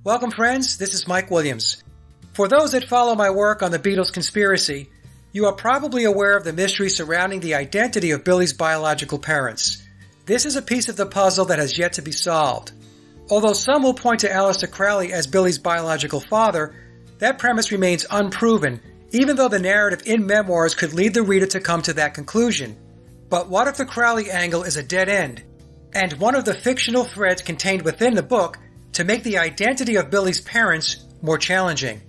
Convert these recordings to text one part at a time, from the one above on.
Welcome, friends. This is Mike Williams. For those that follow my work on the Beatles conspiracy, you are probably aware of the mystery surrounding the identity of Billy's biological parents. This is a piece of the puzzle that has yet to be solved. Although some will point to Aleister Crowley as Billy's biological father, that premise remains unproven, even though the narrative in memoirs could lead the reader to come to that conclusion. But what if the Crowley angle is a dead end, and one of the fictional threads contained within the book to make the identity of Billy's parents more challenging?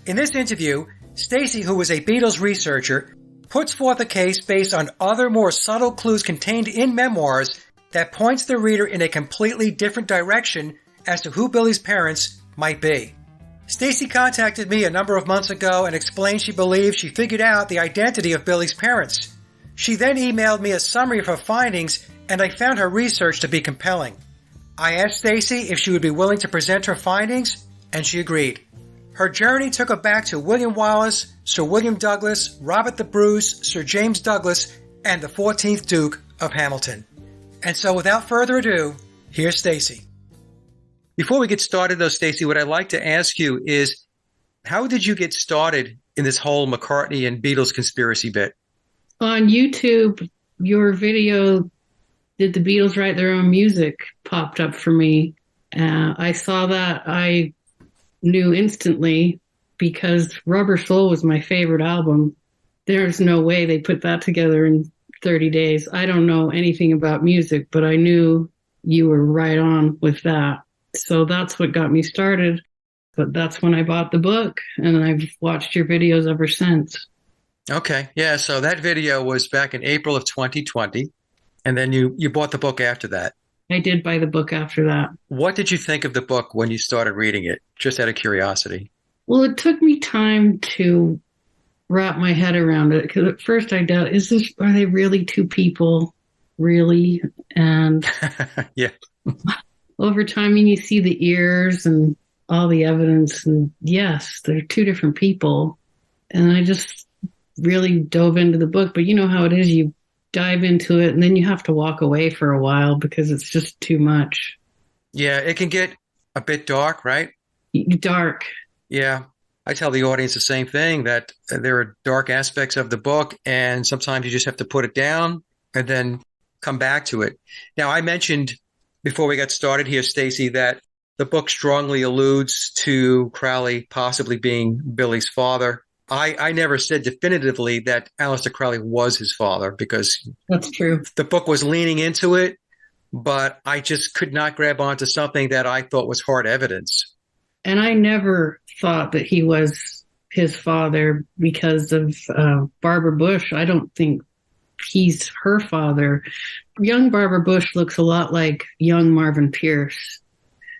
In this interview, Stacy, who is a Beatles researcher, puts forth a case based on other more subtle clues contained in memoirs that points the reader in a completely different direction as to who Billy's parents might be. Stacy contacted me a number of months ago and explained she believes she figured out the identity of Billy's parents. She then emailed me a summary of her findings, and I found her research to be compelling. I asked Stacy if she would be willing to present her findings, and she agreed. Her journey took her back to William Wallace, Sir William Douglas, Robert the Bruce, Sir James Douglas, and the 14th Duke of Hamilton. And so without further ado, here's Stacy. Before we get started though, Stacy, what I'd like to ask you is, how did you get started in this whole McCartney and Beatles conspiracy bit? On YouTube, your video, Did the Beatles Write Their Own Music, popped up for me. I saw that. I knew instantly because Rubber Soul was my favorite album. There's no way they put that together in 30 days. I don't know anything about music, but I knew you were right on with that. So that's what got me started. But that's when I bought the book, and I've watched your videos ever since. Okay. Yeah. So that video was back in April of 2020. And then you bought the book after that. I did buy the book after that. What did you think of the book when you started reading it? Just out of curiosity. Well, it took me time to wrap my head around it. Because at first I doubt, are they really two people? Really? And yeah. Over time, you see the ears and all the evidence. And yes, they're two different people. And I just really dove into the book, but you know how it is. You dive into it and then you have to walk away for a while because it's just too much. Yeah, it can get a bit dark, right? Dark. Yeah. I tell the audience the same thing, that there are dark aspects of the book, and sometimes you just have to put it down and then come back to it. Now, I mentioned before we got started here, Stacy, that the book strongly alludes to Crowley possibly being Billy's father. I never said definitively that Aleister Crowley was his father, because that's true. The book was leaning into it, but I just could not grab onto something that I thought was hard evidence. And I never thought that he was his father because of Barbara Bush. I don't think he's her father. Young Barbara Bush looks a lot like young Marvin Pierce.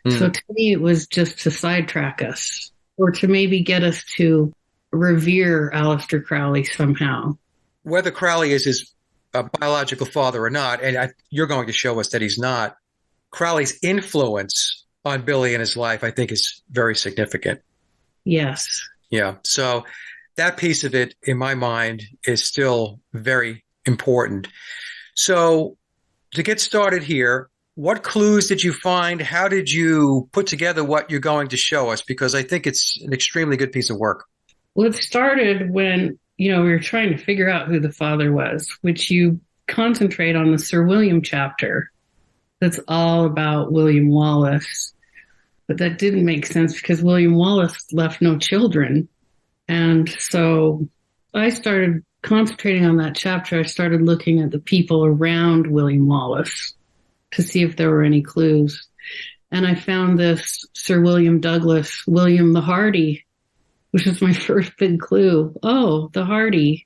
So to me, it was just to sidetrack us, or to maybe get us to revere Aleister Crowley somehow. Whether Crowley is his biological father or not, and you're going to show us that he's not, Crowley's influence on Billy in his life, I think, is very significant. Yes. Yeah. So that piece of it, in my mind, is still very important. So to get started here, what clues did you find? How did you put together what you're going to show us? Because I think it's an extremely good piece of work. Well, it started when, we were trying to figure out who the father was, which you concentrate on the Sir William chapter. That's all about William Wallace. But that didn't make sense because William Wallace left no children. And so I started concentrating on that chapter. I started looking at the people around William Wallace to see if there were any clues. And I found this Sir William Douglas, William the Hardy, which was my first big clue. Oh, the Hardy.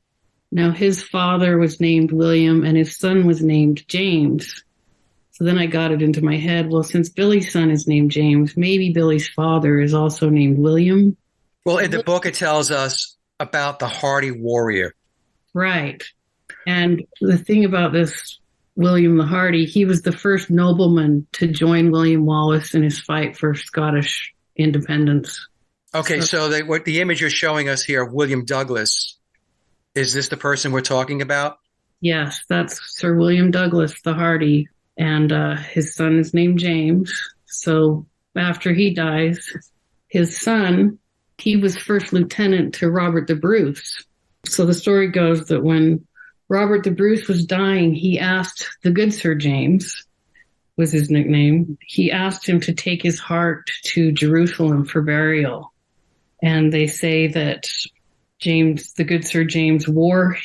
Now, his father was named William and his son was named James. So then I got it into my head, well, since Billy's son is named James, maybe Billy's father is also named William. Well, in the book, it tells us about the Hardy warrior. Right. And the thing about this William the Hardy, he was the first nobleman to join William Wallace in his fight for Scottish independence. Okay, so what the image you're showing us here of William Douglas, is this the person we're talking about? Yes, that's Sir William Douglas, the Hardy, and his son is named James. So after he dies, his son, he was first lieutenant to Robert the Bruce. So the story goes that when Robert the Bruce was dying, he asked the good Sir James, was his nickname, he asked him to take his heart to Jerusalem for burial. And they say that James, the good Sir James, wore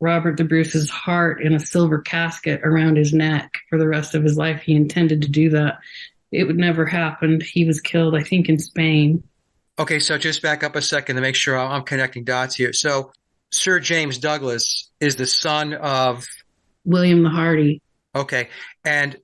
Robert the Bruce's heart in a silver casket around his neck for the rest of his life. He intended to do that. It would never happen. He was killed, I think, in Spain. Okay, so just back up a second to make sure I'm connecting dots here. So Sir James Douglas is the son of William the Hardy. Okay, and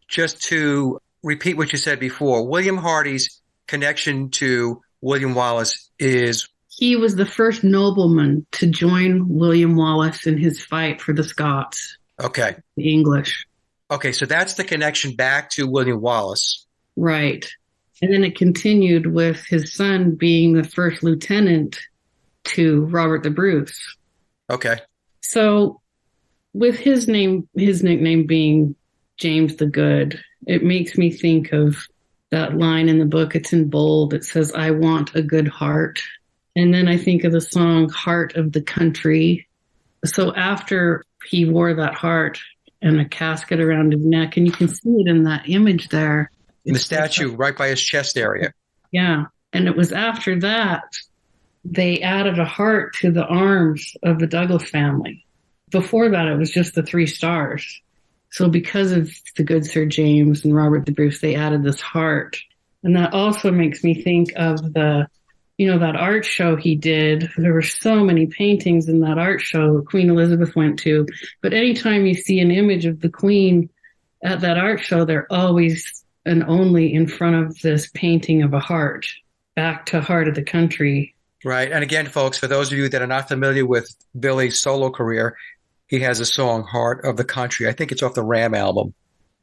just to repeat what you said before, William Hardy's connection to William Wallace is... He was the first nobleman to join William Wallace in his fight for the Scots. Okay. The English. Okay, so that's the connection back to William Wallace. Right. And then it continued with his son being the first lieutenant to Robert the Bruce. Okay. So with his nickname being James the Good, it makes me think of that line in the book. It's in bold. It says, "I want a good heart." And then I think of the song Heart of the Country. So after he wore that heart and a casket around his neck, and you can see it in that image there. In the statue right by his chest area. Yeah. And it was after that they added a heart to the arms of the Douglas family. Before that, it was just the 3 stars. So because of the good Sir James and Robert the Bruce, they added this heart. And that also makes me think of that art show he did. There were so many paintings in that art show Queen Elizabeth went to. But anytime you see an image of the Queen at that art show, they're always and only in front of this painting of a heart, back to Heart of the Country. Right. And again, folks, for those of you that are not familiar with Billy's solo career, he has a song, Heart of the Country. I think it's off the Ram album.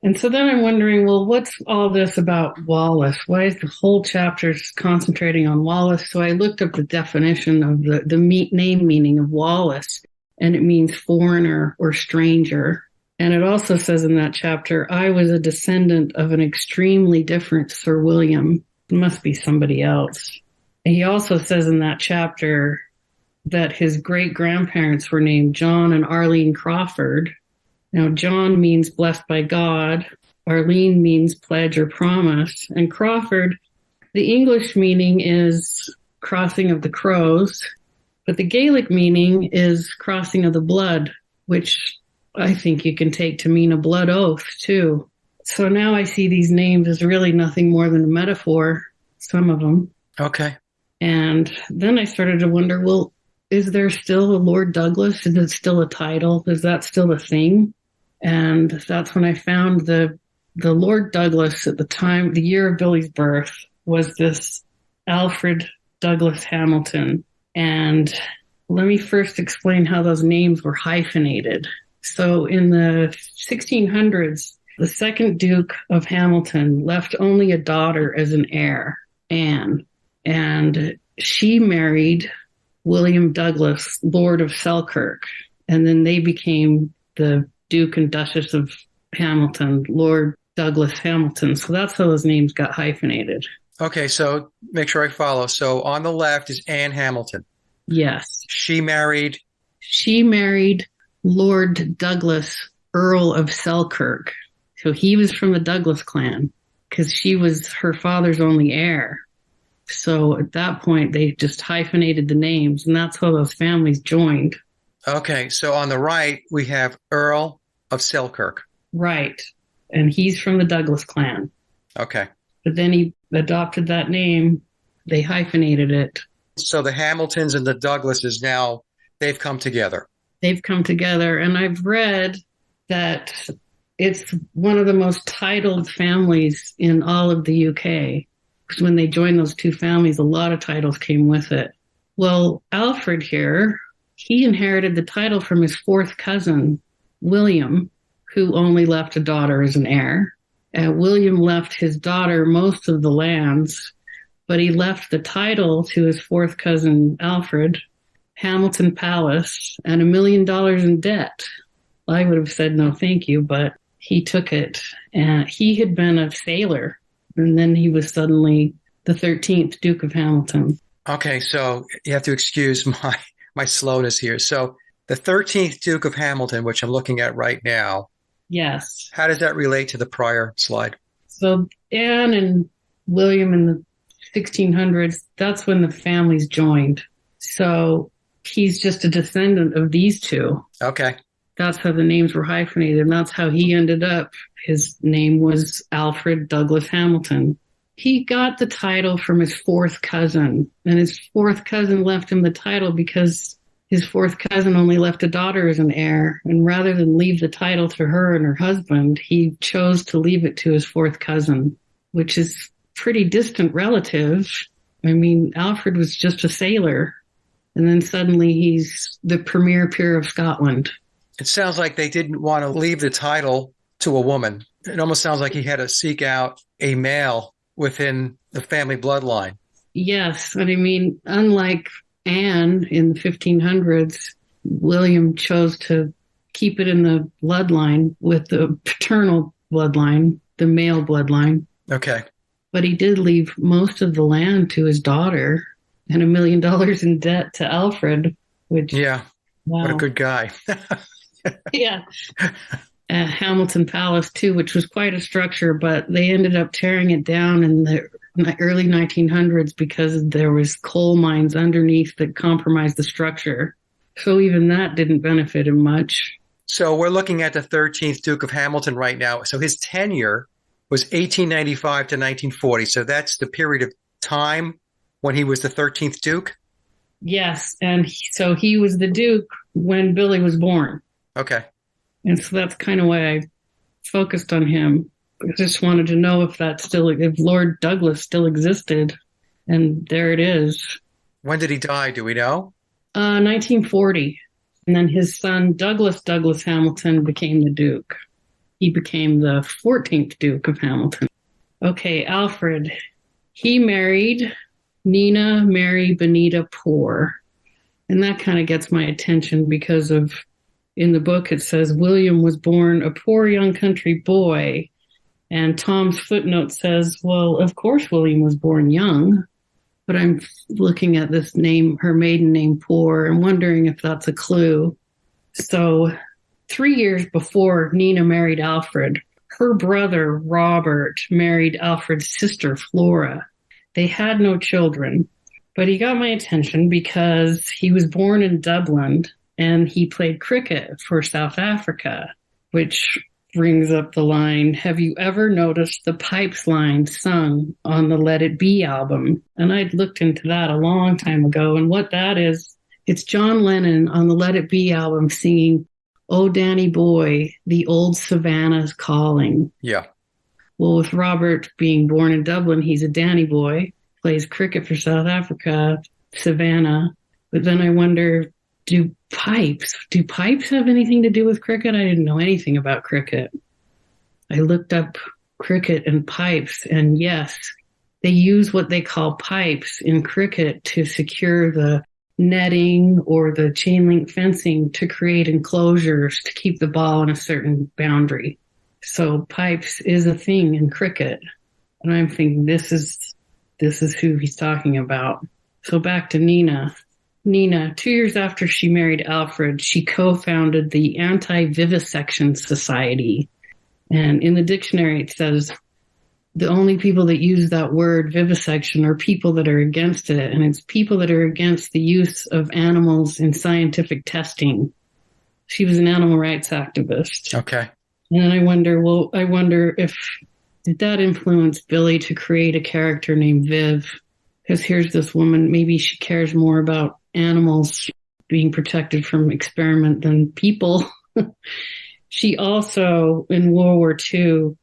And so then I'm wondering, well, what's all this about Wallace? Why is the whole chapter concentrating on Wallace? So I looked up the definition of the name meaning of Wallace, and it means foreigner or stranger. And it also says in that chapter, I was a descendant of an extremely different Sir William. It must be somebody else. And he also says in that chapter that his great-grandparents were named John and Arlene Crawford. Now, John means blessed by God. Arlene means pledge or promise. And Crawford, the English meaning is crossing of the crows, but the Gaelic meaning is crossing of the blood, which I think you can take to mean a blood oath, too. So now I see these names as really nothing more than a metaphor, some of them. Okay. And then I started to wonder, well, is there still a Lord Douglas? Is it still a title? Is that still a thing? And that's when I found the Lord Douglas at the time, the year of Billy's birth, was this Alfred Douglas Hamilton. And let me first explain how those names were hyphenated. So in the 1600s, the second Duke of Hamilton left only a daughter as an heir, Anne, and she married William Douglas, Lord of Selkirk, and then they became the Duke and Duchess of Hamilton, Lord Douglas Hamilton. So that's how those names got hyphenated. Okay, so make sure I follow. So on the left is Anne Hamilton. Yes. She married Lord Douglas, Earl of Selkirk. So he was from the Douglas clan because she was her father's only heir. So at that point, they just hyphenated the names, and that's how those families joined. Okay, so on the right, we have Earl of Selkirk. Right. And he's from the Douglas clan. Okay. But then he adopted that name. They hyphenated it. So the Hamiltons and the Douglases now, they've come together. They've come together. And I've read that it's one of the most titled families in all of the UK. Because when they joined those two families, a lot of titles came with it. Well, Alfred here, he inherited the title from his fourth cousin, William, who only left a daughter as an heir. William left his daughter most of the lands, but he left the title to his fourth cousin, Alfred, Hamilton Palace, and $1 million in debt. I would have said no thank you, but he took it. And he had been a sailor And then he was suddenly the 13th Duke of Hamilton. Okay, so you have to excuse my slowness here. So the 13th Duke of Hamilton, which I'm looking at right now, Yes. how does that relate to the prior slide? So Anne and William in the 1600s, that's when the families joined. So he's just a descendant of these two. Okay. That's how the names were hyphenated, and that's how he ended up. His name was Alfred Douglas Hamilton. He got the title from his fourth cousin, and his fourth cousin left him the title because his fourth cousin only left a daughter as an heir, and rather than leave the title to her and her husband, he chose to leave it to his fourth cousin, which is pretty distant relative. I mean, Alfred was just a sailor, and then suddenly he's the premier peer of Scotland. It sounds like they didn't want to leave the title to a woman. It almost sounds like he had to seek out a male within the family bloodline. Yes, and I mean, unlike Anne in the 1500s, William chose to keep it in the bloodline with the paternal bloodline, the male bloodline. Okay. But he did leave most of the land to his daughter and $1 million in debt to Alfred, which... Yeah, wow. What a good guy. Yeah. Hamilton Palace, too, which was quite a structure, but they ended up tearing it down in the early 1900s because there was coal mines underneath that compromised the structure. So even that didn't benefit him much. So we're looking at the 13th Duke of Hamilton right now. So his tenure was 1895 to 1940. So that's the period of time when he was the 13th Duke? Yes. And so he was the Duke when Billy was born. Okay. And so that's kind of why I focused on him. I just wanted to know if Lord Douglas still existed. And there it is. When did he die? Do we know? 1940. And then his son, Douglas Hamilton, became the Duke. He became the 14th Duke of Hamilton. Okay, Alfred. He married Nina Mary Benita Poor. And that kind of gets my attention because in the book it says William was born a poor young country boy. And Tom's footnote says, well, of course William was born young. But I'm looking at this name, her maiden name, Poor, and wondering if that's a clue. So 3 years before Nina married Alfred, her brother, Robert, married Alfred's sister, Flora. They had no children, but he got my attention because he was born in Dublin and he played cricket for South Africa, which brings up the line, have you ever noticed the pipes line sung on the Let It Be album? And I'd looked into that a long time ago. And what that is, it's John Lennon on the Let It Be album singing, Oh, Danny Boy, the old Savannah's calling. Yeah. Well, with Robert being born in Dublin, he's a Danny boy, plays cricket for South Africa, Savannah. But then I wonder, do pipes have anything to do with cricket? I didn't know anything about cricket. I looked up cricket and pipes, and yes, they use what they call pipes in cricket to secure the netting or the chain link fencing to create enclosures to keep the ball in a certain boundary. So pipes is a thing in cricket. And I'm thinking this is who he's talking about. So back to Nina. Nina, 2 years after she married Alfred, she co-founded the Anti-Vivisection Society. And in the dictionary it says the only people that use that word vivisection are people that are against it. And it's people that are against the use of animals in scientific testing. She was an animal rights activist. Okay. And then I wonder if, did that influence Billy to create a character named Viv? Because here's this woman, maybe she cares more about animals being protected from experiment than people. She also, in World War II,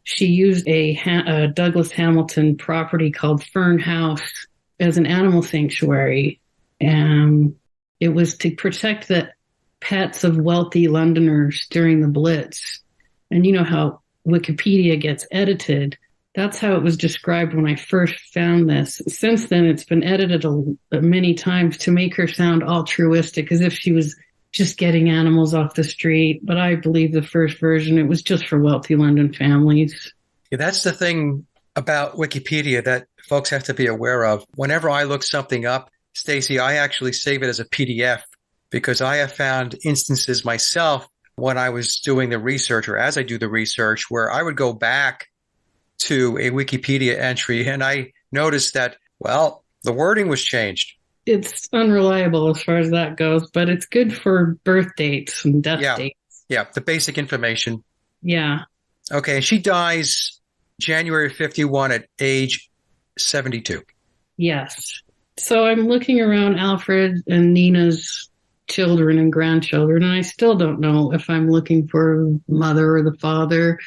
she used a Douglas Hamilton property called Fern House as an animal sanctuary. And it was to protect the pets of wealthy Londoners during the Blitz. And you know how Wikipedia gets edited. That's how it was described when I first found this. Since then, it's been edited many times to make her sound altruistic, as if she was just getting animals off the street. But I believe the first version, it was just for wealthy London families. Yeah, that's the thing about Wikipedia that folks have to be aware of. Whenever I look something up, Stacy, I actually save it as a PDF because I have found instances myself when I was doing the research or as I do the research where I would go back to a Wikipedia entry and I noticed that, well, the wording was changed. It's unreliable as far as that goes, but it's good for birth dates and death dates. Yeah, the basic information. Yeah. Okay, she dies January 51 at age 72. Yes. So I'm looking around Alfred and Nina's children and grandchildren, and I still don't know if I'm looking for mother or the father.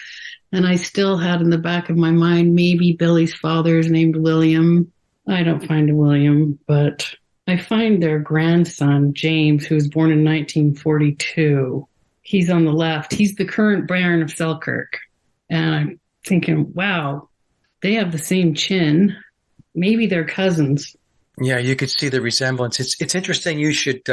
And I still had in the back of my mind, maybe Billy's father is named William. I don't find a William, but I find their grandson, James, who was born in 1942. He's on the left. He's the current Baron of Selkirk. And I'm thinking, wow, they have the same chin. Maybe they're cousins. Yeah, you could see the resemblance. It's interesting. You should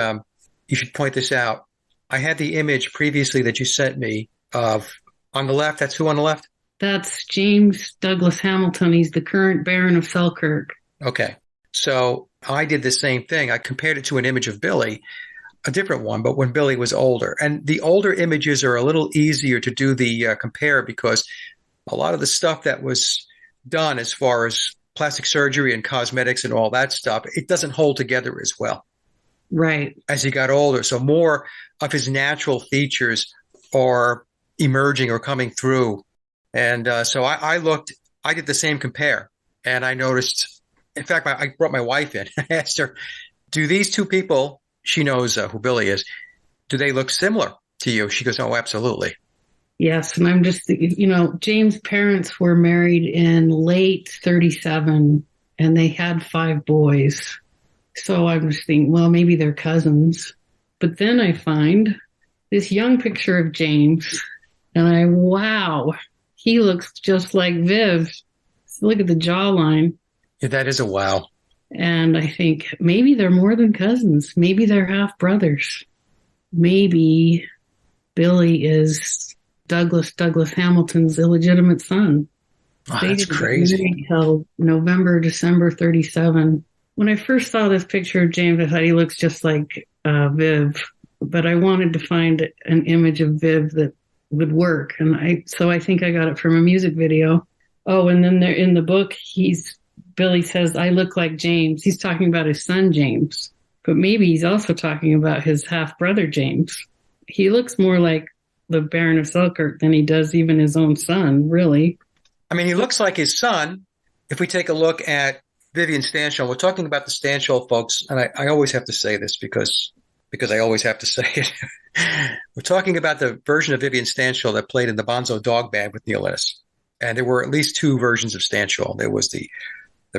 point this out. I had the image previously that you sent me of on the left. That's who on the left? That's James Douglas Hamilton. He's the current Baron of Selkirk. Okay. So I did the same thing. I compared it to an image of Billy, a different one, but when Billy was older. And the older images are a little easier to do the compare because a lot of the stuff that was done as far as plastic surgery and cosmetics and all that stuff, it doesn't hold together as well. Right. As he got older. So more of his natural features are emerging or coming through. And so I did the same compare and I noticed, in fact, I brought my wife in. I asked her, do these two people, she knows who Billy is, do they look similar to you? She goes, oh, absolutely. Yes. And I'm just, James' parents were married in late 37 and they had 5 boys. So I'm just thinking, well, maybe they're cousins. But then I find this young picture of James and wow, he looks just like Viv. Look at the jawline. Yeah, that is a wow. And I think maybe they're more than cousins. Maybe they're half brothers. Maybe Billy is Douglas Hamilton's illegitimate son. Oh, that's crazy. Until November, December 37. When I first saw this picture of James, I thought he looks just like Viv, but I wanted to find an image of Viv that would work. And so I think I got it from a music video. Oh, and then there in the book, Billy says, I look like James. He's talking about his son, James, but maybe he's also talking about his half brother, James. He looks more like the Baron of Selkirk than he does even his own son, really. I mean, he looks like his son. If we take a look at Vivian Stanshall, we're talking about the Stanshall folks, and I always have to say this because I always have to say it. We're talking about the version of Vivian Stanshall that played in the Bonzo Dog Band with Neil Innes. And there were at least 2 versions of Stanshall. There was the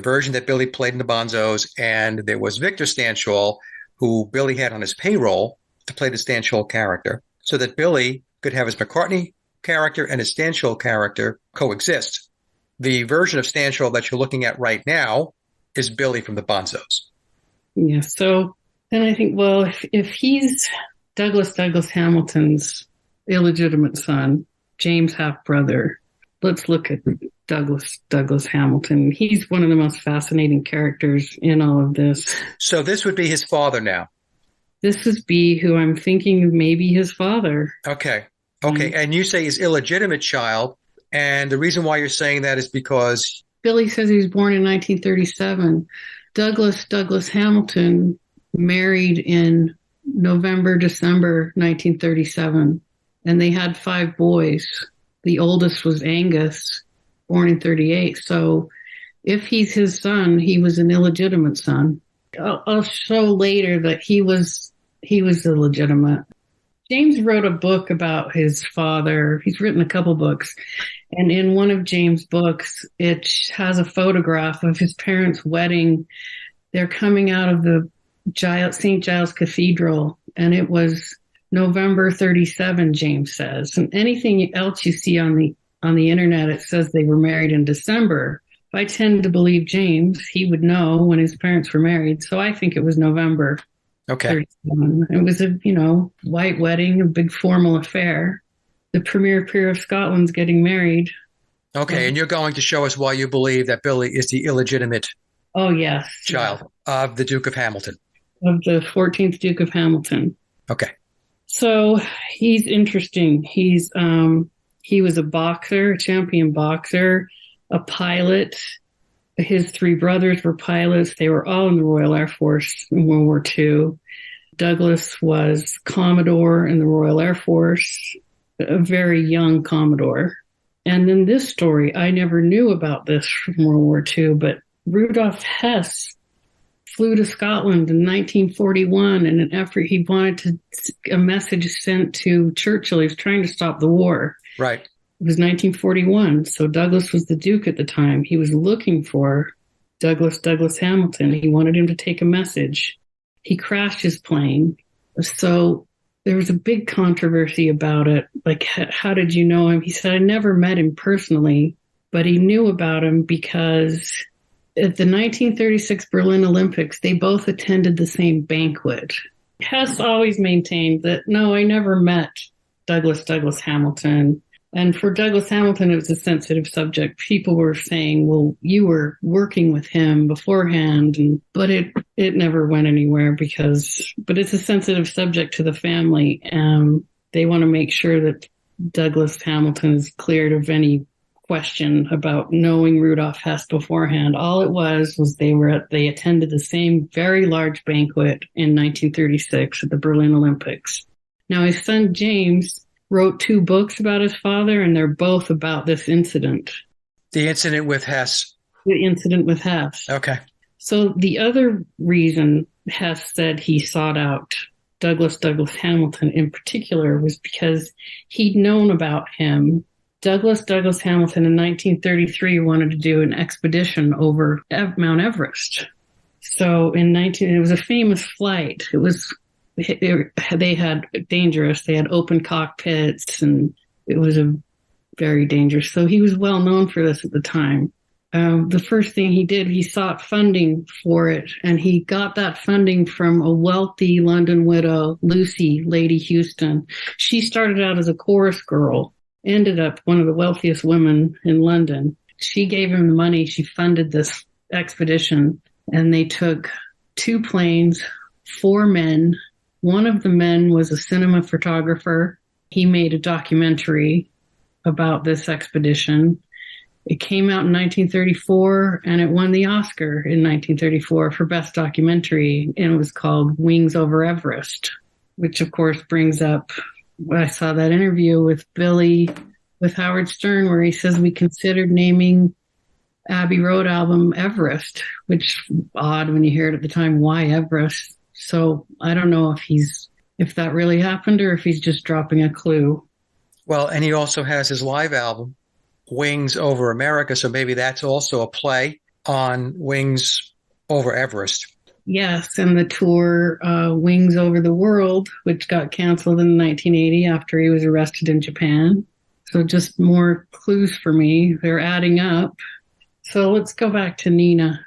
version that Billy played in the Bonzos, and there was Victor Stanshall, who Billy had on his payroll to play the Stanshall character, so that Billy could have his McCartney character and his Stanshall character coexist. The version of Stanshall that you're looking at right now is Billy from the Bonzos. Yeah, so then I think, well, if he's Douglas Hamilton's illegitimate son, James' half-brother, let's look at Douglas Hamilton. He's one of the most fascinating characters in all of this. So this would be his father now. This would be who I'm thinking maybe his father. Okay. And you say his illegitimate child. And the reason why you're saying that is because Billy says he was born in 1937. Douglas Hamilton married in November, December 1937. And they had 5 boys. The oldest was Angus, born in 38. So if he's his son, he was an illegitimate son. I'll show later that he was illegitimate. James wrote a book about his father. He's written a couple books. And in one of James' books, it has a photograph of his parents' wedding. They're coming out of the St. Giles Cathedral, and it was November 37, James says. And anything else you see on the internet, it says they were married in December. If I tend to believe James, he would know when his parents were married. So I think it was November. Okay. 37. It was a, white wedding, a big formal affair. The premier peer of Scotland's getting married. Okay, and you're going to show us why you believe that Billy is the illegitimate yes. child of the Duke of Hamilton. Of the 14th Duke of Hamilton. Okay. So he's interesting. He was a boxer, a champion boxer, a pilot. His three brothers were pilots. They were all in the Royal Air Force in World War II. Douglas was Commodore in the Royal Air Force, a very young Commodore. And then this story, I never knew about this from World War II, but Rudolf Hess flew to Scotland in 1941 in an effort. He wanted a message sent to Churchill. He was trying to stop the war. Right. It was 1941. So Douglas was the Duke at the time. He was looking for Douglas Hamilton. He wanted him to take a message. He crashed his plane. So there was a big controversy about it. Like, how did you know him? He said, I never met him personally, but he knew about him because at the 1936 Berlin Olympics, they both attended the same banquet. Hess always maintained that, no, I never met Douglas Hamilton. And for Douglas Hamilton, it was a sensitive subject. People were saying, well, you were working with him beforehand, but it never went anywhere but it's a sensitive subject to the family. They want to make sure that Douglas Hamilton is cleared of any question about knowing Rudolf Hess beforehand. All it was they attended the same very large banquet in 1936 at the Berlin Olympics. Now, his son James wrote 2 books about his father, and they're both about this incident. The incident with Hess. The incident with Hess. Okay. So the other reason Hess said he sought out Douglas Hamilton in particular was because he'd known about him. Douglas Hamilton in 1933 wanted to do an expedition over Mount Everest. So it was a famous flight. They had open cockpits, and it was a very dangerous. So he was well known for this at the time. The first thing he did, he sought funding for it, and he got that funding from a wealthy London widow, Lucy Lady Houston. She started out as a chorus girl, ended up one of the wealthiest women in London. She gave him the money. She funded this expedition, and they took 2 planes, 4 men. One of the men was a cinema photographer. He made a documentary about this expedition. It came out in 1934, and it won the Oscar in 1934 for Best Documentary, and it was called Wings Over Everest, which, of course, brings up, I saw that interview with Billy, with Howard Stern, where he says we considered naming Abbey Road album Everest, which odd when you hear it at the time. Why Everest? So I don't know if that really happened or if he's just dropping a clue. Well, and he also has his live album, Wings Over America, so maybe that's also a play on Wings Over Everest. Yes, and the tour Wings Over the World, which got canceled in 1980 after he was arrested in Japan. So just more clues for me. They're adding up. So let's go back to Nina.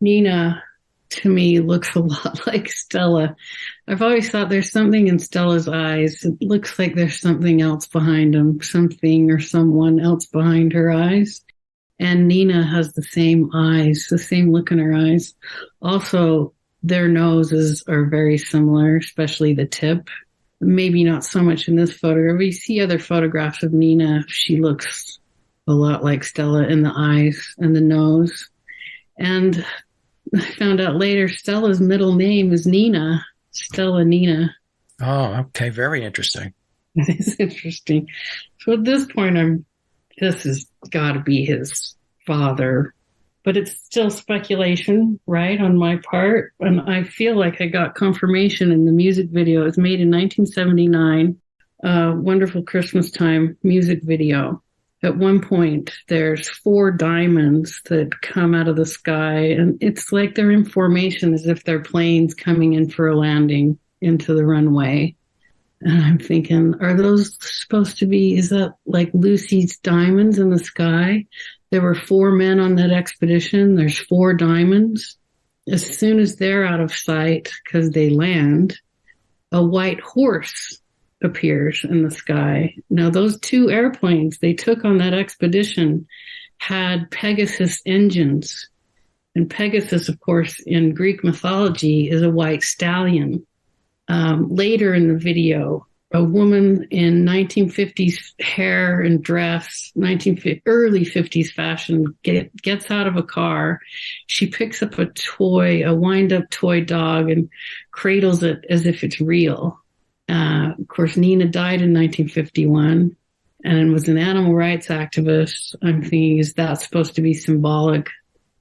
Nina, to me, looks a lot like Stella. I've always thought there's something in Stella's eyes. It looks like there's something else behind them, something or someone else behind her eyes. And Nina has the same eyes, the same look in her eyes. Also, their noses are very similar, especially the tip. Maybe not so much in this photograph. We see other photographs of Nina. She looks a lot like Stella in the eyes and the nose. And I found out later Stella's middle name is Nina. Stella Nina. Oh, okay. Very interesting. It's interesting. So at this point, this has got to be his father. But it's still speculation, right, on my part. And I feel like I got confirmation in the music video. It was made in 1979, Wonderful Christmas Time music video. At one point, there's 4 diamonds that come out of the sky, and it's like they're in formation as if they're planes coming in for a landing into the runway. And I'm thinking, are those supposed to be, is that like Lucy's diamonds in the sky? There were 4 men on that expedition. There's 4 diamonds. As soon as they're out of sight, because they land, a white horse appears in the sky. Now, those two airplanes they took on that expedition had Pegasus engines. And Pegasus, of course, in Greek mythology is a white stallion. Later in the video, a woman in 1950s hair and dress, early 50s fashion, gets out of a car. She picks up a wind-up toy dog and cradles it as if it's real. Of course, Nina died in 1951 and was an animal rights activist. I'm thinking, is that supposed to be symbolic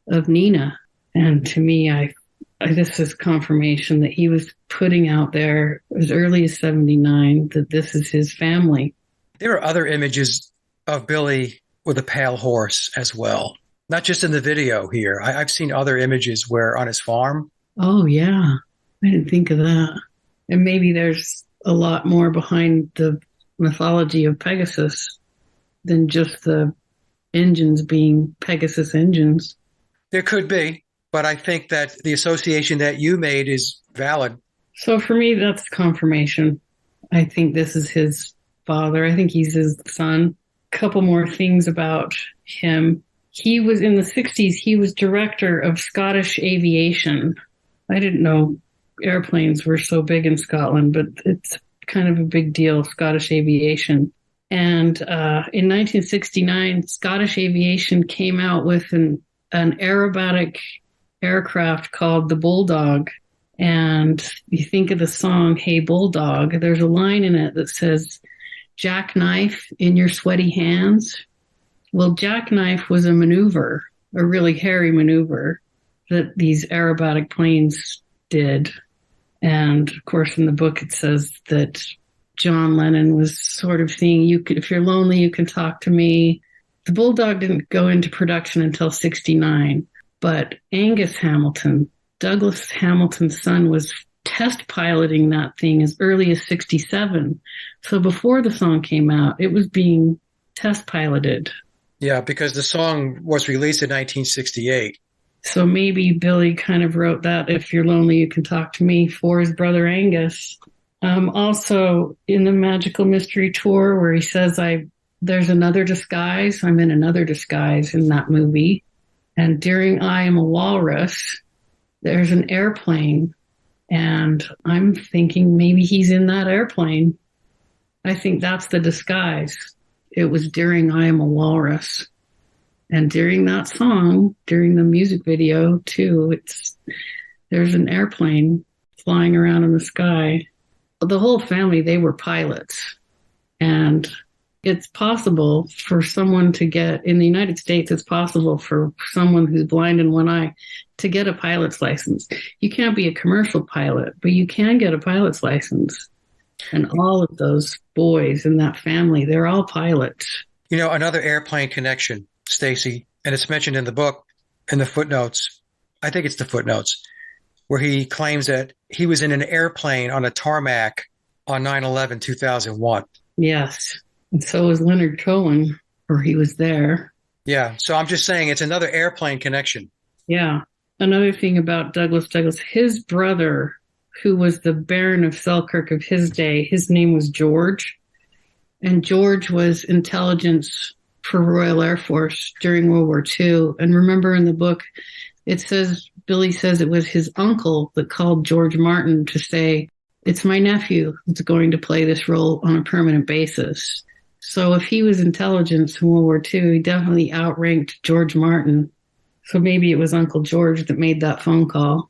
of Nina? And to me, this is confirmation that he was putting out there as early as 79 that this is his family. There are other images of Billy with a pale horse as well, not just in the video here. I've seen other images where on his farm. Oh, yeah. I didn't think of that. And maybe there's a lot more behind the mythology of Pegasus than just the engines being Pegasus engines. There could be, but I think that the association that you made is valid. So for me, that's confirmation. I think this is his father. I think he's his son. A couple more things about him. He was in the 60s, he was director of Scottish aviation. I didn't know airplanes were so big in Scotland, but it's kind of a big deal, Scottish aviation. And in 1969, Scottish aviation came out with an aerobatic aircraft called the Bulldog. And you think of the song, Hey Bulldog, there's a line in it that says, jackknife in your sweaty hands. Well, jackknife was a maneuver, a really hairy maneuver that these aerobatic planes did. And of course, in the book, it says that John Lennon was sort of saying, if you're lonely, you can talk to me. The Bulldog didn't go into production until 69, but Angus Hamilton, Douglas Hamilton's son, was test piloting that thing as early as 67. So before the song came out, it was being test piloted. Yeah, because the song was released in 1968. So maybe Billy kind of wrote that, if you're lonely, you can talk to me, for his brother Angus. Also, in the Magical Mystery Tour, where he says, there's another disguise, I'm in another disguise in that movie. And during I Am a Walrus, there's an airplane. And I'm thinking maybe he's in that airplane. I think that's the disguise. It was during I Am a Walrus. And during that song, during the music video too, there's an airplane flying around in the sky. The whole family, they were pilots. And it's possible for someone to get, in the United States, it's possible for someone who's blind in one eye to get a pilot's license. You can't be a commercial pilot, but you can get a pilot's license. And all of those boys in that family, they're all pilots. You know, another airplane connection, Stacy, and it's mentioned in the book, in the footnotes. I think it's the footnotes, where he claims that he was in an airplane on a tarmac on 9/11/2001. Yes. And so was Leonard Cohen, or he was there. Yeah. So I'm just saying it's another airplane connection. Yeah. Another thing about Douglas, his brother, who was the Baron of Selkirk of his day, his name was George. And George was intelligence for Royal Air Force during World War II. And remember in the book, it says, Billy says it was his uncle that called George Martin to say, it's my nephew that's going to play this role on a permanent basis. So if he was intelligence in World War II, he definitely outranked George Martin. So maybe it was Uncle George that made that phone call.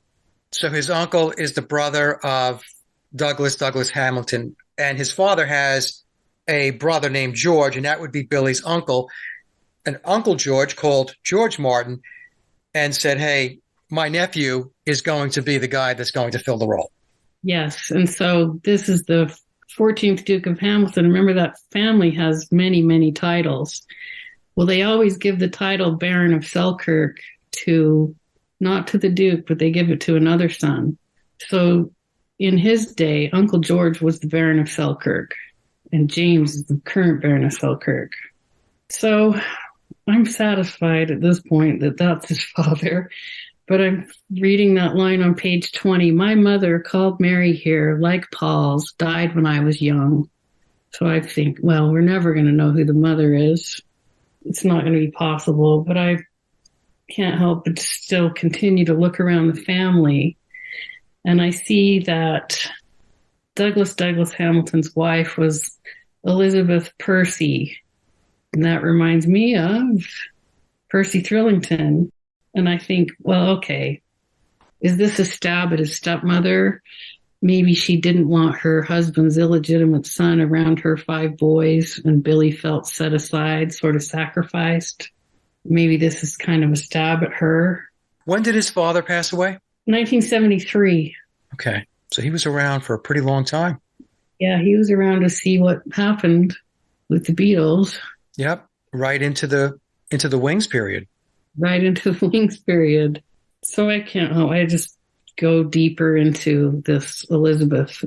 So his uncle is the brother of Douglas Hamilton, and his father has a brother named George, and that would be Billy's uncle. And Uncle George called George Martin and said, hey, my nephew is going to be the guy that's going to fill the role. Yes. And so this is the 14th Duke of Hamilton. Remember, that family has many, many titles. Well, they always give the title Baron of Selkirk not to the Duke, but they give it to another son. So in his day, Uncle George was the Baron of Selkirk, and James is the current Baron of Selkirk. So I'm satisfied at this point that that's his father. But I'm reading that line on page 20. My mother, called Mary here, like Paul's, died when I was young. So I think, well, we're never going to know who the mother is. It's not going to be possible, but I can't help but still continue to look around the family. And I see that Douglas Hamilton's wife was Elizabeth Percy. And that reminds me of Percy Thrillington. And I think, well, okay, is this a stab at his stepmother? Maybe she didn't want her husband's illegitimate son around her 5 boys, and Billy felt set aside, sort of sacrificed. Maybe this is kind of a stab at her. When did his father pass away? 1973. Okay. So he was around for a pretty long time. Yeah, he was around to see what happened with the Beatles. Yep. Right into the Wings period. Right into the Wings period. So I can't help. I just go deeper into this Elizabeth,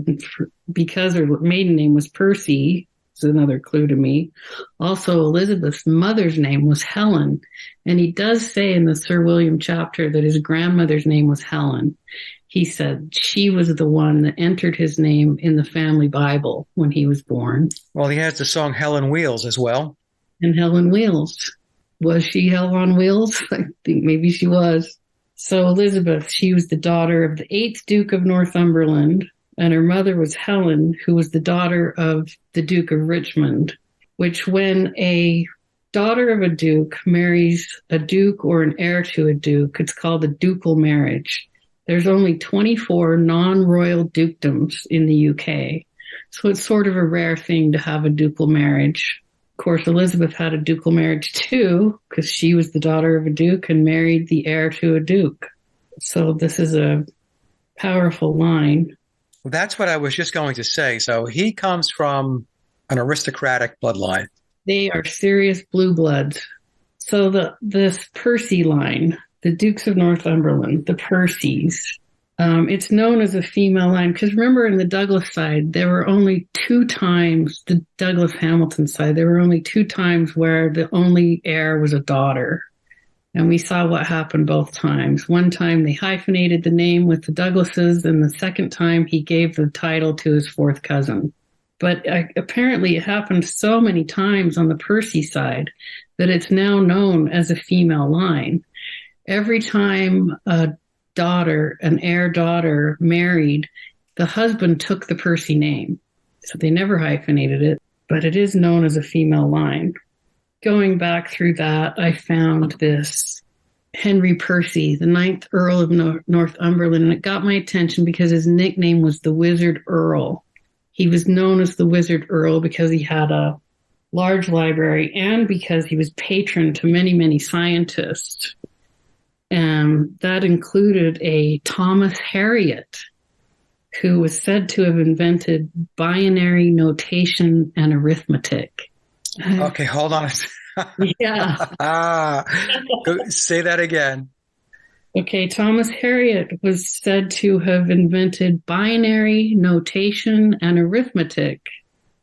because her maiden name was Percy. Is another clue to me. Also, Elizabeth's mother's name was Helen, and he does say in the Sir William chapter that his grandmother's name was Helen. He said she was the one that entered his name in the family Bible when he was born. Well, he has the song Helen Wheels as well. And Helen Wheels. Was she Hell on Wheels? I think maybe she was. So Elizabeth, she was the daughter of the 8th Duke of Northumberland, and her mother was Helen, who was the daughter of the Duke of Richmond, which when a daughter of a duke marries a duke or an heir to a duke, it's called a ducal marriage. There's only 24 non-royal dukedoms in the UK, so it's sort of a rare thing to have a ducal marriage. Of course, Elizabeth had a ducal marriage too, because she was the daughter of a duke and married the heir to a duke. So this is a powerful line. Well, that's what I was just going to say. So he comes from an aristocratic bloodline. They are serious blue bloods. So this Percy line, the Dukes of Northumberland, the Percys, it's known as a female line because remember in the Douglas side, there were only 2 times, the Douglas Hamilton side, there were only 2 times where the only heir was a daughter. And we saw what happened both times. One time they hyphenated the name with the Douglases, and the second time he gave the title to his 4th cousin. But apparently it happened so many times on the Percy side that it's now known as a female line. Every time an heir daughter married, the husband took the Percy name. So they never hyphenated it, but it is known as a female line. Going back through that, I found this Henry Percy, the 9th Earl of Northumberland, and it got my attention because his nickname was the Wizard Earl. He was known as the Wizard Earl because he had a large library and because he was patron to many, many scientists. That included a Thomas Harriot, who was said to have invented binary notation and arithmetic. Okay, hold on. Yeah. Say that again. Okay, Thomas Harriot was said to have invented binary notation and arithmetic.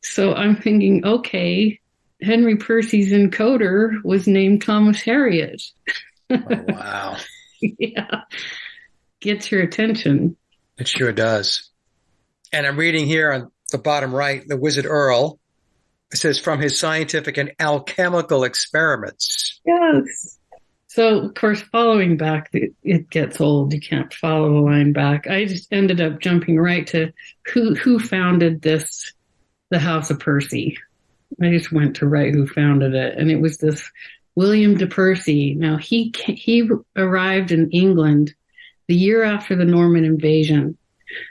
So I'm thinking, okay, Henry Percy's encoder was named Thomas Harriot. Oh, wow. Yeah. Gets your attention. It sure does. And I'm reading here on the bottom right, the Wizard Earl. It says from his scientific and alchemical experiments. Yes. So, of course, following back, it gets old. You can't follow the line back. I just ended up jumping right to who founded the House of Percy. I just went to write who founded it, and it was this William de Percy. Now, he arrived in England the year after the Norman invasion.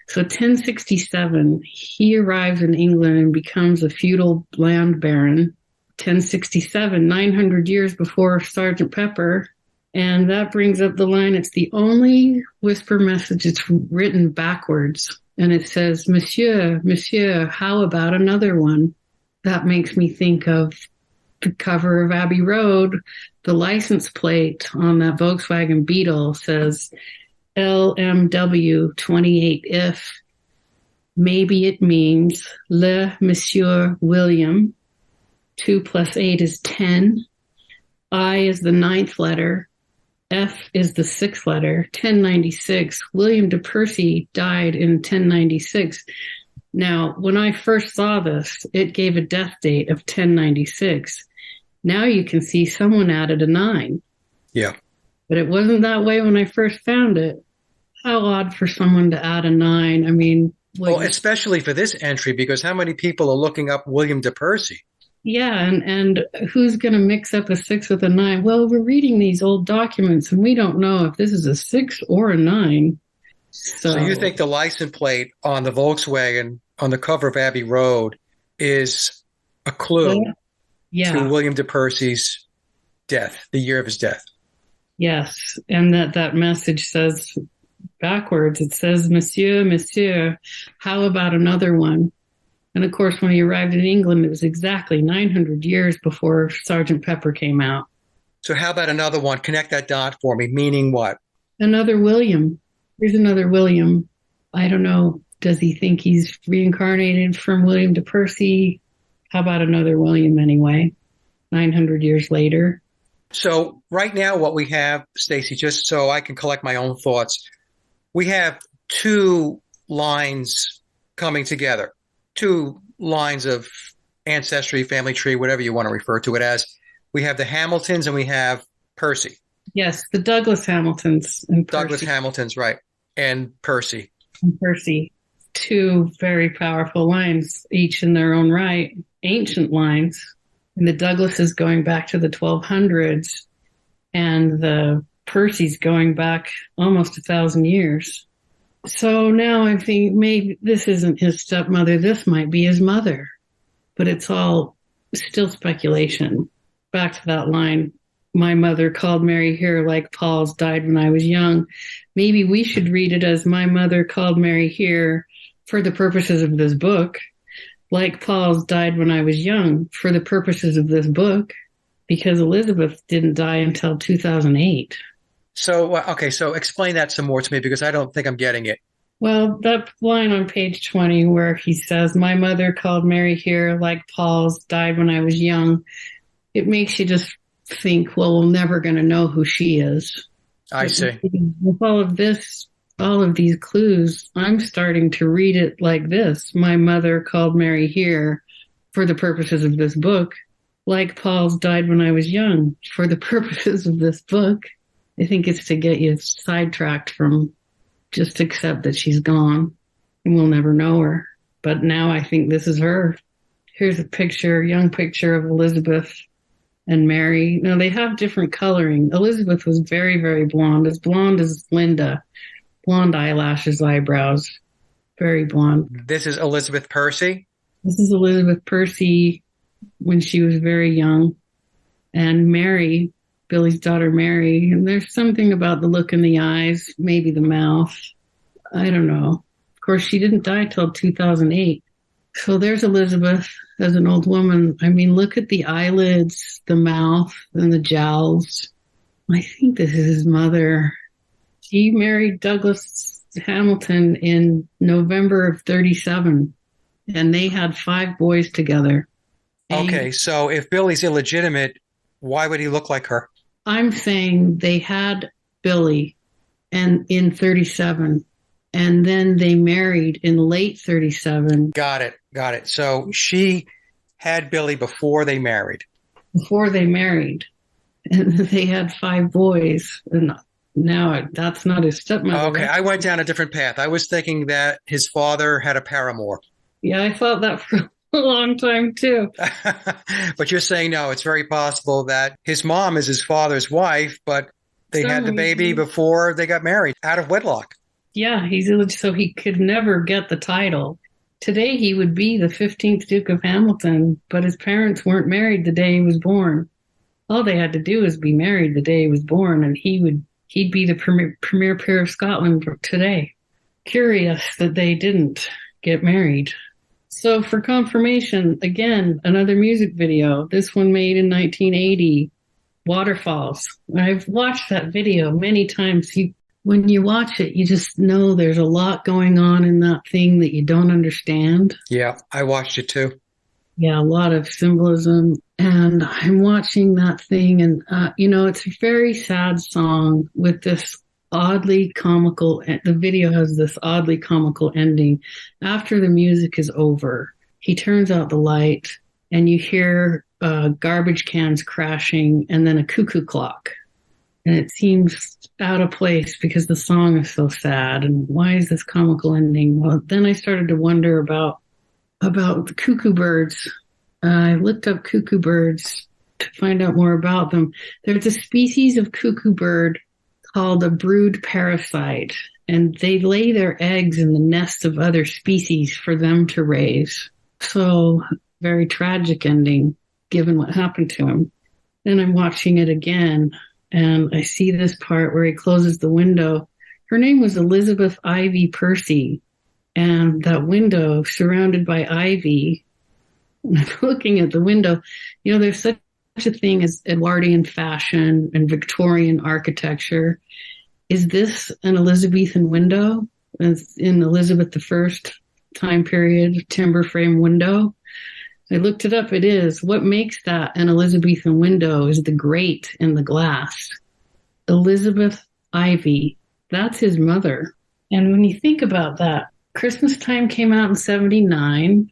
So 1067, he arrives in England and becomes a feudal land baron. 1067, 900 years before Sergeant Pepper. And that brings up the line, it's the only whisper message that's written backwards. And it says, Monsieur, Monsieur, how about another one? That makes me think of the cover of Abbey Road. The license plate on that Volkswagen Beetle says LMW 28 if. Maybe it means Le Monsieur William. 2 + 8 is 10. I is the 9th letter. F is the 6th letter. 1096. William de Percy died in 1096. Now, when I first saw this, it gave a death date of 1096. Now you can see someone added a 9. Yeah. But it wasn't that way when I first found it. How odd for someone to add a 9. I mean, well, especially for this entry, because how many people are looking up William de Percy? Yeah, and who's going to mix up a 6 with a 9? Well, we're reading these old documents, and we don't know if this is a 6 or a 9. So you think the license plate on the Volkswagen on the cover of Abbey Road is a clue to William de Percy's death, the year of his death? Yes, and that message says backwards. It says, Monsieur, Monsieur, how about another one? And of course, when he arrived in England, it was exactly 900 years before Sergeant Pepper came out. So how about another one? Connect that dot for me, meaning what? Another William. Here's another William. I don't know. Does he think he's reincarnated from William de Percy? How about another William anyway? 900 years later. So right now what we have, Stacy, just so I can collect my own thoughts, we have 2 lines coming together, 2 lines of ancestry, family tree, whatever you want to refer to it as. We have the Hamiltons and we have Percy. Yes, the Douglas Hamiltons and Percy. Douglas Hamiltons, right, and Percy. And Percy. 2 very powerful lines, each in their own right, ancient lines. And the Douglas is going back to the 1200s, and the Percy's going back almost 1,000 years. So now I think maybe this isn't his stepmother. This might be his mother, but it's all still speculation. Back to that line, my mother called Mary here like Paul's died when I was young. Maybe we should read it as my mother called Mary here for the purposes of this book. Like Paul's died when I was young for the purposes of this book, because Elizabeth didn't die until 2008. So, okay, so explain that some more to me, because I don't think I'm getting it. Well, that line on page 20 where he says, my mother called Mary here like Paul's died when I was young, it makes you just think, well, we're never going to know who she is. I see. With all of this, all of these clues, I'm starting to read it like this. My mother called Mary here for the purposes of this book. Like Paul's died when I was young for the purposes of this book. I think it's to get you sidetracked from just accept that she's gone and we'll never know her. But now I think this is her. Here's a picture, young picture of Elizabeth and Mary. Now they have different coloring. Elizabeth was very, very blonde as Linda. Blonde eyelashes, eyebrows, very blonde. This is Elizabeth Percy? This is Elizabeth Percy when she was very young. And Mary, Billy's daughter Mary, and there's something about the look in the eyes, maybe the mouth. I don't know. Of course, she didn't die till 2008. So there's Elizabeth as an old woman. I mean, look at the eyelids, the mouth, and the jowls. I think this is his mother. He married Douglas Hamilton in November of 37, and they had 5 boys together. Okay, so if Billy's illegitimate, why would he look like her? I'm saying they had Billy and in 37, and then they married in late 37. Got it. So she had Billy before they married. Before they married. And they had 5 boys, and now that's not his stepmother. Okay, I went down a different path. I was thinking that his father had a paramour. Yeah, I thought that for a long time too. But you're saying no, it's very possible that his mom is his father's wife, but they had the baby before they got married, out of wedlock. Yeah, so he could never get the title. Today he would be the 15th Duke of Hamilton, but his parents weren't married the day he was born. All they had to do was be married the day he was born, and he'd be the premier peer of Scotland today. Curious that they didn't get married. So for confirmation, again, another music video. This one made in 1980, Waterfalls. I've watched that video many times. When you watch it, you just know there's a lot going on in that thing that you don't understand. Yeah, I watched it too. Yeah, a lot of symbolism. And I'm watching that thing, and, it's a very sad song with this oddly comical, the video has this oddly comical ending. After the music is over, he turns out the light and you hear garbage cans crashing and then a cuckoo clock. And it seems out of place because the song is so sad. And why is this comical ending? Well, then I started to wonder about the cuckoo birds. I looked up cuckoo birds to find out more about them. There's a species of cuckoo bird called a brood parasite, and they lay their eggs in the nests of other species for them to raise. So, very tragic ending, given what happened to him. Then I'm watching it again, and I see this part where he closes the window. Her name was Elizabeth Ivy Percy, and that window surrounded by ivy. When I'm looking at the window, there's such a thing as Edwardian fashion and Victorian architecture. Is this an Elizabethan window? It's in Elizabeth I time period, timber frame window. I looked it up. It is. What makes that an Elizabethan window is the grate in the glass. Elizabeth Ivy, that's his mother. And when you think about that, Christmas Time came out in 1979.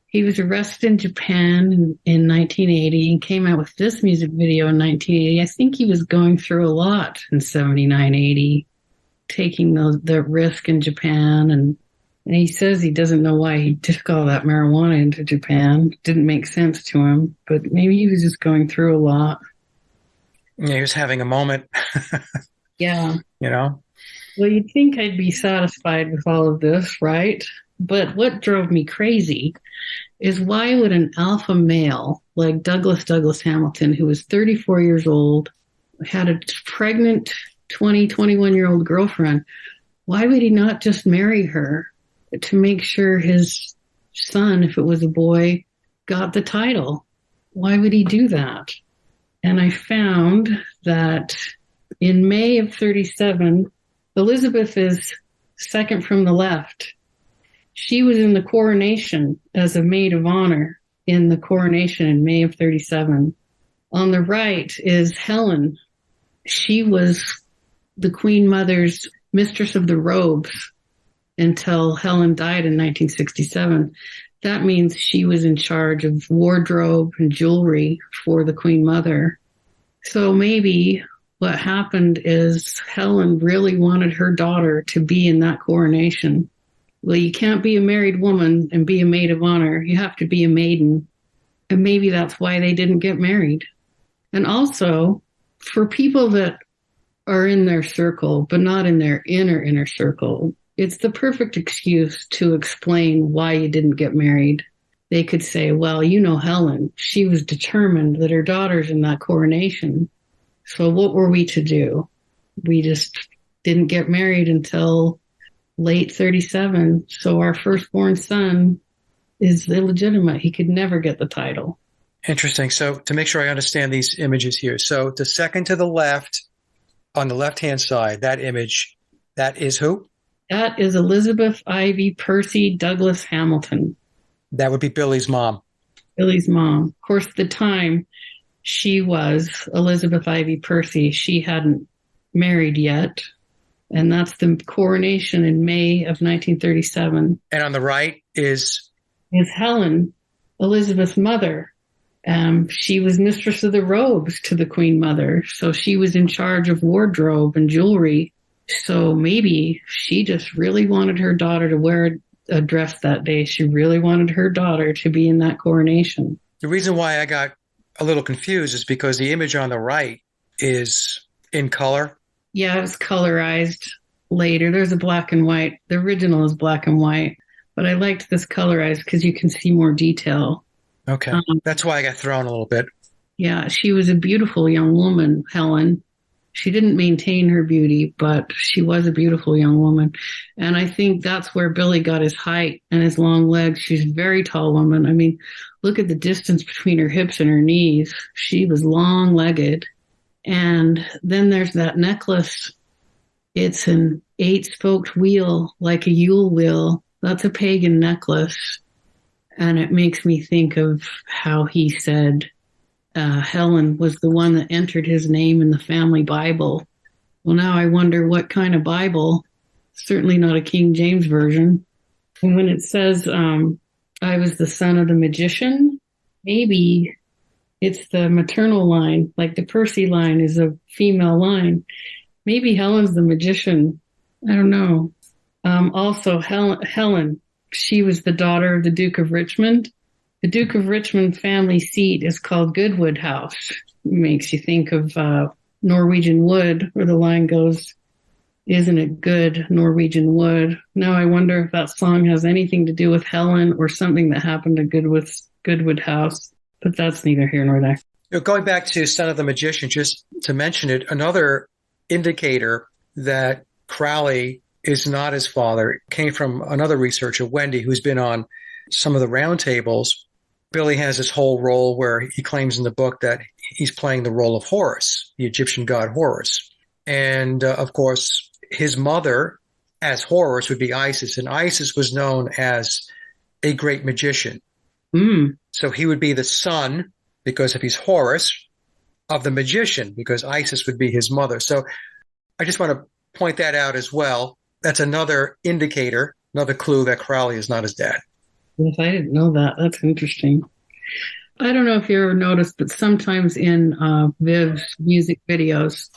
He was arrested in Japan in 1980 and came out with this music video in 1980. I think he was going through a lot in 79, 80, taking the risk in Japan. And he says he doesn't know why he took all that marijuana into Japan. Didn't make sense to him, but maybe he was just going through a lot. Yeah, he was having a moment. Yeah. Well, you'd think I'd be satisfied with all of this, right? But what drove me crazy is why would an alpha male like Douglas Hamilton, who was 34 years old, had a pregnant 21-year-old girlfriend, why would he not just marry her to make sure his son, if it was a boy, got the title? Why would he do that? And I found that in May of 37, Elizabeth is second from the left. She was in the coronation as a maid of honor in the coronation in May of 37. On the right is Helen. She was the Queen Mother's mistress of the robes until Helen died in 1967. That means she was in charge of wardrobe and jewelry for the Queen Mother. So maybe what happened is Helen really wanted her daughter to be in that coronation. Well, you can't be a married woman and be a maid of honor. You have to be a maiden. And maybe that's why they didn't get married. And also, for people that are in their circle, but not in their inner circle, it's the perfect excuse to explain why you didn't get married. They could say, well, Helen, she was determined that her daughter's in that coronation. So what were we to do? We just didn't get married until late 37. So our firstborn son is illegitimate. He could never get the title. Interesting. So to make sure I understand these images here. So the second to the left, on the left-hand side, that image, that is who? That is Elizabeth Ivy Percy Douglas Hamilton. That would be Billy's mom. Billy's mom. Of course, at the time, she was Elizabeth Ivy Percy. She hadn't married yet. And that's the coronation in May of 1937. And on the right is Helen, Elizabeth's mother. She was mistress of the robes to the Queen Mother. So she was in charge of wardrobe and jewelry. So maybe she just really wanted her daughter to wear a dress that day. She really wanted her daughter to be in that coronation. The reason why I got a little confused is because the image on the right is in color. Yeah, it was colorized later. There's a black and white. The original is black and white, but I liked this colorized because you can see more detail. Okay. That's why I got thrown a little bit. Yeah, she was a beautiful young woman, Helen. She didn't maintain her beauty, but she was a beautiful young woman. And I think that's where Billy got his height and his long legs. She's a very tall woman. I mean, look at the distance between her hips and her knees. She was long-legged. And then there's that necklace. It's an 8-spoked wheel, like a Yule wheel. That's a pagan necklace. And it makes me think of how he said Helen was the one that entered his name in the family Bible. Well, now I wonder what kind of Bible. Certainly not a King James version. And when it says, I was the son of the magician, maybe it's the maternal line, like the Percy line is a female line. Maybe Helen's the magician. I don't know. Also, Helen, she was the daughter of the Duke of Richmond. The Duke of Richmond family seat is called Goodwood House. It makes you think of Norwegian wood, where the line goes, isn't it good, Norwegian wood? Now I wonder if that song has anything to do with Helen or something that happened to Goodwood House. But that's neither here nor there. Going back to Son of the Magician, just to mention it, another indicator that Crowley is not his father came from another researcher, Wendy, who's been on some of the roundtables. Billy has this whole role where he claims in the book that he's playing the role of Horus, the Egyptian god Horus. And, of course, his mother as Horus would be Isis, and Isis was known as a great magician. So he would be the son, because if he's Horus, of the magician, because Isis would be his mother. So I just want to point that out as well. That's another indicator, another clue that Crowley is not his dad. Yes, I didn't know that. That's interesting. I don't know if you ever noticed, but sometimes in Viv's music videos,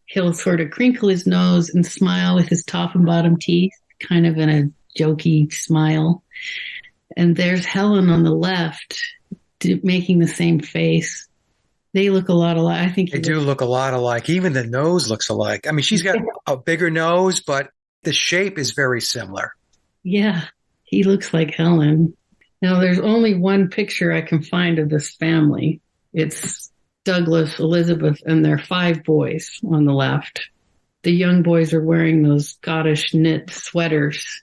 he'll sort of crinkle his nose and smile with his top and bottom teeth, kind of in a jokey smile. And there's Helen on the left making the same face. They look a lot alike. I think they do look a lot alike. Even the nose looks alike. I mean, she's got a bigger nose, but the shape is very similar. Yeah, he looks like Helen. Now, there's only one picture I can find of this family. It's Douglas, Elizabeth, and their 5 boys on the left. The young boys are wearing those Scottish knit sweaters.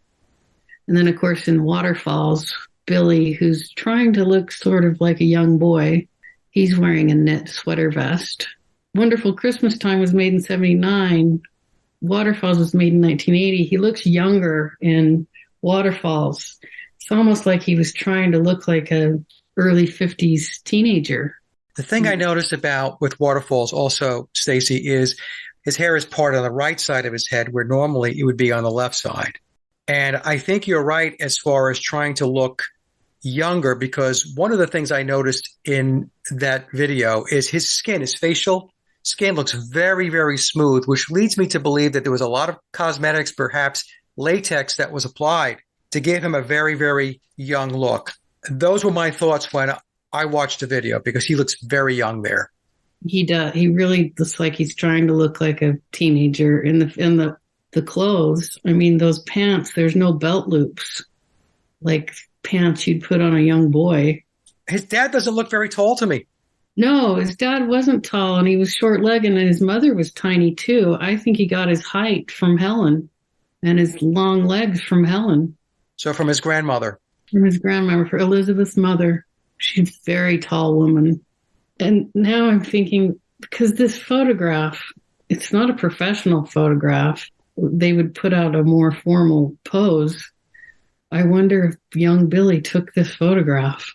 And then, of course, in Waterfalls, Billy, who's trying to look sort of like a young boy, he's wearing a knit sweater vest. Wonderful Christmas Time was made in 1979. Waterfalls was made in 1980. He looks younger in Waterfalls. It's almost like he was trying to look like a early 50s teenager. The thing I noticed about with Waterfalls also, Stacy, is his hair is part on the right side of his head, where normally it would be on the left side. And I think you're right as far as trying to look younger, because one of the things I noticed in that video is his skin, his facial skin looks very, very smooth, which leads me to believe that there was a lot of cosmetics, perhaps latex, that was applied to give him a very, very young look. Those were my thoughts when I watched the video, because he looks very young there. He does. He really looks like he's trying to look like a teenager in the clothes. I mean, those pants, there's no belt loops, like pants you'd put on a young boy. His dad doesn't look very tall to me. No, his dad wasn't tall, and he was short-legged, and his mother was tiny too. I think he got his height from Helen and his long legs from Helen. So from his grandmother. From his grandmother, for Elizabeth's mother. She's a very tall woman. And now I'm thinking, because this photograph, it's not a professional photograph. They would put out a more formal pose. I wonder if young Billy took this photograph.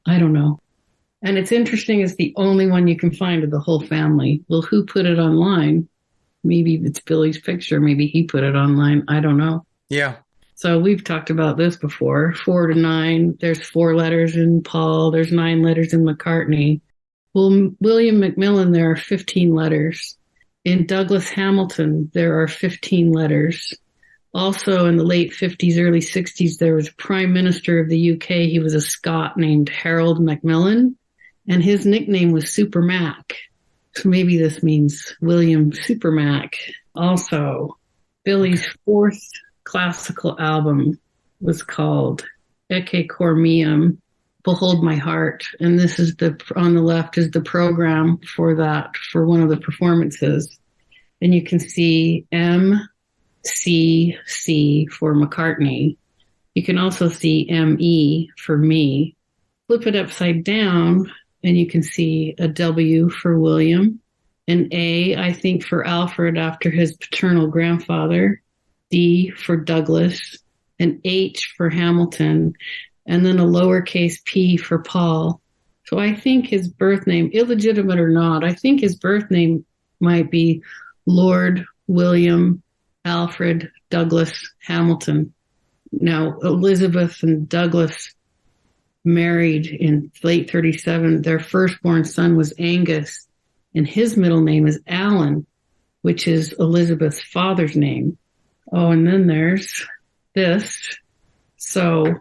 I don't know. And it's interesting, it's the only one you can find of the whole family. Well, who put it online? Maybe it's Billy's picture. Maybe he put it online. I don't know. Yeah. So we've talked about this before. 4 to 9. There's 4 letters in Paul. There's 9 letters in McCartney. Well, William Macmillan, there are 15 letters. In Douglas Hamilton, there are 15 letters. Also, in the late 50s, early 60s, there was a Prime Minister of the UK. He was a Scot named Harold Macmillan, and his nickname was Super Mac. So maybe this means William Super Mac. Also, Billy's 4th classical album was called Ecce Cor Meum, Behold My Heart. And this is on the left is the program for that, for one of the performances. And you can see M, C, C for McCartney. You can also see M-E for me. Flip it upside down and you can see a W for William, an A, I think, for Alfred after his paternal grandfather, D for Douglas, an H for Hamilton, and then a lowercase p for Paul. So I think his birth name, illegitimate or not, I think his birth name might be Lord William Alfred Douglas Hamilton. Now, Elizabeth and Douglas married in late 37. Their firstborn son was Angus, and his middle name is Allen, which is Elizabeth's father's name. Oh, and then there's this. So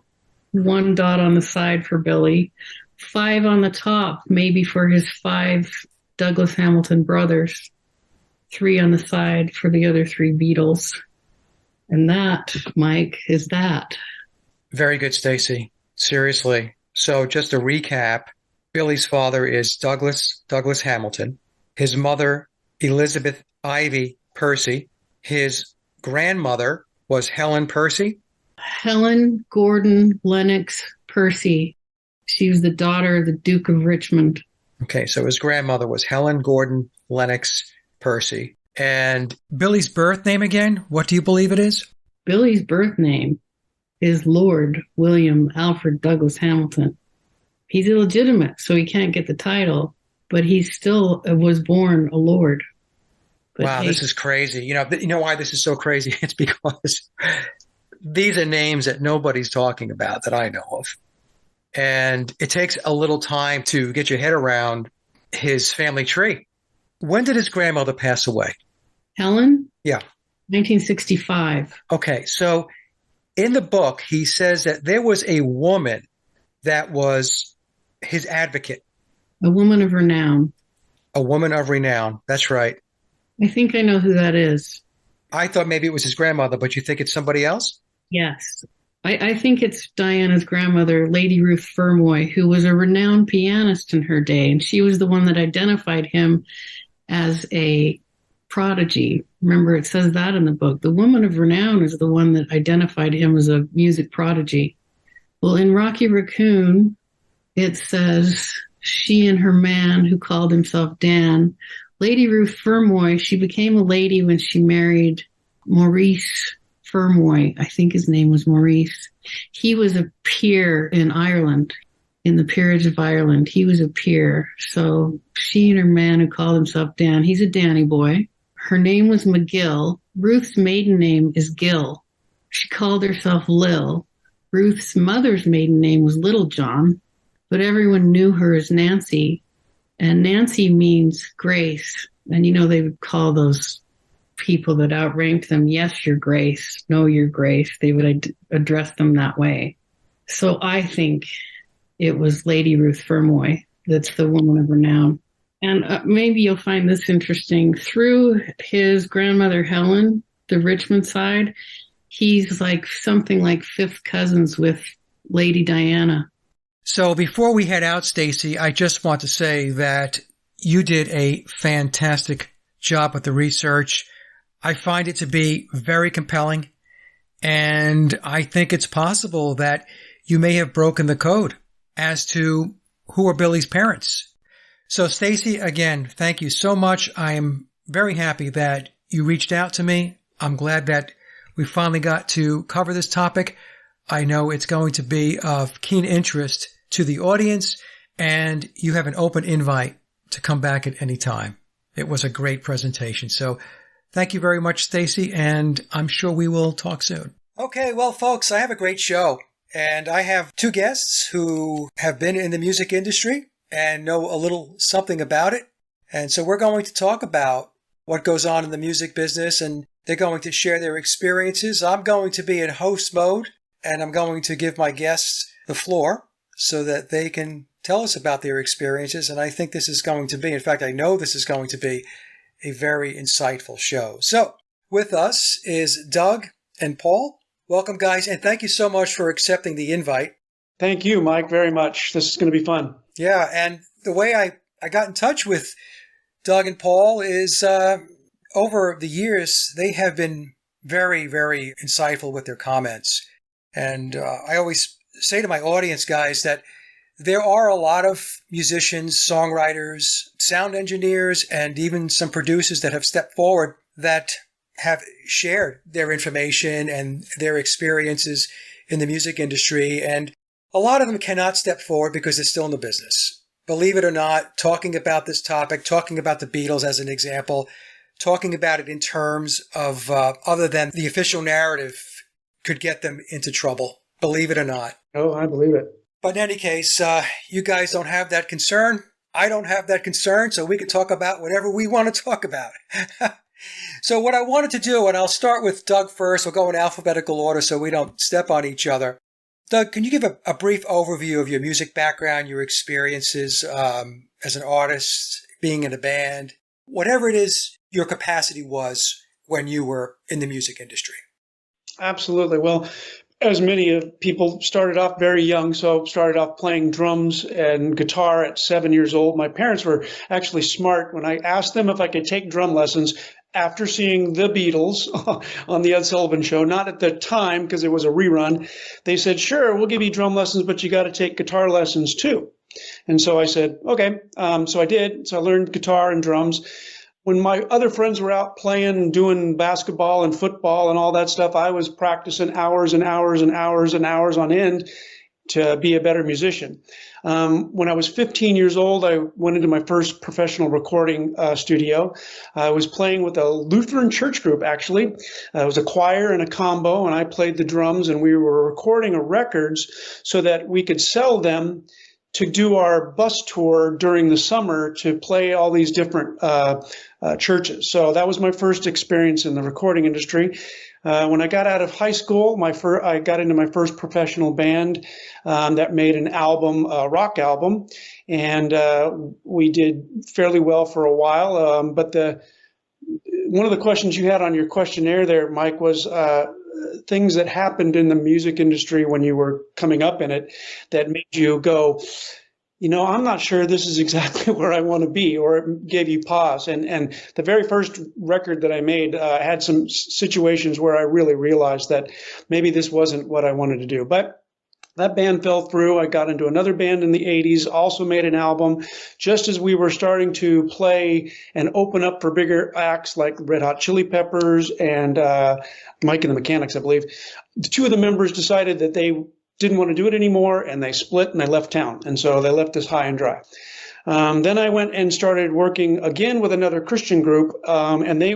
1 dot on the side for Billy, 5 on the top, maybe for his 5 Douglas Hamilton brothers, 3 on the side for the other 3 Beatles. And that, Mike, is that. Very good, Stacy. Seriously. So just to recap, Billy's father is Douglas Hamilton. His mother, Elizabeth Ivy Percy. His grandmother was Helen Percy. Helen Gordon Lennox Percy. She was the daughter of the Duke of Richmond. Okay, so his grandmother was Helen Gordon Lennox Percy. And Billy's birth name again, what do you believe it is? Billy's birth name is Lord William Alfred Douglas Hamilton. He's illegitimate, so he can't get the title, but he still was born a lord. But wow, this is crazy. You know why this is so crazy? It's because these are names that nobody's talking about that I know of. And it takes a little time to get your head around his family tree. When did his grandmother pass away? Helen? Yeah. 1965. Okay, so in the book, he says that there was a woman that was his advocate. A woman of renown. A woman of renown. That's right. I think I know who that is. I thought maybe it was his grandmother, but you think it's somebody else? Yes. I think it's Diana's grandmother, Lady Ruth Fermoy, who was a renowned pianist in her day, and she was the one that identified him as a prodigy. Remember, it says that in the book. The woman of renown is the one that identified him as a music prodigy. Well, in Rocky Raccoon, it says she and her man, who called himself Dan, Lady Ruth Fermoy, she became a lady when she married Maurice Fermoy. I think his name was Maurice. He was a peer in Ireland, in the peerage of Ireland. He was a peer. So she and her man, who called himself Dan, he's a Danny boy. Her name was McGill. Ruth's maiden name is Gill. She called herself Lil. Ruth's mother's maiden name was Little John, but everyone knew her as Nancy. And Nancy means grace. And they would call those people that outranked them, yes, your grace, no, your grace. They would address them that way. So I think it was Lady Ruth Fermoy that's the woman of renown. And maybe you'll find this interesting. Through his grandmother, Helen, the Richmond side, he's like something like 5th cousins with Lady Diana. So before we head out, Stacy, I just want to say that you did a fantastic job with the research. I find it to be very compelling, and I think it's possible that you may have broken the code as to who are Billy's parents. So Stacy, again, thank you so much. I am very happy that you reached out to me. I'm glad that we finally got to cover this topic. I know it's going to be of keen interest to the audience, and you have an open invite to come back at any time. It was a great presentation. So thank you very much, Stacy, and I'm sure we will talk soon. Okay, well, folks, I have a great show, and I have 2 guests who have been in the music industry and know a little something about it. And so we're going to talk about what goes on in the music business, and they're going to share their experiences. I'm going to be in host mode, and I'm going to give my guests the floor so that they can tell us about their experiences. And I think this is going to be, in fact, I know this is going to be a very insightful show. So with us is Doug and Paul. Welcome, guys, and thank you so much for accepting the invite. Thank you, Mike, very much. This is going to be fun. Yeah, and the way I got in touch with Doug and Paul is over the years, they have been very, very insightful with their comments. And I always say to my audience, guys, that there are a lot of musicians, songwriters, sound engineers, and even some producers that have stepped forward that have shared their information and their experiences in the music industry. And a lot of them cannot step forward because they're still in the business. Believe it or not, talking about this topic, talking about the Beatles as an example, talking about it in terms of other than the official narrative could get them into trouble, believe it or not. Oh, I believe it. But in any case, you guys don't have that concern. I don't have that concern, so we can talk about whatever we want to talk about. So what I wanted to do, and I'll start with Doug first. We'll go in alphabetical order so we don't step on each other. Doug, can you give a brief overview of your music background, your experiences as an artist, being in a band, whatever it is your capacity was when you were in the music industry? Absolutely. Well, as many people started off very young, so started off playing drums and guitar at 7 years old. My parents were actually smart when I asked them if I could take drum lessons after seeing the Beatles on the Ed Sullivan Show. Not at the time because it was a rerun. They said, sure, we'll give you drum lessons, but you got to take guitar lessons too. And so I said, okay. So I did. So I learned guitar and drums. When my other friends were out playing, doing basketball and football and all that stuff, I was practicing hours and hours and hours and hours on end to be a better musician. When I was 15 years old, I went into my first professional recording studio. I was playing with a Lutheran church group, actually. It was a choir and a combo, and I played the drums, and we were recording records so that we could sell them to do our bus tour during the summer to play all these different churches. So that was my first experience in the recording industry. When I got out of high school, I got into my first professional band that made an album, a rock album, and we did fairly well for a while. But one of the questions you had on your questionnaire there, Mike, was things that happened in the music industry when you were coming up in it that made you go, I'm not sure this is exactly where I want to be, or it gave you pause. And the very first record that I made had some situations where I really realized that maybe this wasn't what I wanted to do. But that band fell through. I got into another band in the 80s, also made an album. Just as we were starting to play and open up for bigger acts like Red Hot Chili Peppers and Mike and the Mechanics, I believe, the two of the members decided that they didn't want to do it anymore, and they split and they left town. And so they left us high and dry. Then I went and started working again with another Christian group, and they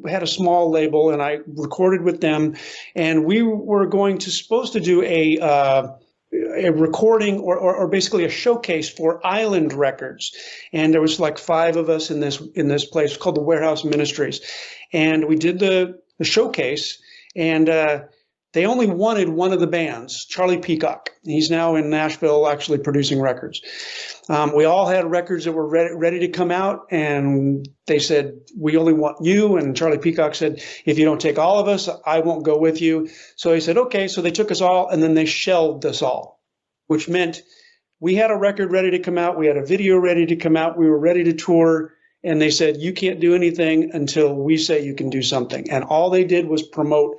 had a small label, and I recorded with them. And we were supposed to do a recording or basically a showcase for Island Records. And there was like 5 of us in this place called the Warehouse Ministries. And we did the showcase, and they only wanted one of the bands, Charlie Peacock. He's now in Nashville actually producing records. We all had records that were ready to come out, and they said, we only want you. And Charlie Peacock said, if you don't take all of us, I won't go with you. So he said, okay. So they took us all, and then they shelved us all, which meant we had a record ready to come out. We had a video ready to come out. We were ready to tour. And they said, you can't do anything until we say you can do something. And all they did was promote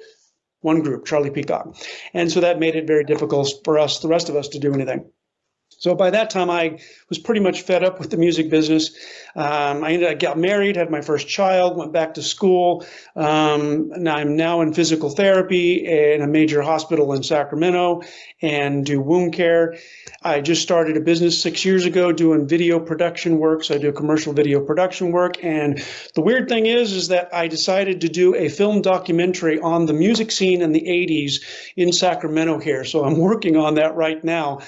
one group, Charlie Peacock. And so that made it very difficult for us, the rest of us, to do anything. So by that time, I was pretty much fed up with the music business. I got married, had my first child, went back to school. And I'm now in physical therapy in a major hospital in Sacramento and do wound care. I just started a business 6 years ago doing video production work. So I do commercial video production work. And the weird thing is that I decided to do a film documentary on the music scene in the 80s in Sacramento here. So I'm working on that right now.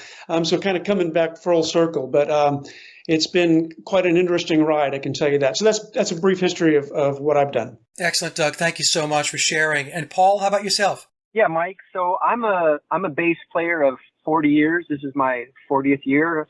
So kind of coming back full circle. But it's been quite an interesting ride, I can tell you that. So that's a brief history of what I've done. Excellent, Doug. Thank you so much for sharing. And Paul, how about yourself? Yeah, Mike. So I'm a bass player of 40 years. This is my 40th year.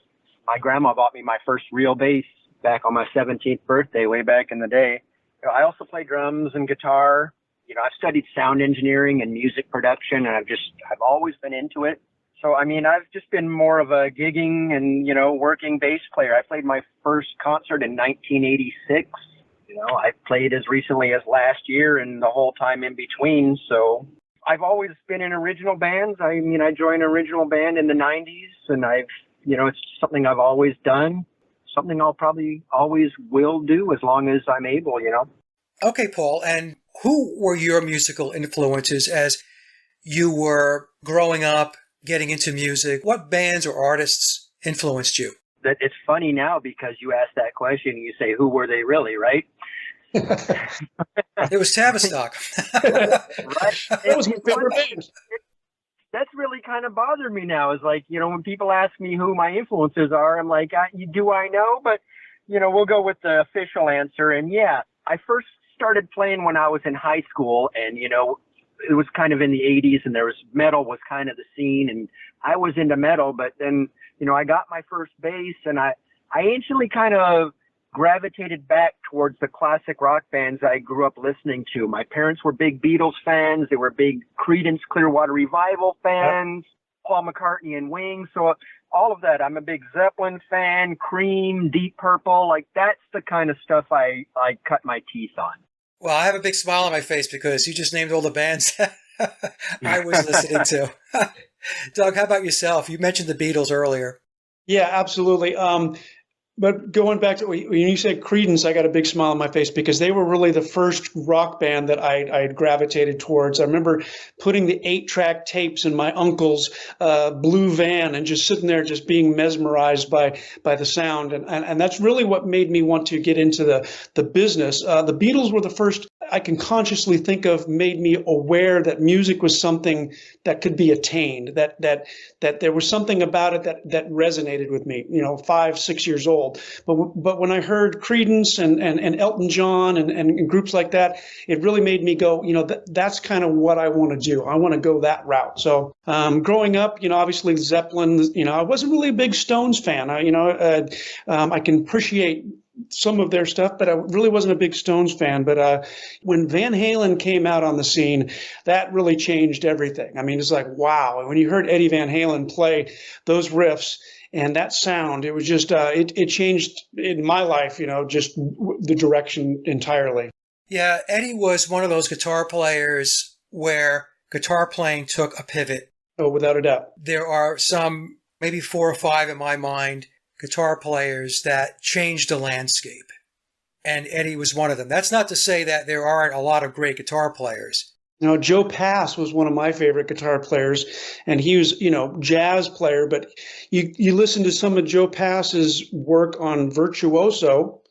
My grandma bought me my first real bass back on my 17th birthday, way back in the day. I also play drums and guitar. I've studied sound engineering and music production, and I've always been into it. So, I've just been more of a gigging and, working bass player. I played my first concert in 1986. I played as recently as last year and the whole time in between. So I've always been in original bands. I joined an original band in the 90s, and it's something I've always done, something I'll probably always will do as long as I'm able, Okay, Paul, and who were your musical influences as you were growing up, getting into music? What bands or artists influenced you? It's funny now because you asked that question and you say, who were they really, right? It was Tavistock. Right? That was my favorite band. That's really kind of bothered me now. Is like, when people ask me who my influences are, I'm like, do I know? But, we'll go with the official answer. And yeah, I first started playing when I was in high school, and, it was kind of in the 80s, and metal was kind of the scene, and I was into metal. But then, I got my first bass, and I instantly kind of gravitated back towards the classic rock bands I grew up listening to. My parents were big Beatles fans. They were big Creedence Clearwater Revival fans, Paul McCartney and Wings. So all of that. I'm a big Zeppelin fan, Cream, Deep Purple. Like, that's the kind of stuff I cut my teeth on. Well, I have a big smile on my face because you just named all the bands I was listening to. Doug, how about yourself? You mentioned the Beatles earlier. Yeah, absolutely. But going back to when you said Creedence, I got a big smile on my face because they were really the first rock band that I gravitated towards. I remember putting the 8-track tapes in my uncle's blue van and just sitting there just being mesmerized by the sound. And that's really what made me want to get into the business. The Beatles were the first I can consciously think of, made me aware that music was something that could be attained, that there was something about it that resonated with me, 5, 6 years old. But when I heard Creedence and Elton John and groups like that, it really made me go, that's kind of what I want to do. I want to go that route. So growing up, obviously Zeppelin, I wasn't really a big Stones fan. I can appreciate some of their stuff, but I really wasn't a big Stones fan. But when Van Halen came out on the scene, that really changed everything. I mean, it's like, wow. When you heard Eddie Van Halen play those riffs and that sound, it was just, it changed in my life, just the direction entirely. Yeah, Eddie was one of those guitar players where guitar playing took a pivot. Oh, without a doubt. There are some, maybe 4 or 5 in my mind, guitar players that changed the landscape. And Eddie was one of them. That's not to say that there aren't a lot of great guitar players. Joe Pass was one of my favorite guitar players, and he was, jazz player, but you listen to some of Joe Pass's work on Virtuoso,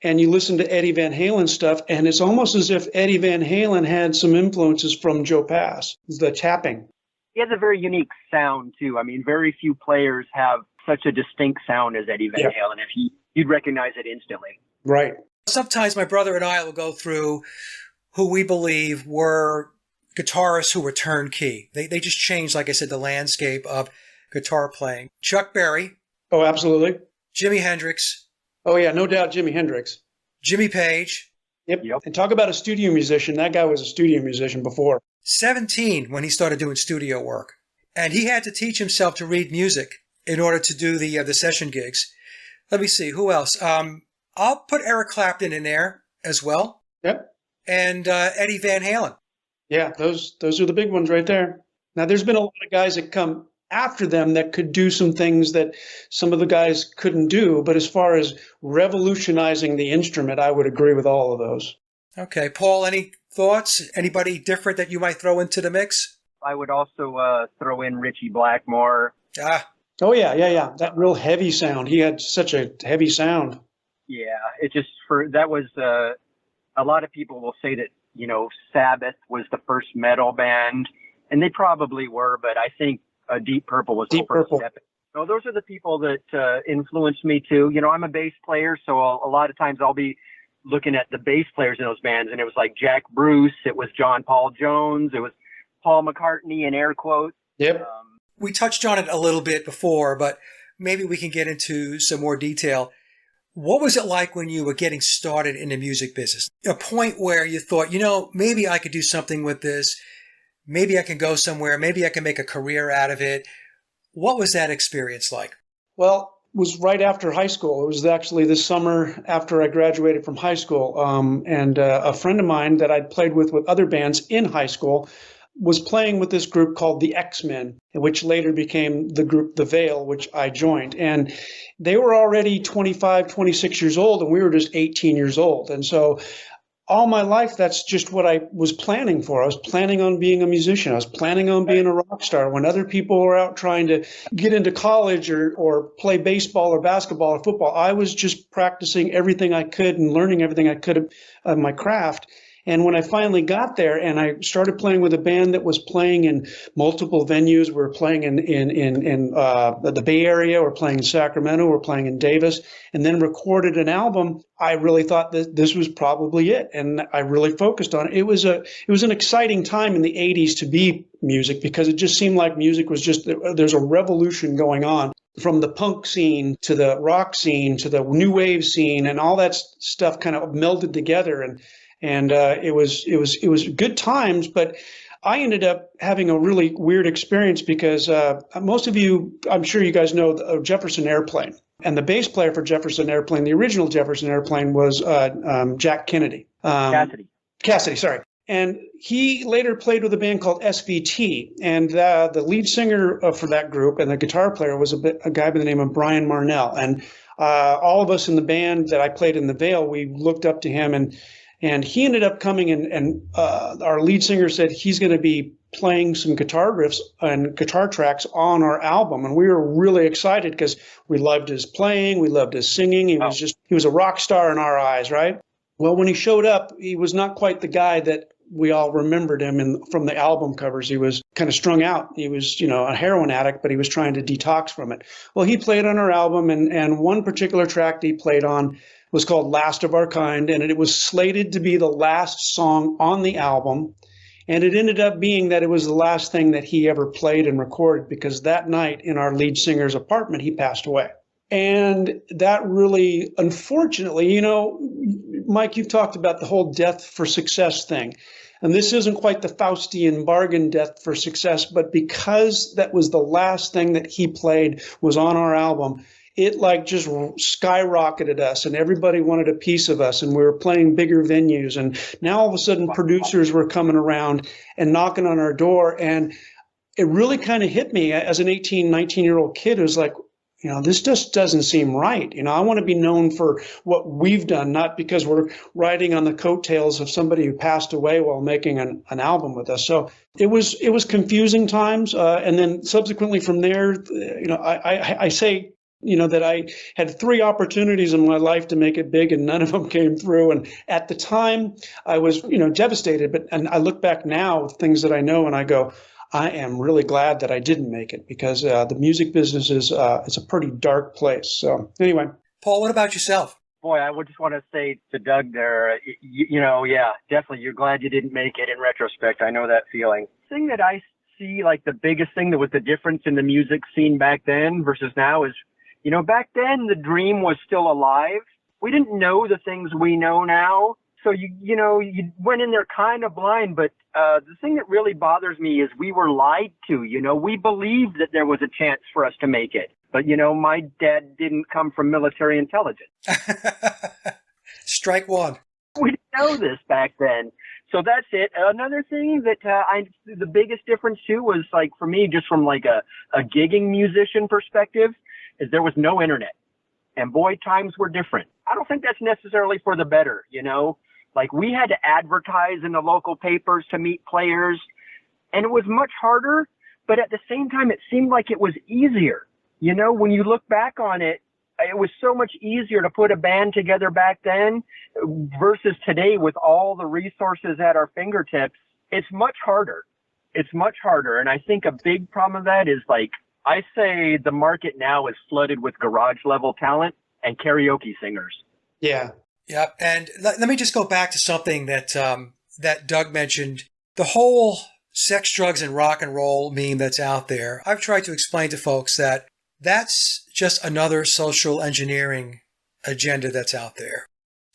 and you listen to Eddie Van Halen stuff, and it's almost as if Eddie Van Halen had some influences from Joe Pass, the tapping. He has a very unique sound, too. I mean, very few players have such a distinct sound as Eddie Van Halen. If you'd recognize it instantly. Right. Sometimes my brother and I will go through who we believe were guitarists who were turnkey. They just changed, like I said, the landscape of guitar playing. Chuck Berry. Oh, absolutely. Jimi Hendrix. Oh, yeah, no doubt Jimi Hendrix. Jimmy Page. Yep. And talk about a studio musician. That guy was a studio musician before. 17 when he started doing studio work. And he had to teach himself to read music in order to do the session gigs. Let me see, who else? I'll put Eric Clapton in there as well. Yep. And Eddie Van Halen. Yeah, those are the big ones right there. Now, there's been a lot of guys that come after them that could do some things that some of the guys couldn't do. But as far as revolutionizing the instrument, I would agree with all of those. Okay. Paul, any thoughts? Anybody different that you might throw into the mix? I would also throw in Ritchie Blackmore. Oh, yeah. That real heavy sound. He had such a heavy sound. Yeah, that was, a lot of people will say that, Sabbath was the first metal band, and they probably were, but I think Deep Purple was the first step. So those are the people that influenced me too. I'm a bass player, so a lot of times I'll be looking at the bass players in those bands, and it was like Jack Bruce, it was John Paul Jones, it was Paul McCartney in air quotes. Yep. We touched on it a little bit before, but maybe we can get into some more detail. What was it like when you were getting started in the music business? A point where you thought, maybe I could do something with this. Maybe I can go somewhere. Maybe I can make a career out of it. What was that experience like? Well, it was right after high school. It was actually the summer after I graduated from high school. And a friend of mine that I'd played with other bands in high school was playing with this group called the X-Men, which later became the group The Veil, which I joined. And they were already 25, 26 years old, and we were just 18 years old. And so all my life, that's just what I was planning for. I was planning on being a musician. I was planning on being a rock star. When other people were out trying to get into college or play baseball or basketball or football, I was just practicing everything I could and learning everything I could of my craft. And when I finally got there and I started playing with a band that was playing in multiple venues, we were playing in the Bay Area, we're playing in Sacramento, we're playing in Davis, and then recorded an album, I really thought that this was probably it. And I really focused on it. It was an exciting time in the 80s to be music, because it just seemed like music was there's a revolution going on. From the punk scene to the rock scene to the new wave scene, and all that stuff kind of melded together. And it was good times, but I ended up having a really weird experience because most of you, I'm sure you guys know Jefferson Airplane. And the bass player for Jefferson Airplane, the original Jefferson Airplane, was Jack Kennedy. Cassidy, sorry. And he later played with a band called SVT. And the lead singer for that group and the guitar player was a guy by the name of Brian Marnell. And all of us in the band that I played in the Vale, we looked up to him, and he ended up coming and our lead singer said he's going to be playing some guitar riffs and guitar tracks on our album. And we were really excited because we loved his playing. We loved his singing. He was a rock star in our eyes, right? Well, when he showed up, he was not quite the guy that we all remembered him from the album covers. He was kind of strung out. He was, a heroin addict, but he was trying to detox from it. Well, he played on our album, and one particular track that he played on was called Last of Our Kind, and it was slated to be the last song on the album. And it ended up being that it was the last thing that he ever played and recorded, because that night in our lead singer's apartment, he passed away. And that really, unfortunately, Mike, you've talked about the whole death for success thing. And this isn't quite the Faustian bargain death for success, but because that was the last thing that he played was on our album, it just skyrocketed us, and everybody wanted a piece of us, and we were playing bigger venues. And now all of a sudden producers were coming around and knocking on our door. And it really kind of hit me as an 18, 19-year-old kid who's like, this just doesn't seem right. I want to be known for what we've done, not because we're riding on the coattails of somebody who passed away while making an album with us. So it was confusing times. And then subsequently from there, I say, that I had 3 opportunities in my life to make it big, and none of them came through. And at the time I was, devastated, and I look back now with things that I know, and I go, I am really glad that I didn't make it, because the music business is it's a pretty dark place. So anyway. Paul, what about yourself? Boy, I would just want to say to Doug there, yeah, definitely. You're glad you didn't make it in retrospect. I know that feeling. The thing that I see, the biggest thing that was the difference in the music scene back then versus now is, back then the dream was still alive. We didn't know the things we know now. So you went in there kind of blind, but the thing that really bothers me is we were lied to. We believed that there was a chance for us to make it, but my dad didn't come from military intelligence. Strike one. We didn't know this back then, so that's it. Another thing that the biggest difference too was for me, just from a gigging musician perspective, is there was no internet, and boy, times were different. I don't think that's necessarily for the better, we had to advertise in the local papers to meet players, and it was much harder, but at the same time, it seemed like it was easier. When you look back on it, it was so much easier to put a band together back then versus today with all the resources at our fingertips. It's much harder. And I think a big problem of that is I say the market now is flooded with garage level talent and karaoke singers. Yeah. Yeah. And let me just go back to something that Doug mentioned. The whole sex, drugs, and rock and roll meme that's out there. I've tried to explain to folks that that's just another social engineering agenda that's out there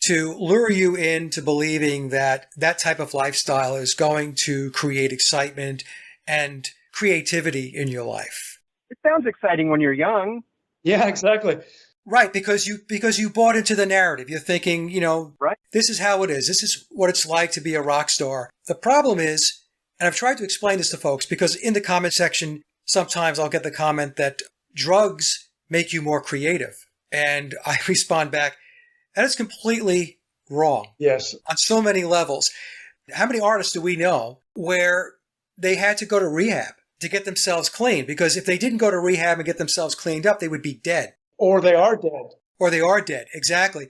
to lure you into believing that that type of lifestyle is going to create excitement and creativity in your life. It sounds exciting when you're young. Yeah, exactly. Right, because you bought into the narrative. You're thinking, right, this is how it is. This is what it's like to be a rock star. The problem is, and I've tried to explain this to folks, because in the comment section, sometimes I'll get the comment that drugs make you more creative. And I respond back, that is completely wrong. Yes. On so many levels. How many artists do we know where they had to go to rehab to get themselves clean? Because if they didn't go to rehab and get themselves cleaned up, they would be dead. Or they are dead. Or they are dead, exactly.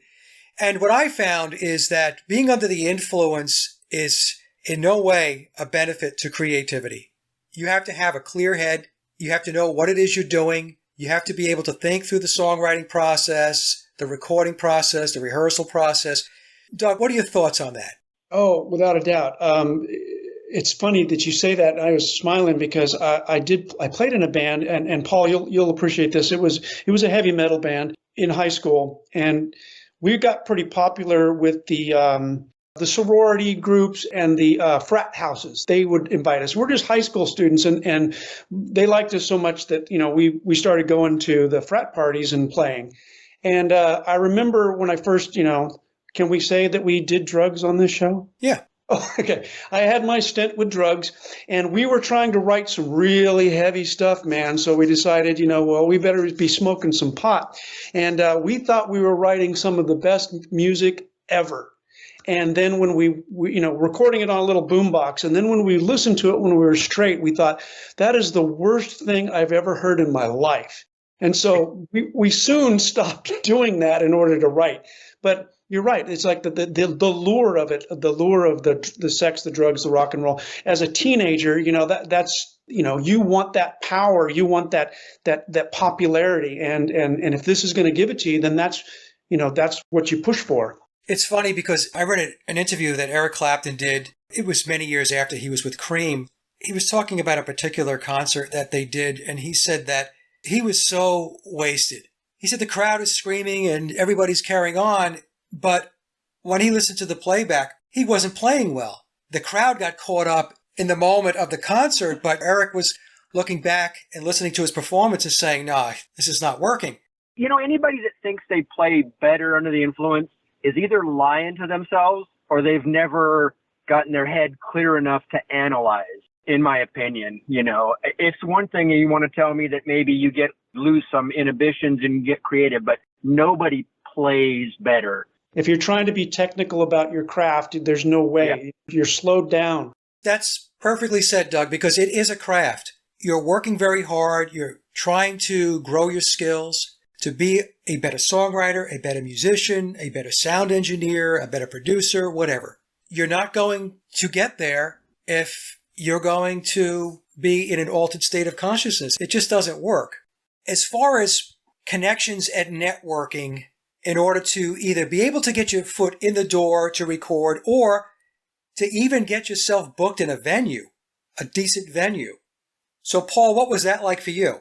And what I found is that being under the influence is in no way a benefit to creativity. You have to have a clear head. You have to know what it is you're doing. You have to be able to think through the songwriting process, the recording process, the rehearsal process. Doug, what are your thoughts on that? Oh, without a doubt. It's funny that you say that. I was smiling because I played in a band, and Paul, you'll appreciate this. It was a heavy metal band in high school, and we got pretty popular with the sorority groups and the frat houses. They would invite us. We're just high school students, and they liked us so much that we started going to the frat parties and playing. And I remember when I first, can we say that we did drugs on this show? Yeah. Oh, okay. I had my stint with drugs, and we were trying to write some really heavy stuff, man. So we decided, we better be smoking some pot. And we thought we were writing some of the best music ever. And then when we recording it on a little boombox, and then when we listened to it when we were straight, we thought, that is the worst thing I've ever heard in my life. And so we soon stopped doing that in order to write. But you're right. It's like the lure of it, the lure of the sex, the drugs, the rock and roll. As a teenager, that's you want that power, you want that popularity, and if this is going to give it to you, then that's what you push for. It's funny because I read an interview that Eric Clapton did. It was many years after he was with Cream. He was talking about a particular concert that they did, and he said that he was so wasted. He said the crowd is screaming and everybody's carrying on, but when he listened to the playback, he wasn't playing well. The crowd got caught up in the moment of the concert, but Eric was looking back and listening to his performance and saying, no, this is not working. Anybody that thinks they play better under the influence is either lying to themselves or they've never gotten their head clear enough to analyze, in my opinion. It's one thing you want to tell me that maybe you lose some inhibitions and get creative, but nobody plays better. If you're trying to be technical about your craft, there's no way. Yeah. You're slowed down. That's perfectly said, Doug, because it is a craft. You're working very hard. You're trying to grow your skills to be a better songwriter, a better musician, a better sound engineer, a better producer, whatever. You're not going to get there if you're going to be in an altered state of consciousness. It just doesn't work. As far as connections and networking, in order to either be able to get your foot in the door to record or to even get yourself booked in a venue, a decent venue. So, Paul, what was that like for you?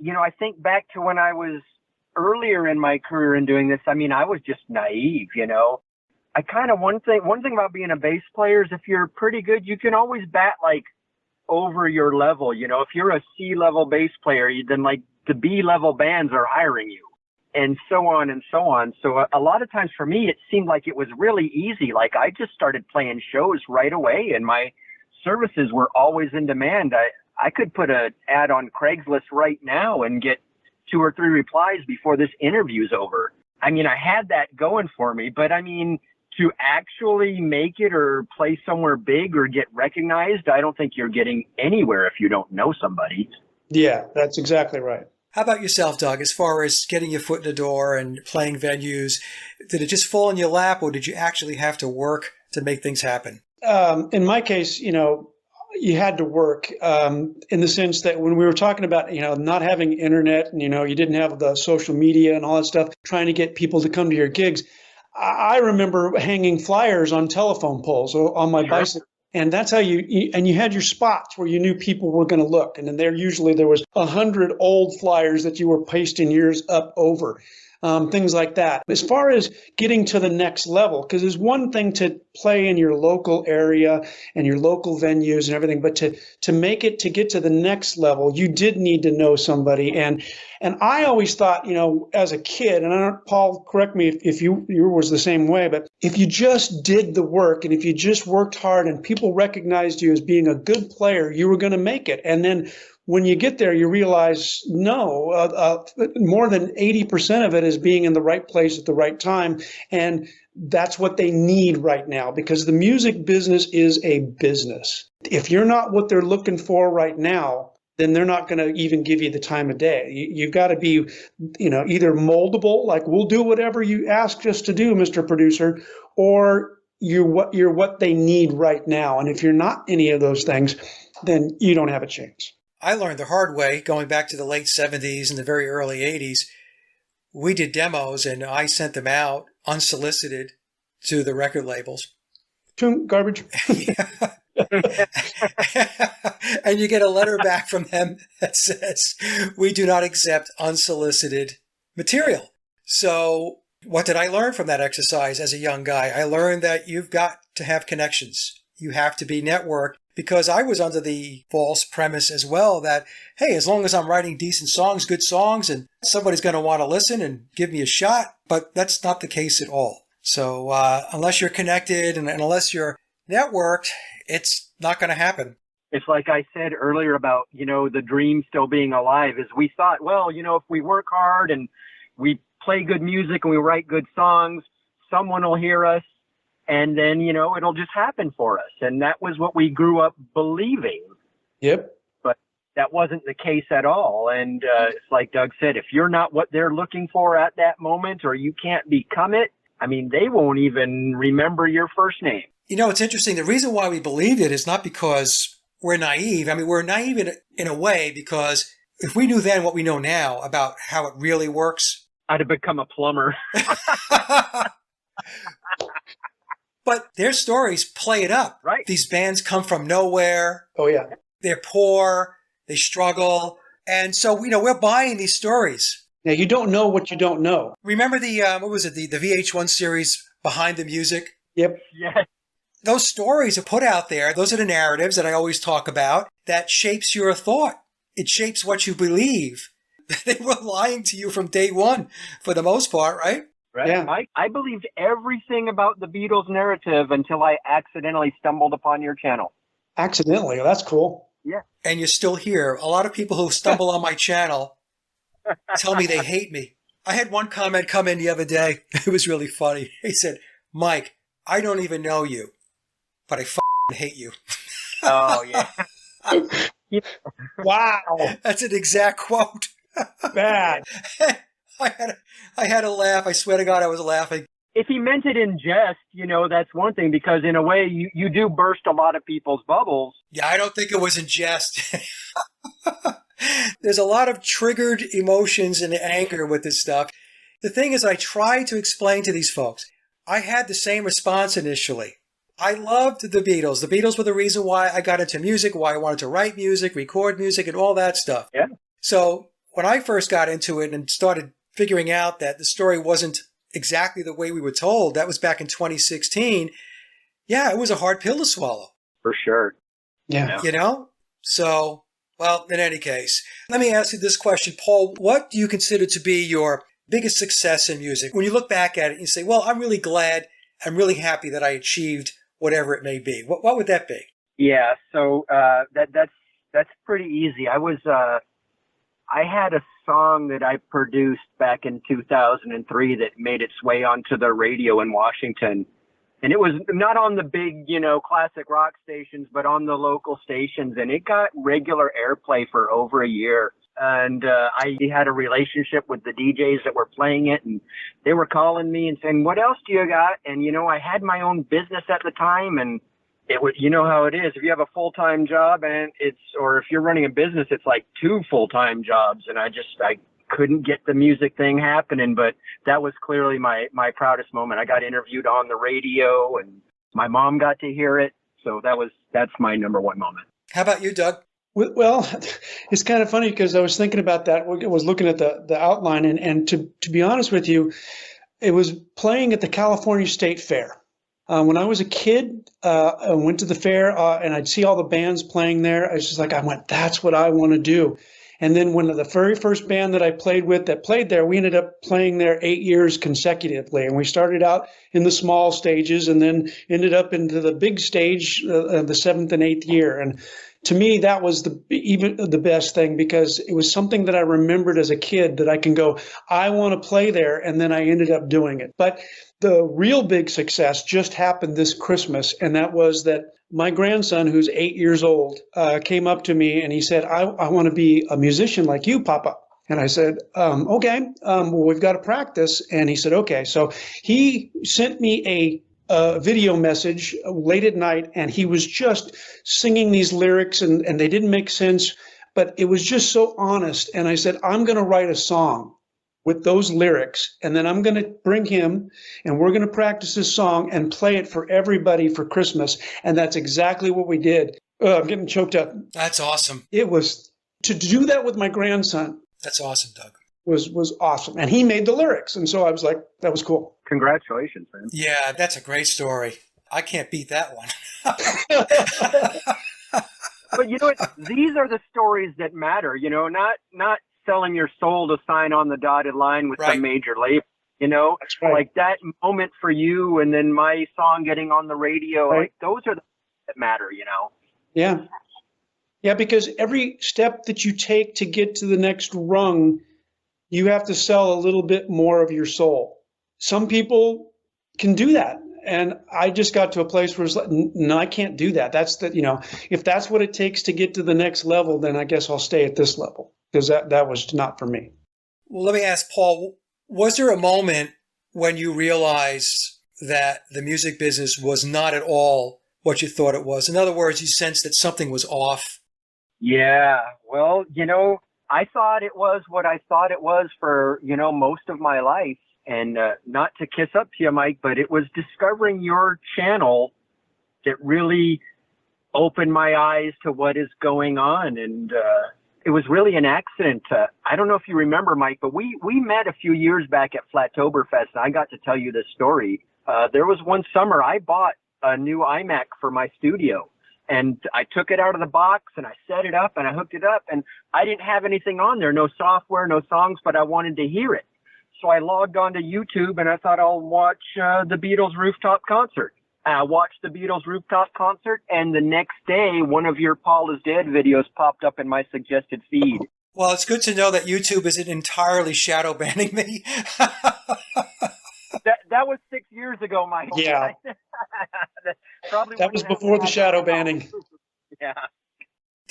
I think back to when I was earlier in my career in doing this. I was just naive, I kind of, one thing about being a bass player is if you're pretty good, you can always bat like over your level. If you're a C-level bass player, then like the B-level bands are hiring you. And so on and so on. So a lot of times for me, it seemed like it was really easy. Like I just started playing shows right away and my services were always in demand. I could put an ad on Craigslist right now and get 2 or 3 replies before this interview's over. I had that going for me, but to actually make it or play somewhere big or get recognized, I don't think you're getting anywhere if you don't know somebody. Yeah, that's exactly right. How about yourself, Doug, as far as getting your foot in the door and playing venues? Did it just fall in your lap or did you actually have to work to make things happen? In my case, you had to work in the sense that when we were talking about, not having internet and, you didn't have the social media and all that stuff, trying to get people to come to your gigs. I remember hanging flyers on telephone poles on my bicycle. And that's how you had your spots where you knew people were going to look. And then there was 100 old flyers that you were pasting yours up over. Things like that. As far as getting to the next level, because there's one thing to play in your local area and your local venues and everything, but to make it, to get to the next level, you did need to know somebody. And I always thought, as a kid, and I don't, Paul, correct me if you was the same way, but if you just did the work and if you just worked hard and people recognized you as being a good player, you were going to make it. And then when you get there, you realize, no, more than 80% of it is being in the right place at the right time. And that's what they need right now, because the music business is a business. If you're not what they're looking for right now, then they're not going to even give you the time of day. You've got to be, either moldable, like we'll do whatever you ask us to do, Mr. Producer, or you're what they need right now. And if you're not any of those things, then you don't have a chance. I learned the hard way going back to the late 70s and the very early 80s. We did demos and I sent them out unsolicited to the record labels. Garbage. And you get a letter back from them that says, we do not accept unsolicited material. So what did I learn from that exercise as a young guy? I learned that you've got to have connections. You have to be networked, because I was under the false premise as well that, hey, as long as I'm writing decent songs, good songs, and somebody's going to want to listen and give me a shot. But that's not the case at all. So unless you're connected and unless you're networked, it's not going to happen. It's like I said earlier about, the dream still being alive, is we thought, well, if we work hard and we play good music and we write good songs, someone will hear us. And then, it'll just happen for us. And that was what we grew up believing. Yep. But that wasn't the case at all. And it's like Doug said, if you're not what they're looking for at that moment, or you can't become it, they won't even remember your first name. It's interesting. The reason why we believed it is not because we're naive. We're naive in a way, because if we knew then what we know now about how it really works, I'd have become a plumber. But their stories play it up. Right. These bands come from nowhere. Oh, yeah. They're poor. They struggle. And so, we're buying these stories. Now, you don't know what you don't know. Remember the VH1 series, Behind the Music? Yep. Yes. Those stories are put out there. Those are the narratives that I always talk about that shapes your thought. It shapes what you believe. They were lying to you from day one for the most part, right? Right. Yeah. I believed everything about the Beatles narrative until I accidentally stumbled upon your channel. Accidentally. That's cool. Yeah. And you're still here. A lot of people who stumble on my channel tell me they hate me. I had one comment come in the other day. It was really funny. He said, Mike, I don't even know you, but I hate you. Oh, yeah. Wow. That's an exact quote. Bad. I had a laugh. I swear to God, I was laughing. If he meant it in jest, that's one thing, because in a way you do burst a lot of people's bubbles. Yeah, I don't think it was in jest. There's a lot of triggered emotions and anger with this stuff. The thing is, I try to explain to these folks. I had the same response initially. I loved the Beatles. The Beatles were the reason why I got into music, why I wanted to write music, record music, and all that stuff. Yeah. So when I first got into it and started figuring out that the story wasn't exactly the way we were told, that was back in 2016. Yeah, it was a hard pill to swallow. For sure. Yeah. So, well, in any case, let me ask you this question, Paul. What do you consider to be your biggest success in music? When you look back at it, you say, well, I'm really glad, I'm really happy that I achieved whatever it may be. What would that be? Yeah, so that's pretty easy. I had a song that I produced back in 2003 that made its way onto the radio in Washington. And it was not on the big, classic rock stations, but on the local stations. And it got regular airplay for over a year. And I had a relationship with the DJs that were playing it. And they were calling me and saying, what else do you got? And, I had my own business at the time. And it would, how it is. If you have a full-time job or if you're running a business, it's like 2 full-time jobs. And I couldn't get the music thing happening, but that was clearly my proudest moment. I got interviewed on the radio and my mom got to hear it. So that's my number one moment. How about you, Doug? Well, it's kind of funny because I was thinking about that. I was looking at the outline and to be honest with you, it was playing at the California State Fair. When I was a kid, I went to the fair and I'd see all the bands playing there. I was just like, that's what I want to do. And then when the very first band that I played with that played there, we ended up playing there 8 years consecutively. And we started out in the small stages and then ended up into the big stage the 7th and 8th year. And to me, that was even the best thing, because it was something that I remembered as a kid that I can go, I want to play there. And then I ended up doing it. But the real big success just happened this Christmas. And that was that my grandson, who's 8 years old, came up to me and he said, I want to be a musician like you, Papa. And I said, okay, well, we've got to practice. And he said, okay. So he sent me a video message late at night, and he was just singing these lyrics, and they didn't make sense, but it was just so honest. And I said, I'm going to write a song with those lyrics, and then I'm going to bring him, and we're going to practice this song and play it for everybody for Christmas. And that's exactly what we did. I'm getting choked up. That's awesome. It was, to do that with my grandson. That's awesome, Doug. Was awesome. And he made the lyrics. And so I was like, that was cool. Congratulations, man. Yeah, that's a great story. I can't beat that one. But you know what? These are the stories that matter, you know, not selling your soul to sign on the dotted line with some major label, you know, That's right. Like that moment for you and then my song getting on the radio, Right. like those are the that matter, you know? Yeah. Yeah, because every step that you take to get to the next rung, you have to sell a little bit more of your soul. Some people can do that. And I just got to a place where it's like, no, I can't do that. That's the, you know, if that's what it takes to get to the next level, then I guess I'll stay at this level, because that was not for me. Well, let me ask Paul, was there a moment when you realized that the music business was not at all what you thought it was? In other words, you sensed that something was off? Yeah. Well, you know, I thought it was what I thought it was for, you know, most of my life. And not to kiss up to you, Mike, but it was discovering your channel that really opened my eyes to what is going on. And it was really an accident. I don't know if you remember, Mike, but we met a few years back at Flattoberfest, and I got to tell you this story. There was one summer I bought a new iMac for my studio. And I took it out of the box and I set it up and I hooked it up, and I didn't have anything on there, no software, no songs, but I wanted to hear it. So I logged onto YouTube and I thought I'll watch the Beatles rooftop concert. I watched the Beatles rooftop concert, and the next day, one of your Paul is Dead videos popped up in my suggested feed. Well, it's good to know that YouTube isn't entirely shadow banning me. That was 6 years ago, Mike. Yeah. That was before the shadow banning. Yeah.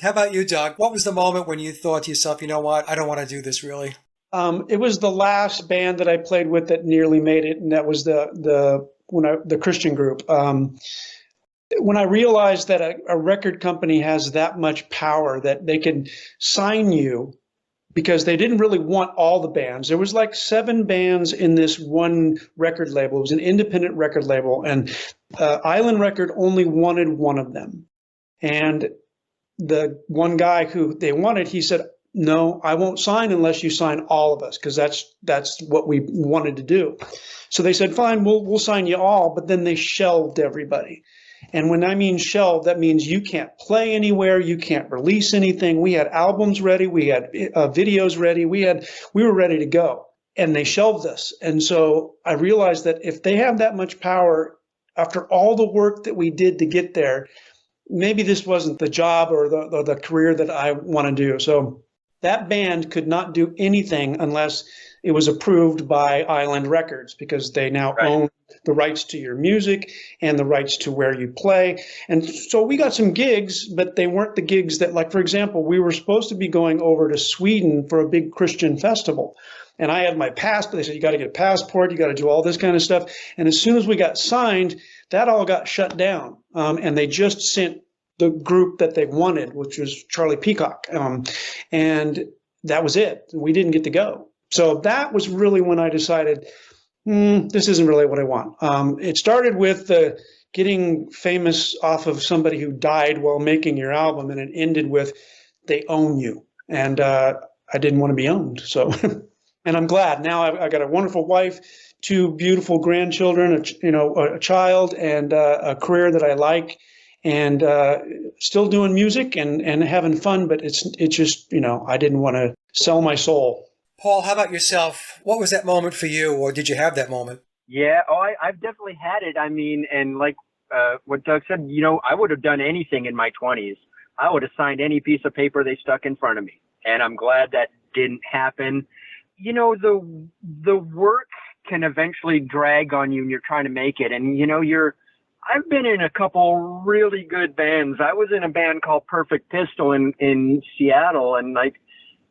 How about you, Doug? What was the moment when you thought to yourself, you know what, I don't want to do this really? It was the last band that I played with that nearly made it, and that was the Christian group. When I realized that a record company has that much power that they can sign you, because they didn't really want all the bands. There was like 7 bands in this one record label. It was an independent record label, and Island Record only wanted one of them. And the one guy who they wanted, he said, no, I won't sign unless you sign all of us, because that's what we wanted to do. So they said, fine, we'll sign you all, but then they shelved everybody. And when I mean shelved, that means you can't play anywhere, you can't release anything. We had albums ready, we had videos ready, we were ready to go, and they shelved us. And so I realized that if they have that much power, after all the work that we did to get there, maybe this wasn't the job or the career that I want to do. So that band could not do anything unless it was approved by Island Records, because they now own the rights to your music and the rights to where you play. And so we got some gigs, but they weren't the gigs that, like, for example, we were supposed to be going over to Sweden for a big Christian festival. And I had my passport. They said, you got to get a passport, you got to do all this kind of stuff. And as soon as we got signed, that all got shut down. And they just sent the group that they wanted, which was Charlie Peacock. And that was it. We didn't get to go. So that was really when I decided, this isn't really what I want. It started with getting famous off of somebody who died while making your album, and it ended with they own you. And I didn't want to be owned. So, and I'm glad. Now I got a wonderful wife, 2 beautiful grandchildren, a child, and a career that I like. And still doing music and having fun, but it's just, I didn't want to sell my soul. Paul, how about yourself? What was that moment for you, or did you have that moment? Yeah, I've definitely had it. I mean, and like what Doug said, I would have done anything in my 20s. I would have signed any piece of paper they stuck in front of me. And I'm glad that didn't happen. You know, the work can eventually drag on you and you're trying to make it. And, you know, I've been in a couple really good bands. I was in a band called Perfect Pistol in Seattle. And like,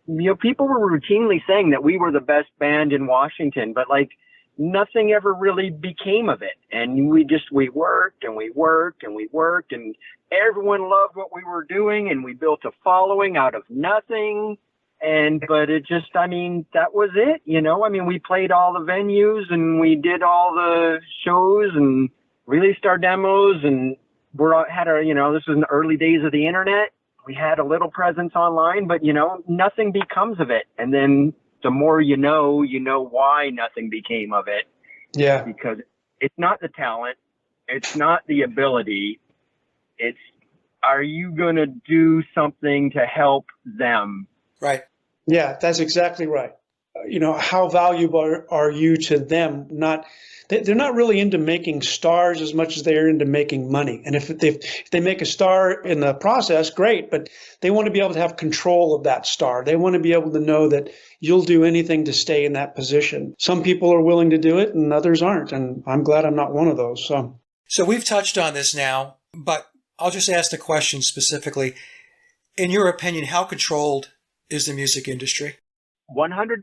you know, people were routinely saying that we were the best band in Washington, but like nothing ever really became of it. And we worked and we worked and we worked, and everyone loved what we were doing, and we built a following out of nothing. But it just, I mean, that was it, you know. I mean, we played all the venues and we did all the shows and released our demos, and this was in the early days of the internet. We had a little presence online, but, you know, nothing becomes of it. And then the more you know why nothing became of it. Yeah. Because it's not the talent. It's not the ability. It's, are you going to do something to help them? Right. Yeah, that's exactly right. You know, how valuable are you to them? They're not really into making stars as much as they're into making money. And if they make a star in the process, great, but they want to be able to have control of that star. They want to be able to know that you'll do anything to stay in that position. Some people are willing to do it and others aren't. And I'm glad I'm not one of those. So we've touched on this now, but I'll just ask the question specifically. In your opinion, how controlled is the music industry? 100%.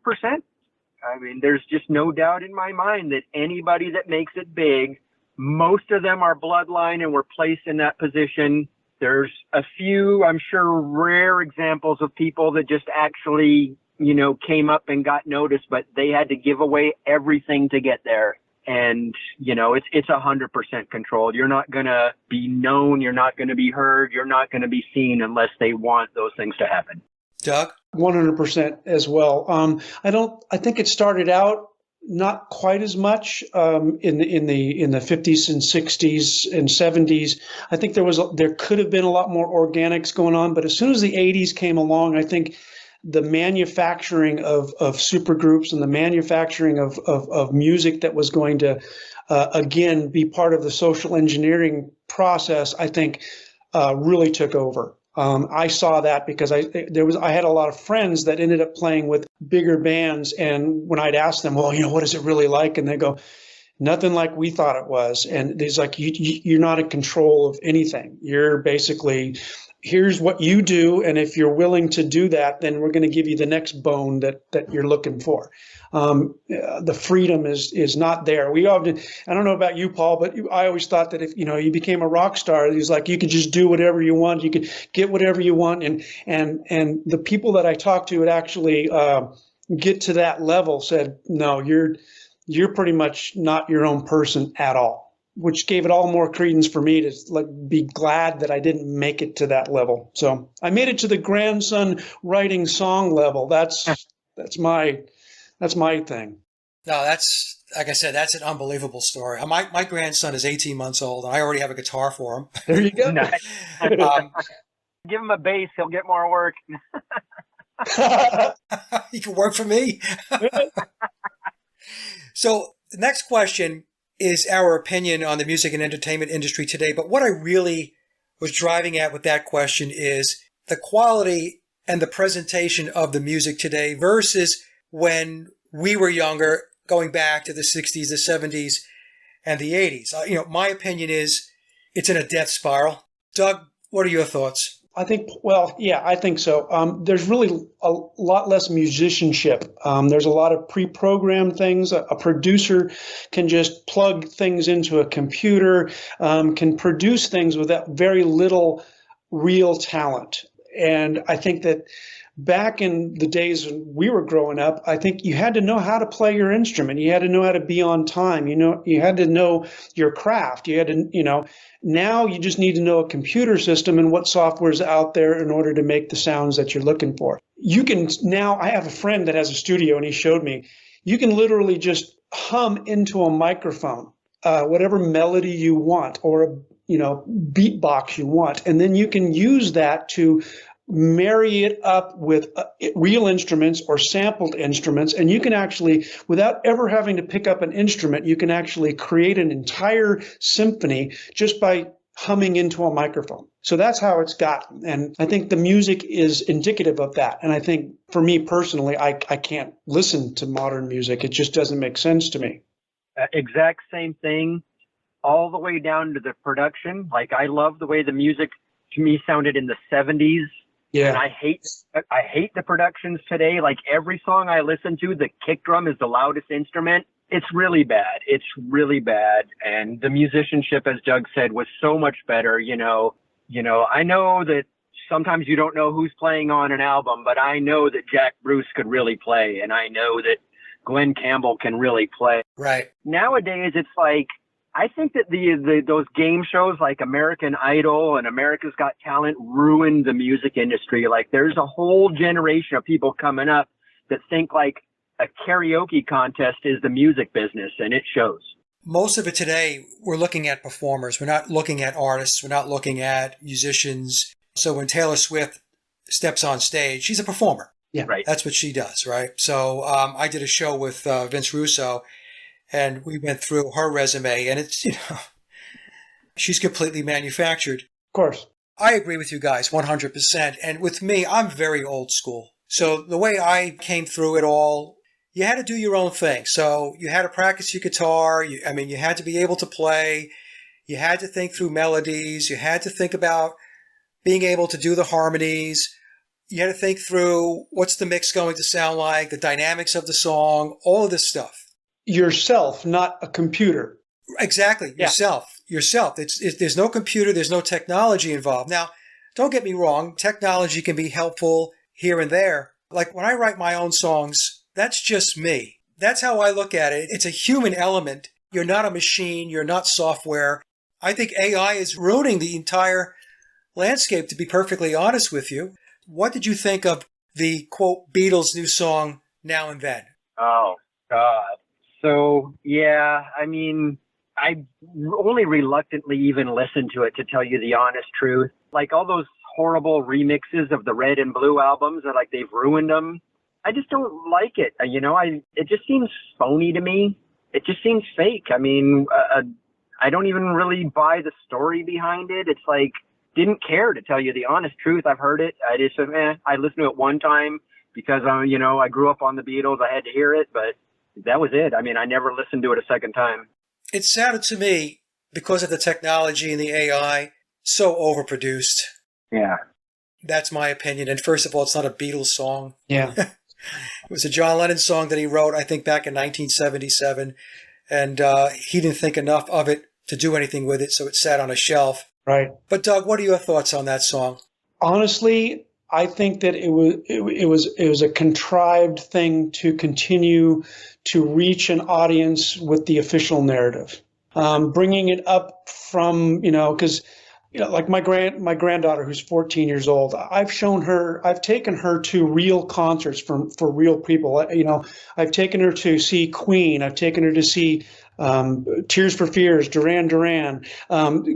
I mean, there's just no doubt in my mind that anybody that makes it big, most of them are bloodline and were placed in that position. There's a few, I'm sure, rare examples of people that just actually, you know, came up and got noticed, but they had to give away everything to get there. And, you know, it's 100% controlled. You're not going to be known. You're not going to be heard. You're not going to be seen unless they want those things to happen. Doug? 100% as well. I think it started out not quite as much in the 50s and 60s and 70s. I think there could have been a lot more organics going on, but as soon as the 80s came along, I think the manufacturing of supergroups and the manufacturing of music that was going to again be part of the social engineering process, I think really took over. I saw that because I had a lot of friends that ended up playing with bigger bands, and when I'd ask them, well, you know, what is it really like? And they go, nothing like we thought it was. And it's like, you're not in control of anything. You're basically, here's what you do, and if you're willing to do that, then we're going to give you the next bone that you're looking for. The freedom is not there. We often, I don't know about you, Paul, but I always thought that if, you know, you became a rock star, it was like you could just do whatever you want, you could get whatever you want, and the people that I talked to would actually get to that level said, no, you're pretty much not your own person at all, which gave it all more credence for me to be glad that I didn't make it to that level. So I made it to the grandson writing song level. That's my thing. No, that's, like I said, that's an unbelievable story. My grandson is 18 months old, and I already have a guitar for him. There you go. Nice. Give him a bass, he'll get more work. He can work for me. So the next question is our opinion on the music and entertainment industry today. But what I really was driving at with that question is the quality and the presentation of the music today versus when we were younger, going back to the 60s, the 70s, and the 80s. My opinion is it's in a death spiral. Doug, what are your thoughts? I think so. There's really a lot less musicianship. There's a lot of pre-programmed things. A producer can just plug things into a computer, can produce things with that very little real talent. And I think that back in the days when we were growing up, I think you had to know how to play your instrument. You had to know how to be on time. You had to know your craft. You had to, now you just need to know a computer system and what software is out there in order to make the sounds that you're looking for. I have a friend that has a studio, and he showed me, you can literally just hum into a microphone, whatever melody you want or, beatbox you want. And then you can use that to marry it up with real instruments or sampled instruments. And you can actually, without ever having to pick up an instrument, you can actually create an entire symphony just by humming into a microphone. So that's how it's gotten. And I think the music is indicative of that. And I think for me personally, I can't listen to modern music. It just doesn't make sense to me. Exact same thing, all the way down to the production. Like, I love the way the music to me sounded in the 70s. Yeah. And I hate the productions today. Like, every song I listen to, the kick drum is the loudest instrument. It's really bad. It's really bad. And the musicianship, as Doug said, was so much better. I know that sometimes you don't know who's playing on an album, but I know that Jack Bruce could really play. And I know that Glenn Campbell can really play. Right. Nowadays, it's like, I think that those game shows like American Idol and America's Got Talent ruined the music industry. Like, there's a whole generation of people coming up that think like a karaoke contest is the music business, and it shows. Most of it today, we're looking at performers. We're not looking at artists. We're not looking at musicians. So when Taylor Swift steps on stage, she's a performer. Yeah, right. That's what she does, right? So I did a show with Vince Russo, and we went through her resume, and it's, she's completely manufactured. Of course. I agree with you guys 100%. And with me, I'm very old school. So the way I came through it all, you had to do your own thing. So you had to practice your guitar. You had to be able to play. You had to think through melodies. You had to think about being able to do the harmonies. You had to think through what's the mix going to sound like, the dynamics of the song, all of this stuff. Yourself, not a computer. Exactly. Yeah. Yourself. There's no computer. There's no technology involved. Now, don't get me wrong. Technology can be helpful here and there. Like when I write my own songs, that's just me. That's how I look at it. It's a human element. You're not a machine. You're not software. I think AI is ruining the entire landscape, to be perfectly honest with you. What did you think of the, quote, Beatles' new song, Now and Then? Oh, God. So, yeah, I mean, I only reluctantly even listened to it, to tell you the honest truth. Like all those horrible remixes of the Red and Blue albums, that like they've ruined them. I just don't like it. It just seems phony to me. It just seems fake. I mean, I don't even really buy the story behind it. It's like, didn't care, to tell you the honest truth. I've heard it. I just said, I listened to it one time because, I grew up on the Beatles. I had to hear it, but that was it. I mean, I never listened to it a second time. It sounded to me, because of the technology and the AI, so overproduced. Yeah. That's my opinion. And first of all, it's not a Beatles song. Yeah. It was a John Lennon song that he wrote, I think, back in 1977. And he didn't think enough of it to do anything with it, so it sat on a shelf. Right. But Doug, what are your thoughts on that song? Honestly, I think that it was a contrived thing to continue to reach an audience with the official narrative, bringing it up from because like my granddaughter who's 14 years old, I've taken her to real concerts for real people. I've taken her to see Queen. I've taken her to see Tears for Fears, Duran Duran,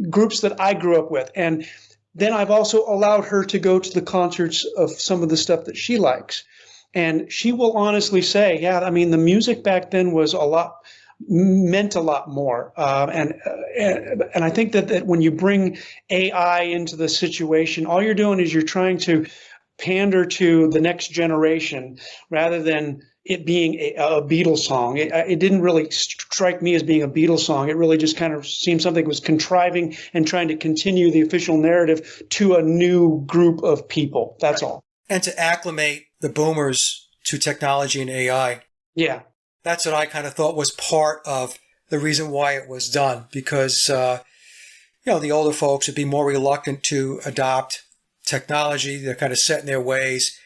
groups that I grew up with. And then I've also allowed her to go to the concerts of some of the stuff that she likes. And she will honestly say, yeah, I mean, the music back then meant a lot more. And I think that when you bring AI into the situation, all you're doing is you're trying to pander to the next generation rather than it being a Beatles song. It didn't really strike me as being a Beatles song. It really just kind of seemed something that was contriving and trying to continue the official narrative to a new group of people. That's all. And to acclimate the boomers to technology and AI. Yeah. That's what I kind of thought was part of the reason why it was done, because, the older folks would be more reluctant to adopt technology. They're kind of set in their ways.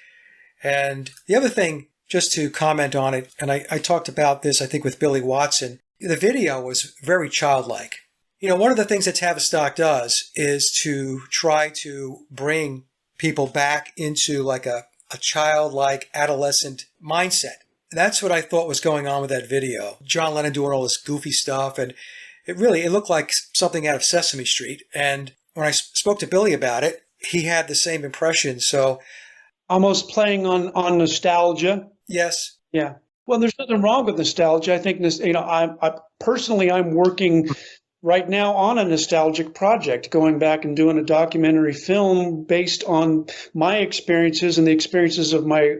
And the other thing, just to comment on it, and I talked about this, I think, with Billy Watson, the video was very childlike. One of the things that Tavistock does is to try to bring people back into like a childlike adolescent mindset. That's what I thought was going on with that video. John Lennon doing all this goofy stuff, and it looked like something out of Sesame Street. And when I spoke to Billy about it, he had the same impression. So, almost playing on nostalgia. Yes. Yeah. Well, there's nothing wrong with nostalgia. I think this. I'm working right now on a nostalgic project, going back and doing a documentary film based on my experiences and the experiences of my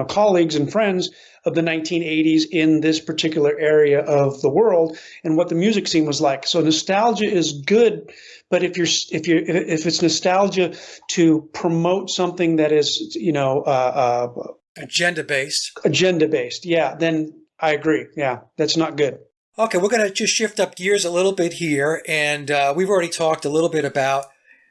colleagues and friends of the 1980s in this particular area of the world and what the music scene was like. So nostalgia is good, but if it's nostalgia to promote something that is agenda based, yeah, then I agree. Yeah, that's not good. Okay, we're going to just shift up gears a little bit here, and we've already talked a little bit about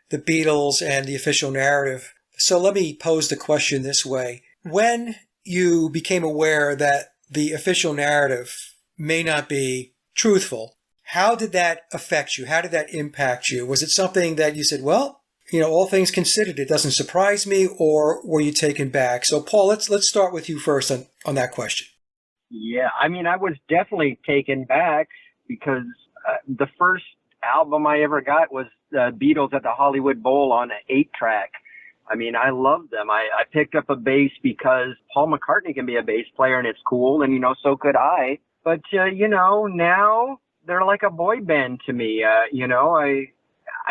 the Beatles and the official narrative. So let me pose the question this way. When you became aware that the official narrative may not be truthful, how did that affect you? How did that impact you? Was it something that you said, well, all things considered, it doesn't surprise me, or were you taken back? So Paul, let's start with you first on that question. Yeah, I mean, I was definitely taken back because the first album I ever got was the Beatles at the Hollywood Bowl on an 8-track. I mean, I loved them. I picked up a bass because Paul McCartney can be a bass player and it's cool, and, so could I. But, now they're like a boy band to me. I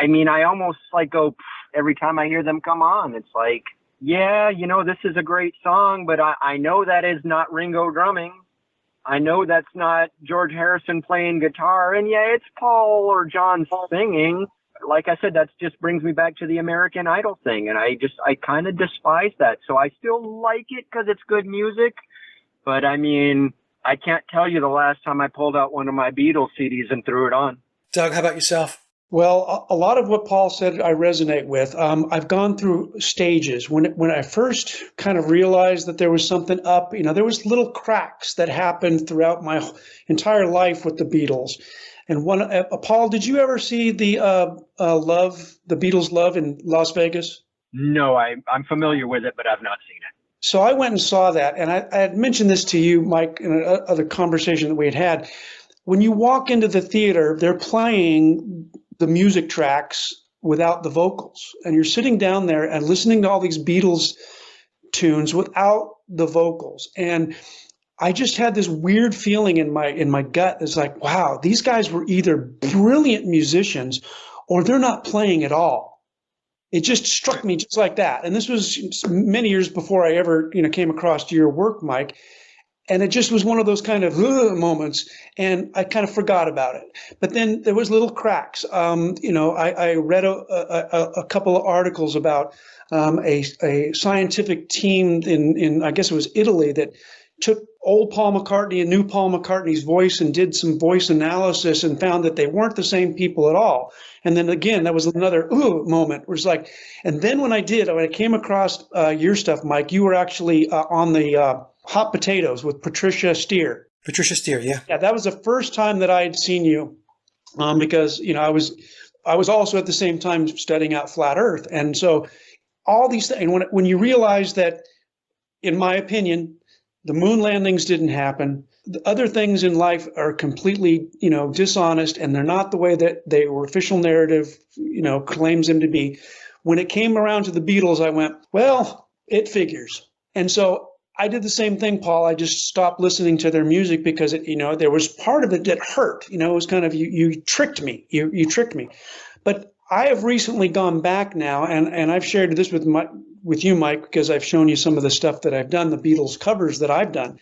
mean, I almost go every time I hear them come on. It's like, yeah, this is a great song, but I know that is not Ringo drumming. I know that's not George Harrison playing guitar. And yeah, it's Paul or John singing. Like I said, that just brings me back to the American Idol thing. And I kind of despise that. So I still like it because it's good music. But I mean, I can't tell you the last time I pulled out one of my Beatles CDs and threw it on. Doug, how about yourself? Well, a lot of what Paul said I resonate with. I've gone through stages. When I first kind of realized that there was something up, there was little cracks that happened throughout my entire life with the Beatles. And Paul, did you ever see the Beatles Love in Las Vegas? No, I'm familiar with it, but I've not seen it. So I went and saw that, and I had mentioned this to you, Mike, in another conversation that we had. When you walk into the theater, they're playing the music tracks without the vocals. And you're sitting down there and listening to all these Beatles tunes without the vocals. And I just had this weird feeling in my gut. It's like, wow, these guys were either brilliant musicians or they're not playing at all. It just struck me just like that. And this was many years before I ever, came across your work, Mike. And it just was one of those kind of moments, and I kind of forgot about it. But then there was little cracks. I read a couple of articles about a scientific team in I guess it was Italy that took old Paul McCartney and new Paul McCartney's voice and did some voice analysis and found that they weren't the same people at all. And then again, that was another moment. It was like, and then when I came across your stuff, Mike, you were actually on the Hot Potatoes with Patricia Steer. Patricia Steer, yeah. Yeah, that was the first time that I had seen you because, I was also at the same time studying out Flat Earth. And so all these things, and when you realize that, in my opinion, the moon landings didn't happen, the other things in life are completely, dishonest, and they're not the way that their official narrative, claims them to be. When it came around to the Beatles, I went, well, it figures. And so I did the same thing, Paul. I just stopped listening to their music because there was part of it that hurt. It was kind of you tricked me. You tricked me. But I have recently gone back now, and I've shared this with you, Mike, because I've shown you some of the stuff that I've done, the Beatles covers that I've done.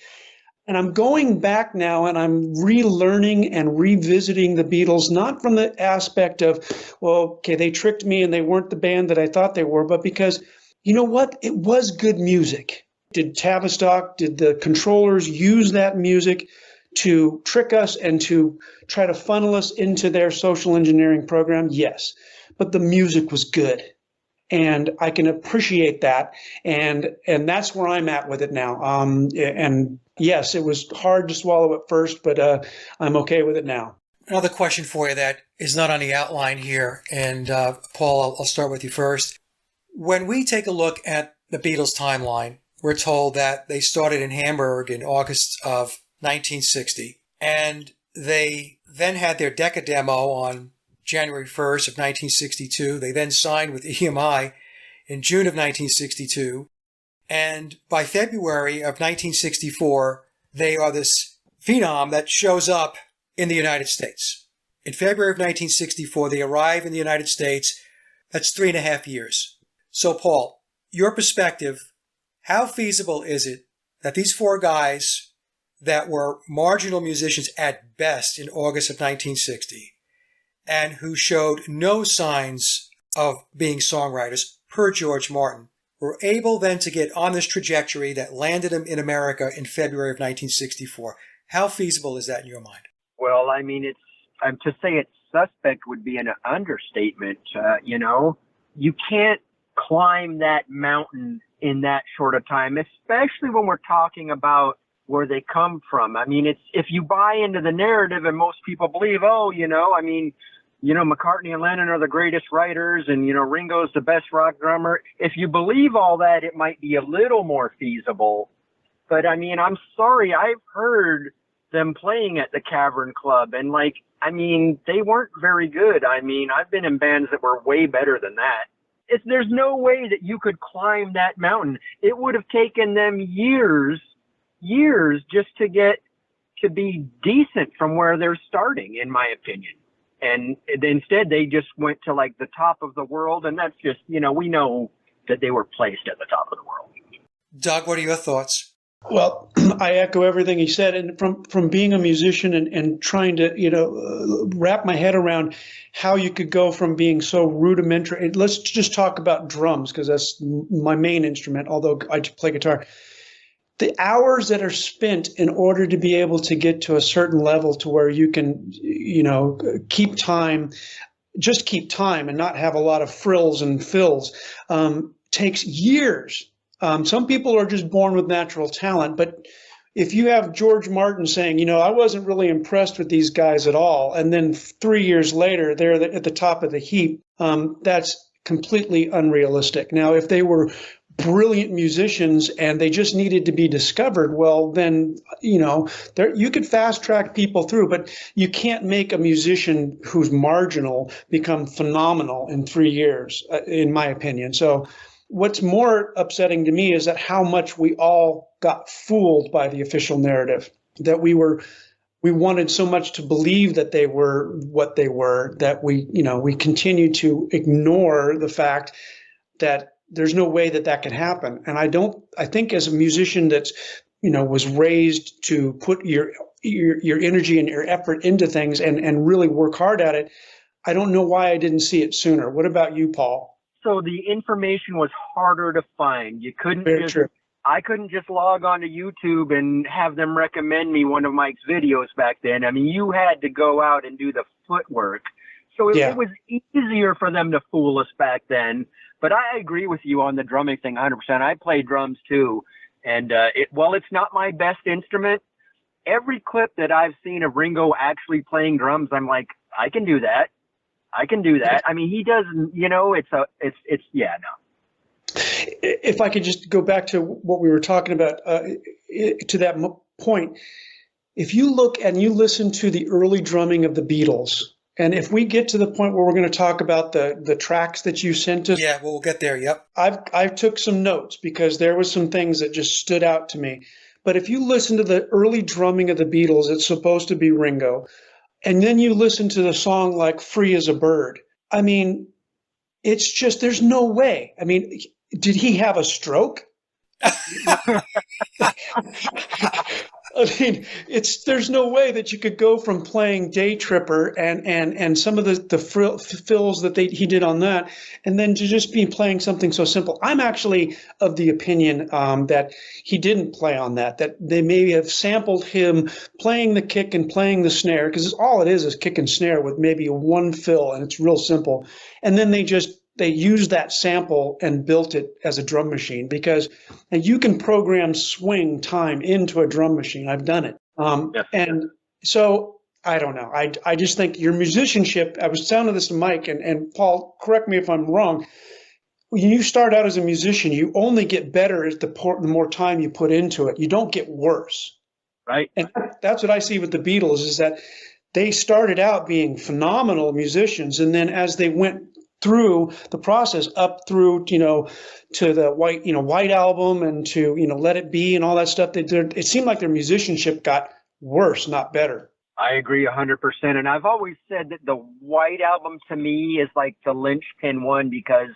And I'm going back now and I'm relearning and revisiting the Beatles, not from the aspect of, well, okay, they tricked me and they weren't the band that I thought they were, but because, you know what? It was good music. Did Tavistock, did the controllers use that music to trick us and to try to funnel us into their social engineering program? Yes. But the music was good. And I can appreciate that. And that's where I'm at with it now. And yes, it was hard to swallow at first, but I'm okay with it now. Another question for you that is not on the outline here. And Paul, I'll start with you first. When we take a look at the Beatles timeline, we're told that they started in Hamburg in August of 1960, and they then had their Decca demo on January 1st of 1962. They then signed with EMI in June of 1962, and by February of 1964, they are this phenom that shows up in the United States. In February of 1964, they arrive in the United States. That's 3.5 years. So, Paul, your perspective, how feasible is it that these four guys that were marginal musicians at best in August of 1960 and who showed no signs of being songwriters, per George Martin, were able then to get on this trajectory that landed them in America in February of 1964? How feasible is that in your mind? Well, I mean, to say it's suspect would be an understatement. You can't climb that mountain in that short a time, especially when we're talking about where they come from. I mean, if you buy into the narrative and most people believe, McCartney and Lennon are the greatest writers and, Ringo's the best rock drummer. If you believe all that, it might be a little more feasible. But I mean, I'm sorry, I've heard them playing at the Cavern Club and they weren't very good. I mean, I've been in bands that were way better than that. There's no way that you could climb that mountain. It would have taken them years just to get to be decent from where they're starting, in my opinion. And instead they just went to the top of the world. And that's just, we know that they were placed at the top of the world. Doug, what are your thoughts? Well, I echo everything he said. And from being a musician and trying to, wrap my head around how you could go from being so rudimentary. Let's just talk about drums, because that's my main instrument, although I play guitar. The hours that are spent in order to be able to get to a certain level to where you can, keep time and not have a lot of frills and fills, takes years. Some people are just born with natural talent, but if you have George Martin saying, I wasn't really impressed with these guys at all, and then 3 years later they're at the top of the heap, that's completely unrealistic. Now, if they were brilliant musicians and they just needed to be discovered, well, then, you could fast track people through, but you can't make a musician who's marginal become phenomenal in 3 years, in my opinion. So what's more upsetting to me is that how much we all got fooled by the official narrative, that we wanted so much to believe that they were what they were, that we continue to ignore the fact that there's no way that could happen. And I think as a musician that's, was raised to put your energy and your effort into things and really work hard at it, I don't know why I didn't see it sooner. What about you, Paul? So the information was harder to find. I couldn't just log on to YouTube and have them recommend me one of Mike's videos back then. I mean, you had to go out and do the footwork. So it was easier for them to fool us back then. But I agree with you on the drumming thing 100%. I play drums too. And it's not my best instrument. Every clip that I've seen of Ringo actually playing drums, I'm like, I can do that. I mean, he doesn't, no. If I could just go back to what we were talking about, to that point, if you look and you listen to the early drumming of the Beatles, and if we get to the point where we're going to talk about the tracks that you sent us. Yeah, we'll get there. Yep. I took some notes because there was some things that just stood out to me. But if you listen to the early drumming of the Beatles, it's supposed to be Ringo. And then you listen to the song like Free as a Bird. I mean, it's just, there's no way. I mean, did he have a stroke? I mean, there's no way that you could go from playing Day Tripper and some of the fills that he did on that, and then to just be playing something so simple. I'm actually of the opinion that he didn't play on that they may have sampled him playing the kick and playing the snare, because all it is kick and snare with maybe one fill, and it's real simple. And then they used that sample and built it as a drum machine, because you can program swing time into a drum machine. I've done it. And so I don't know. I just think your musicianship, I was sounding this to Mike, and Paul, correct me if I'm wrong. When you start out as a musician, you only get better as the more time you put into it. You don't get worse. Right. And that's what I see with the Beatles, is that they started out being phenomenal musicians. And then as they went through the process up through, to the White Album and to, Let It Be and all that stuff, it seemed like their musicianship got worse, not better. I agree 100%. And I've always said that the White Album to me is like the linchpin one, because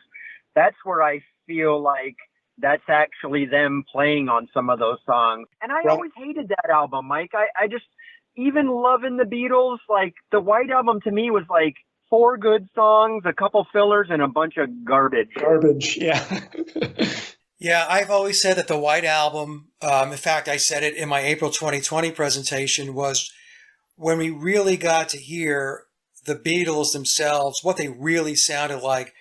that's where I feel like that's actually them playing on some of those songs. And I always hated that album, Mike. I just, even loving the Beatles, like the White Album to me was like 4 good songs, a couple fillers, and a bunch of garbage. Garbage, yeah. Yeah, I've always said that the White Album, in fact, I said it in my April 2020 presentation, was when we really got to hear the Beatles themselves, what they really sounded like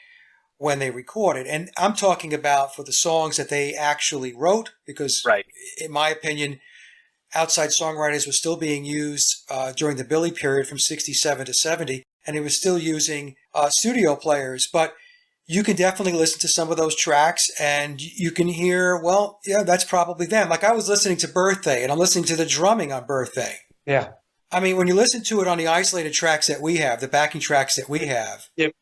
when they recorded. And I'm talking about for the songs that they actually wrote, because in my opinion, outside songwriters were still being used during the Billy period from 67 to 70, and it was still using studio players. But you can definitely listen to some of those tracks and you can hear, well, yeah, that's probably them. Like I was listening to Birthday, and I'm listening to the drumming on Birthday. Yeah. I mean, when you listen to it on the isolated tracks that we have, the backing tracks that we have, yep.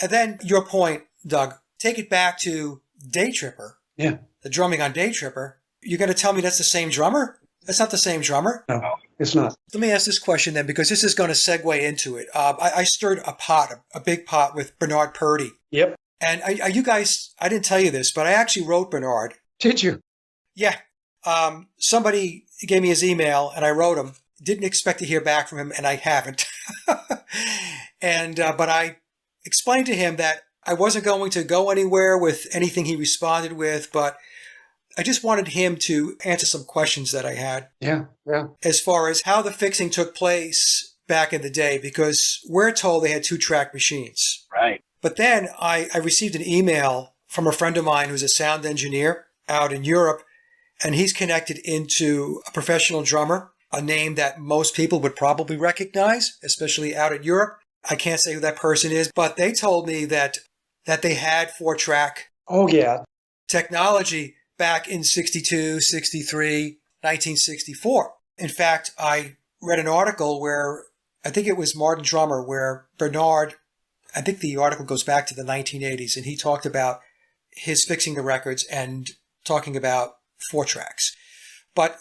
And then your point, Doug, take it back to Day Tripper. Yeah. The drumming on Day Tripper. You're going to tell me that's the same drummer? That's not the same drummer. No, it's not. Let me ask this question then, because this is going to segue into it. I stirred a big pot with Bernard Purdie. Yep. And are you guys, I didn't tell you this, but I actually wrote Bernard. Did you? Yeah. Somebody gave me his email and I wrote him. Didn't expect to hear back from him, and I haven't. But I explained to him that I wasn't going to go anywhere with anything he responded with, but I just wanted him to answer some questions that I had. Yeah, yeah. As far as how the fixing took place back in the day, because we're told they had 2-track machines. Right. But then I received an email from a friend of mine who's a sound engineer out in Europe, and he's connected into a professional drummer, a name that most people would probably recognize, especially out in Europe. I can't say who that person is, but they told me that they had 4-track technology back in 62, 63, 1964. In fact, I read an article where I think it was Martin Drummer, where Bernard, I think the article goes back to the 1980s, and he talked about his fixing the records and talking about 4 tracks. But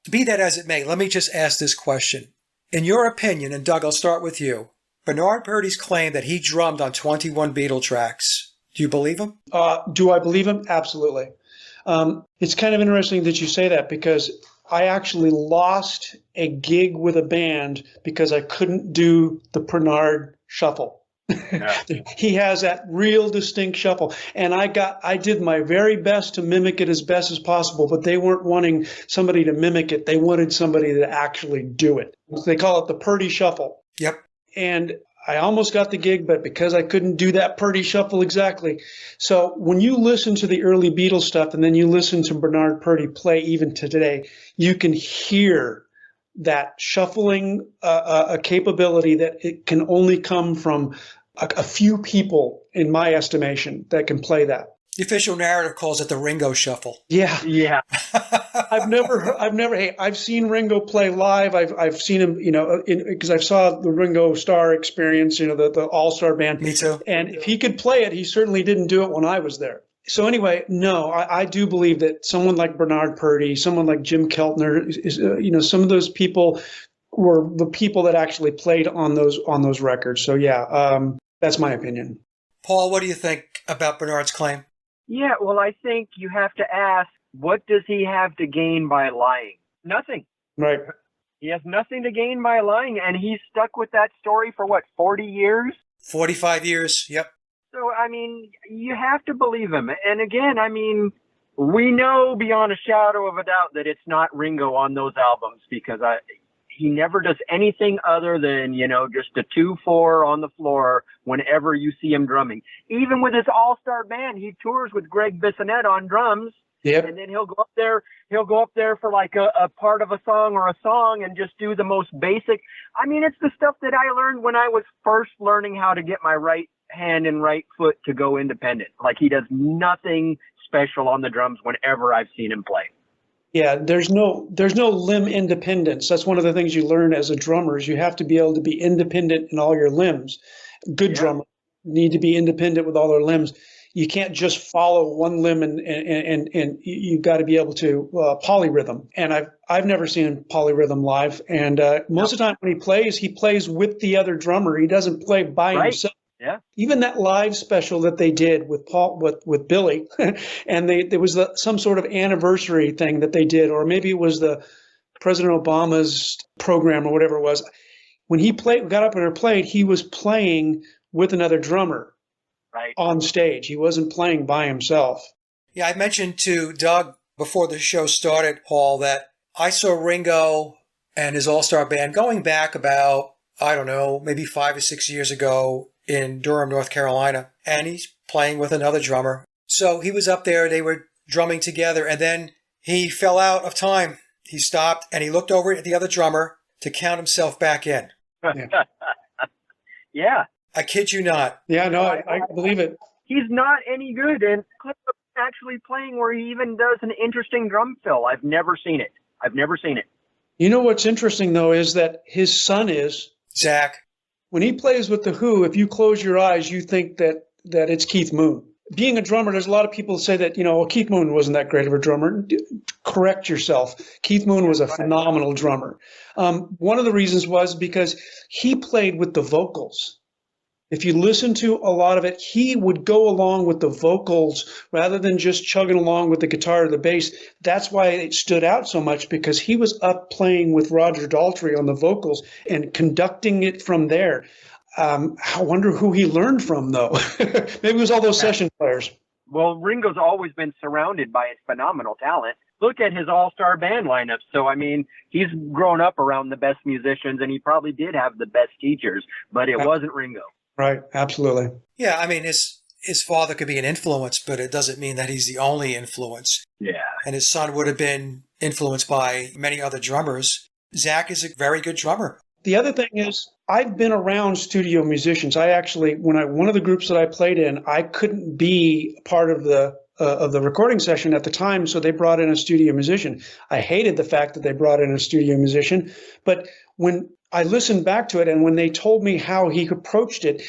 be that as it may, let me just ask this question. In your opinion, and Doug, I'll start with you, Bernard Purdie's claim that he drummed on 21 Beatle tracks, do you believe him? Do I believe him? Absolutely. It's kind of interesting that you say that, because I actually lost a gig with a band because I couldn't do the Bernard shuffle. Yeah. He has that real distinct shuffle, and I did my very best to mimic it as best as possible, but they weren't wanting somebody to mimic it. They wanted somebody to actually do it. They call it the Purdie shuffle. Yep. And I almost got the gig, but because I couldn't do that Purdie shuffle exactly. So when you listen to the early Beatles stuff and then you listen to Bernard Purdie play even today, you can hear that shuffling a capability that it can only come from a few people, in my estimation, that can play that. The official narrative calls it the Ringo Shuffle. Yeah. Yeah. I've seen Ringo play live. I've seen him, because I saw the Ringo Starr Experience, the All-Star Band. Me too. And if he could play it, he certainly didn't do it when I was there. So anyway, no, I do believe that someone like Bernard Purdie, someone like Jim Keltner, some of those people were the people that actually played on those records. So yeah, that's my opinion. Paul, what do you think about Bernard's claim? Yeah, well, I think you have to ask, what does he have to gain by lying? Nothing. Right. He has nothing to gain by lying, and he's stuck with that story for 40 years? 45 years, yep. So, you have to believe him. And again, we know beyond a shadow of a doubt that it's not Ringo on those albums, because he never does anything other than, just a 2/4 on the floor whenever you see him drumming. Even with his all-star band, he tours with Greg Bissonette on drums. Yep. And then he'll go up there for like a part of a song or a song and just do the most basic. It's the stuff that I learned when I was first learning how to get my right hand and right foot to go independent. Like, he does nothing special on the drums whenever I've seen him play. Yeah, there's no limb independence. That's one of the things you learn as a drummer, is you have to be able to be independent in all your limbs. Good drummers need to be independent with all their limbs. you can't just follow one limb and you've got to be able to polyrhythm. And I've never seen polyrhythm live. And most of the time when he plays with the other drummer. He doesn't play by himself. Yeah. Even that live special that they did with with Billy, and there was some sort of anniversary thing that they did, or maybe it was the President Obama's program or whatever it was. When he got up and played, he was playing with another drummer on stage. He wasn't playing by himself. Yeah, I mentioned to Doug before the show started, Paul, that I saw Ringo and his all-star band going back about, I don't know, maybe 5 or 6 years ago in Durham, North Carolina, and he's playing with another drummer. So he was up there, they were drumming together, and then he fell out of time. He stopped, and he looked over at the other drummer to count himself back in. Yeah. Yeah. I kid you not. Yeah, no, I believe it. He's not any good, and actually playing where he even does an interesting drum fill. I've never seen it. You know what's interesting, though, is that his son is Zach. When he plays with The Who, if you close your eyes, you think that it's Keith Moon. Being a drummer, there's a lot of people say that, Keith Moon wasn't that great of a drummer. Correct yourself. Keith Moon was a phenomenal drummer. One of the reasons was because he played with the vocals. If you listen to a lot of it, he would go along with the vocals rather than just chugging along with the guitar or the bass. That's why it stood out so much, because he was up playing with Roger Daltrey on the vocals and conducting it from there. I wonder who he learned from, though. Maybe it was all those session players. Well, Ringo's always been surrounded by his phenomenal talent. Look at his all-star band lineup. So, he's grown up around the best musicians, and he probably did have the best teachers, but it wasn't Ringo. Right, absolutely. Yeah, his father could be an influence, but it doesn't mean that he's the only influence. Yeah. And his son would have been influenced by many other drummers. Zach is a very good drummer. The other thing is, I've been around studio musicians. I actually, one of the groups that I played in, I couldn't be part of the recording session at the time, so they brought in a studio musician. I hated the fact that they brought in a studio musician, but when I listened back to it, and when they told me how he approached it,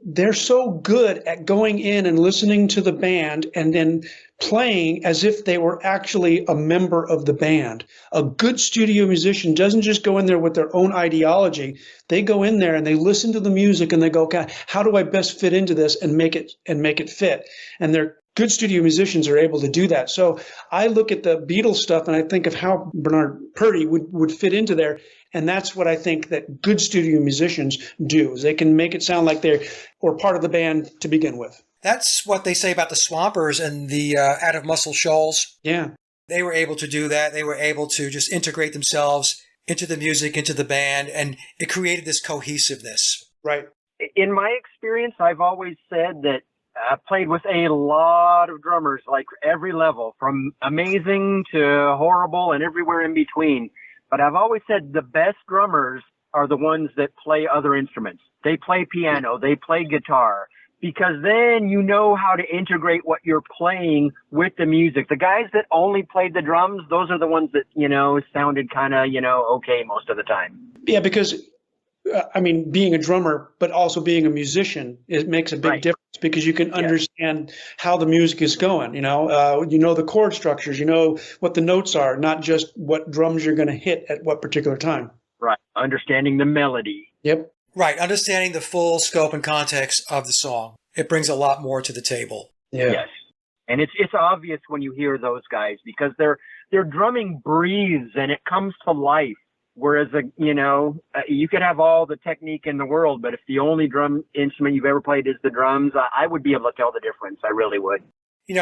they're so good at going in and listening to the band and then playing as if they were actually a member of the band. A good studio musician doesn't just go in there with their own ideology. They go in there and they listen to the music and they go, okay, how do I best fit into this and make it fit? And they're good studio musicians are able to do that. So I look at the Beatles stuff and I think of how Bernard Purdy would fit into there. And that's what I think that good studio musicians do, is they can make it sound like they're part of the band to begin with. That's what they say about the Swampers and the Out of Muscle Shoals. Yeah. They were able to do that. They were able to just integrate themselves into the music, into the band, and it created this cohesiveness. Right. In my experience, I've always said that I played with a lot of drummers, like every level, from amazing to horrible and everywhere in between. But I've always said the best drummers are the ones that play other instruments. They play piano, they play guitar, because then you know how to integrate what you're playing with the music. The guys that only played the drums, those are the ones that, sounded kind of, okay most of the time. Yeah, because, being a drummer, but also being a musician, it makes a big difference, because you can understand how the music is going. You know the chord structures, you know what the notes are, not just what drums you're going to hit at what particular time. Right. Understanding the melody. Yep. Right. Understanding the full scope and context of the song. It brings a lot more to the table. Yeah. Yes. And it's obvious when you hear those guys, because their drumming breathes and it comes to life. Whereas, you could have all the technique in the world, but if the only drum instrument you've ever played is the drums, I would be able to tell the difference. I really would.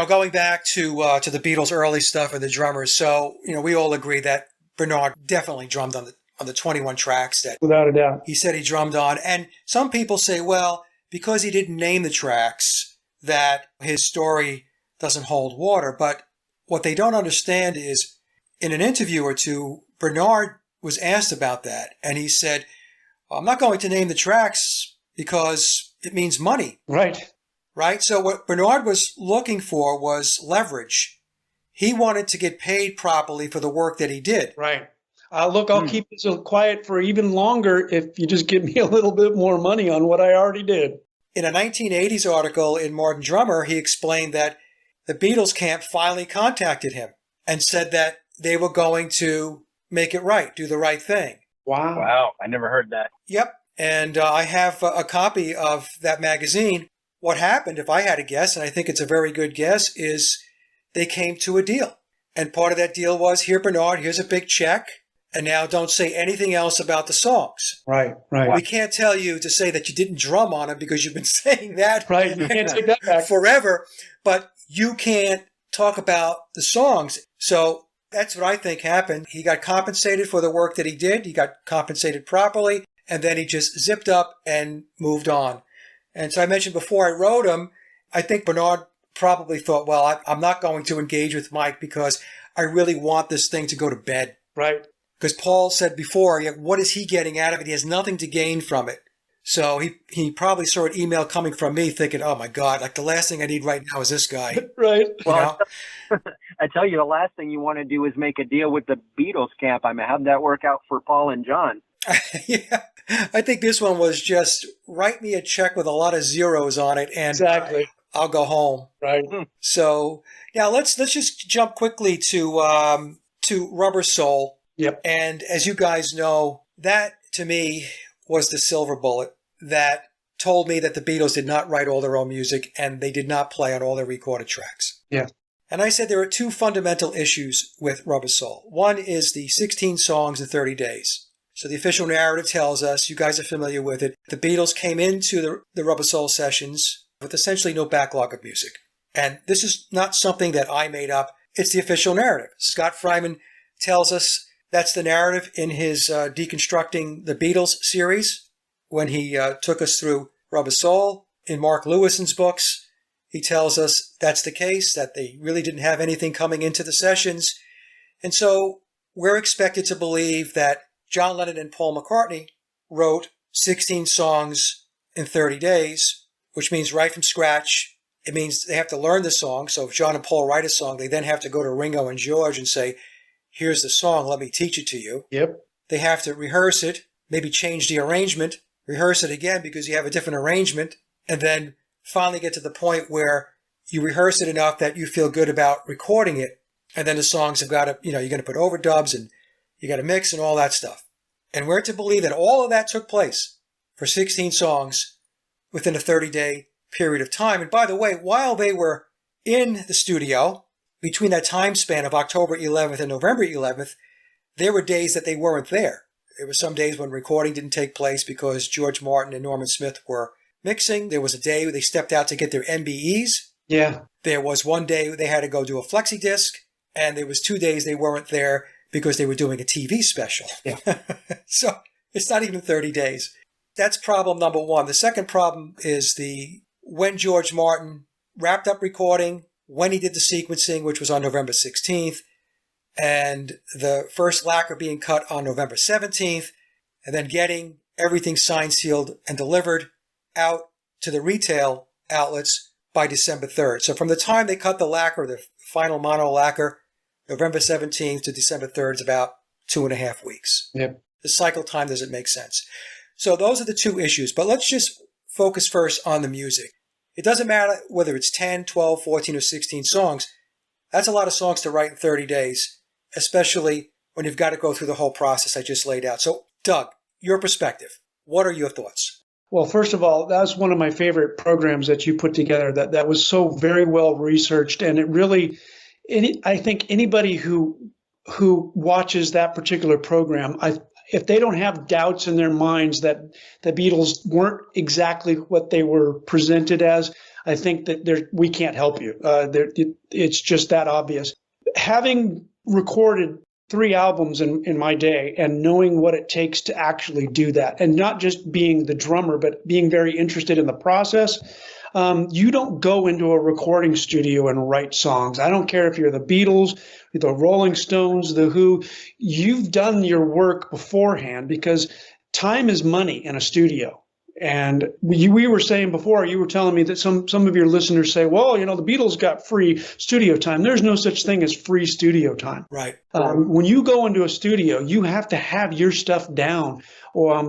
Going back to the Beatles' early stuff and the drummers, so, we all agree that Bernard definitely drummed on the 21 tracks that without a doubt he said he drummed on. And some people say, well, because he didn't name the tracks, that his story doesn't hold water. But what they don't understand is, in an interview or two, Bernard was asked about that, and he said, I'm not going to name the tracks because it means money. Right? So what Bernard was looking for was leverage. He wanted to get paid properly for the work that he did. Right. I'll keep this quiet for even longer if you just give me a little bit more money on what I already did. in a 1980s article in Modern Drummer, he explained that the Beatles camp finally contacted him and said that they were going to make it right, do the right thing. Wow. Wow. I never heard that. Yep. And I have a copy of that magazine. What happened, if I had to guess, and I think it's a very good guess, is they came to a deal. And part of that deal was, here, Bernard, here's a big check. And now don't say anything else about the songs. Right, right. We can't tell you to say that you didn't drum on them because you've been saying that Right, you can't take that back. forever. But you can't talk about the songs. So that's what I think happened. He got compensated for the work that he did. He got compensated properly. And then he just zipped up and moved on. And so I mentioned before I wrote him, I think Bernard probably thought, well, I'm not going to engage with Mike because I really want this thing to go to bed. Right. Because Paul said before, what is he getting out of it? He has nothing to gain from it. So he probably saw an email coming from me thinking, oh, my God, like the last thing I need right now is this guy. Right. Well, I tell you, the last thing you want to do is make a deal with the Beatles camp. I mean, how'd that work out for Paul and John? Yeah, I think this one was just write me a check with a lot of zeros on it, and Exactly. I'll go home. Right. So now let's just jump quickly to Rubber Soul. Yep. And as you guys know, that to me was the silver bullet that told me that the Beatles did not write all their own music and they did not play on all their recorded tracks. Yeah. And I said there are two fundamental issues with Rubber Soul. One is the 16 songs in 30 days. So the official narrative tells us, you guys are familiar with it, the Beatles came into the Rubber Soul sessions with essentially no backlog of music. And this is not something that I made up. It's the official narrative. Scott Fryman tells us that's the narrative in his Deconstructing the Beatles series when he took us through Rubber Soul. In Mark Lewison's books, he tells us that's the case, that they really didn't have anything coming into the sessions. And so we're expected to believe that John Lennon and Paul McCartney wrote 16 songs in 30 days, which means right from scratch. It means they have to learn the song. So if John and Paul write a song, they then have to go to Ringo and George and say, here's the song, let me teach it to you. Yep. They have to rehearse it, maybe change the arrangement, rehearse it again because you have a different arrangement, and then finally get to the point where you rehearse it enough that you feel good about recording it. And then the songs have got to, you're going to put overdubs and you got to mix and all that stuff. And we're to believe that all of that took place for 16 songs within a 30-day period of time. And by the way, while they were in the studio, between that time span of October 11th and November 11th, there were days that they weren't there. There were some days when recording didn't take place because George Martin and Norman Smith were mixing. There was a day where they stepped out to get their MBEs. Yeah. There was one day they had to go do a flexi disc, and there was 2 days they weren't there because they were doing a TV special. Yeah. So it's not even 30 days. That's problem number one. The second problem is when George Martin wrapped up recording, when he did the sequencing, which was on November 16th, and the first lacquer being cut on November 17th, and then getting everything signed, sealed, and delivered out to the retail outlets by December 3rd. So from the time they cut the lacquer, the final mono lacquer, November 17th to December 3rd is about 2.5 weeks. Yep. The cycle time doesn't make sense. So those are the two issues. But let's just focus first on the music. It doesn't matter whether it's 10, 12, 14, or 16 songs. That's a lot of songs to write in 30 days, especially when you've got to go through the whole process I just laid out. So, Doug, your perspective. What are your thoughts? Well, first of all, that was one of my favorite programs that you put together that was so very well researched. And it really, I think anybody who watches that particular program, if they don't have doubts in their minds that the Beatles weren't exactly what they were presented as, I think that we can't help you. It's just that obvious. Having recorded 3 albums in my day and knowing what it takes to actually do that, and not just being the drummer, but being very interested in the process, you don't go into a recording studio and write songs. I don't care if you're the Beatles, the Rolling Stones, the Who. You've done your work beforehand because time is money in a studio. And we were saying before, you were telling me that some of your listeners say, well, the Beatles got free studio time. There's no such thing as free studio time. Right. When you go into a studio, you have to have your stuff down,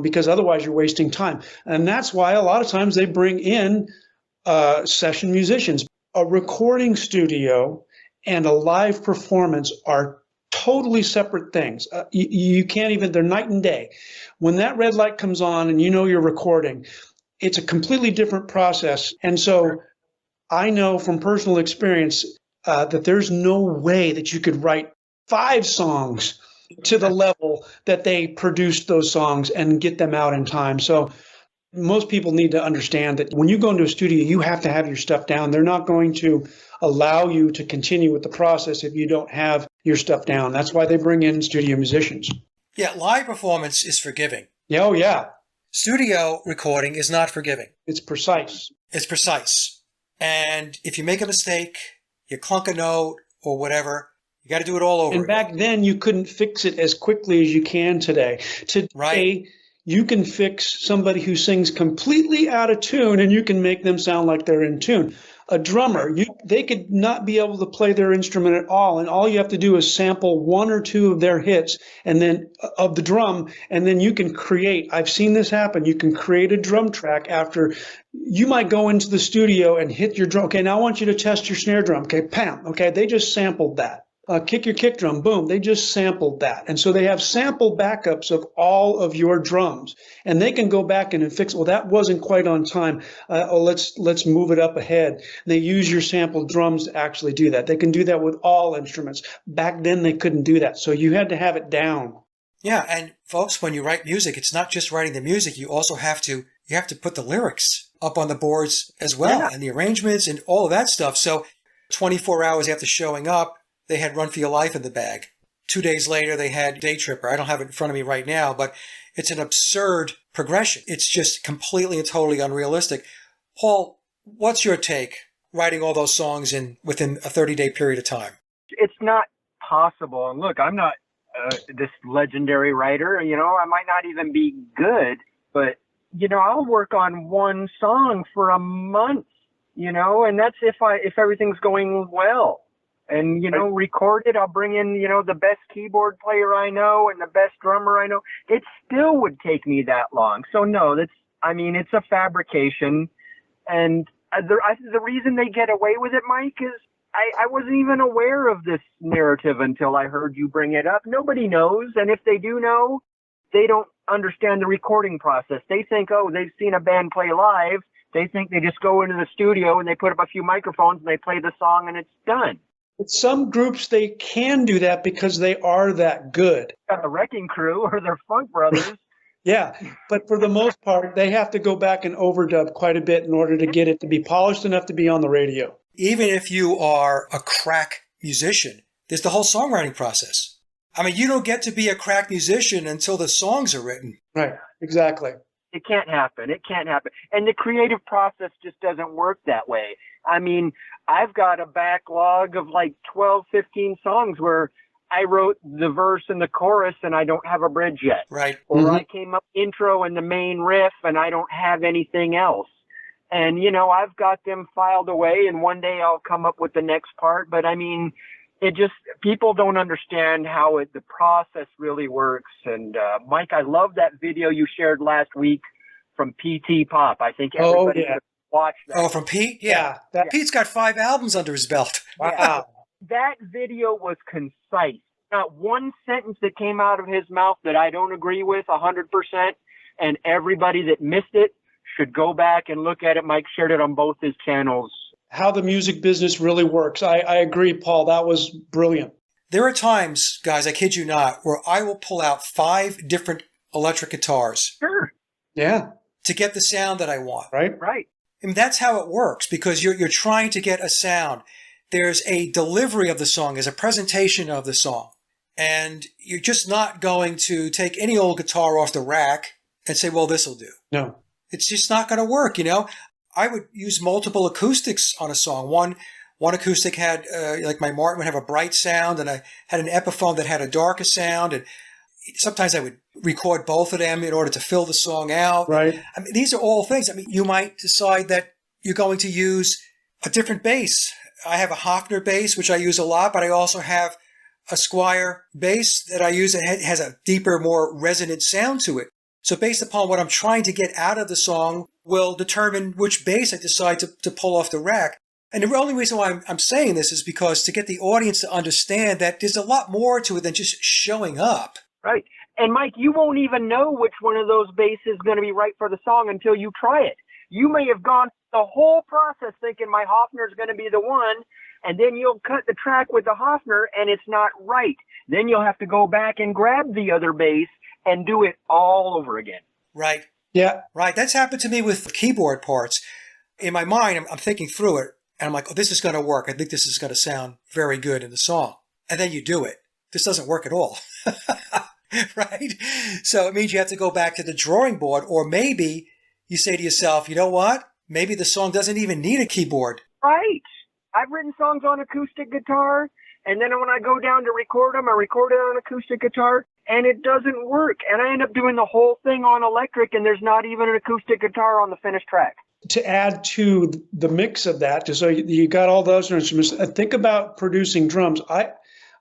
because otherwise you're wasting time. And that's why a lot of times they bring in session musicians. A recording studio and a live performance are totally separate things. You can't even, they're night and day. When that red light comes on and you're recording, it's a completely different process. And so I know from personal experience that there's no way that you could write 5 songs to the level that they produced those songs and get them out in time. So most people need to understand that when you go into a studio, you have to have your stuff down. They're not going to allow you to continue with the process if you don't have your stuff down. That's why they bring in studio musicians. Yeah, live performance is forgiving. Yeah, oh, yeah. Studio recording is not forgiving. It's precise. It's precise. And if you make a mistake, you clunk a note or whatever, you got to do it all over And again. back then, you couldn't fix it as quickly as you can today. Today, Right. You can fix somebody who sings completely out of tune and you can make them sound like they're in tune. A drummer, they could not be able to play their instrument at all, and all you have to do is sample 1 or 2 of their hits and then of the drum, and then you can create. I've seen this happen. You can create a drum track after you might go into the studio and hit your drum. Okay, now I want you to test your snare drum. Okay, pam. Okay, they just sampled that. Kick your kick drum, boom, they just sampled that. And so they have sample backups of all of your drums. And they can go back in and fix, well, that wasn't quite on time. Let's move it up ahead. They use your sampled drums to actually do that. They can do that with all instruments. Back then, they couldn't do that. So you had to have it down. Yeah, and folks, when you write music, it's not just writing the music. You also have to put the lyrics up on the boards as well, and the arrangements and all of that stuff. So 24 hours after showing up, they had Run for Your Life in the bag. 2 days later, they had Day Tripper. I don't have it in front of me right now, but it's an absurd progression. It's just completely and totally unrealistic. Paul, what's your take writing all those songs within a 30-day period of time? It's not possible. And look, I'm not this legendary writer. I might not even be good, but, I'll work on one song for a month, and that's if everything's going well. And, record it. I'll bring in, the best keyboard player I know and the best drummer I know. It still would take me that long. So no, it's a fabrication. And the reason they get away with it, Mike, is I wasn't even aware of this narrative until I heard you bring it up. Nobody knows. And if they do know, they don't understand the recording process. They think, they've seen a band play live. They think they just go into the studio and they put up a few microphones and they play the song and it's done. But some groups, they can do that because they are that good. The Wrecking Crew or their Funk Brothers. Yeah, but for the most part, they have to go back and overdub quite a bit in order to get it to be polished enough to be on the radio. Even if you are a crack musician, there's the whole songwriting process. I mean, you don't get to be a crack musician until the songs are written. Right, exactly. It can't happen. It can't happen. And the creative process just doesn't work that way. I mean, I've got a backlog of like 12, 15 songs where I wrote the verse and the chorus and I don't have a bridge yet. Right. Or I came up intro and the main riff and I don't have anything else. And, I've got them filed away and one day I'll come up with the next part. But I mean, people don't understand how the process really works. And, Mike, I love that video you shared last week from PT Pop. I think everybody should watch that. Oh, from Pete? Yeah. Pete's got 5 albums under his belt. Wow. Yeah. That video was concise. Not one sentence that came out of his mouth that I don't agree with 100%. And everybody that missed it should go back and look at it. Mike shared it on both his channels. How the music business really works. I agree, Paul. That was brilliant. There are times, guys, I kid you not, where I will pull out 5 different electric guitars. Sure. Yeah. To get the sound that I want. Right. Right. And that's how it works because you're trying to get a sound. There's a delivery of the song, there's a presentation of the song. And you're just not going to take any old guitar off the rack and say, well, this'll do. No. It's just not going to work, I would use multiple acoustics on a song. One acoustic had, like my Martin would have a bright sound, and I had an Epiphone that had a darker sound. And, sometimes I would record both of them in order to fill the song out. Right. I mean, these are all things. I mean, you might decide that you're going to use a different bass. I have a Hofner bass, which I use a lot, but I also have a Squire bass that I use that has a deeper, more resonant sound to it. So based upon what I'm trying to get out of the song will determine which bass I decide to pull off the rack. And the only reason why I'm saying this is because to get the audience to understand that there's a lot more to it than just showing up. Right. And Mike, you won't even know which one of those basses is going to be right for the song until you try it. You may have gone the whole process thinking my Hofner is going to be the one, and then you'll cut the track with the Hofner and it's not right. Then you'll have to go back and grab the other bass and do it all over again. Right. Yeah. Right. That's happened to me with keyboard parts. In my mind, I'm thinking through it, and I'm like, oh, this is going to work. I think this is going to sound very good in the song. And then you do it. This doesn't work at all. Right? So it means you have to go back to the drawing board, or maybe you say to yourself, you know what? Maybe the song doesn't even need a keyboard. Right. I've written songs on acoustic guitar, and then when I go down to record them, I record it on acoustic guitar, and it doesn't work. And I end up doing the whole thing on electric, and there's not even an acoustic guitar on the finished track. To add to the mix of that, so you got all those instruments, think about producing drums.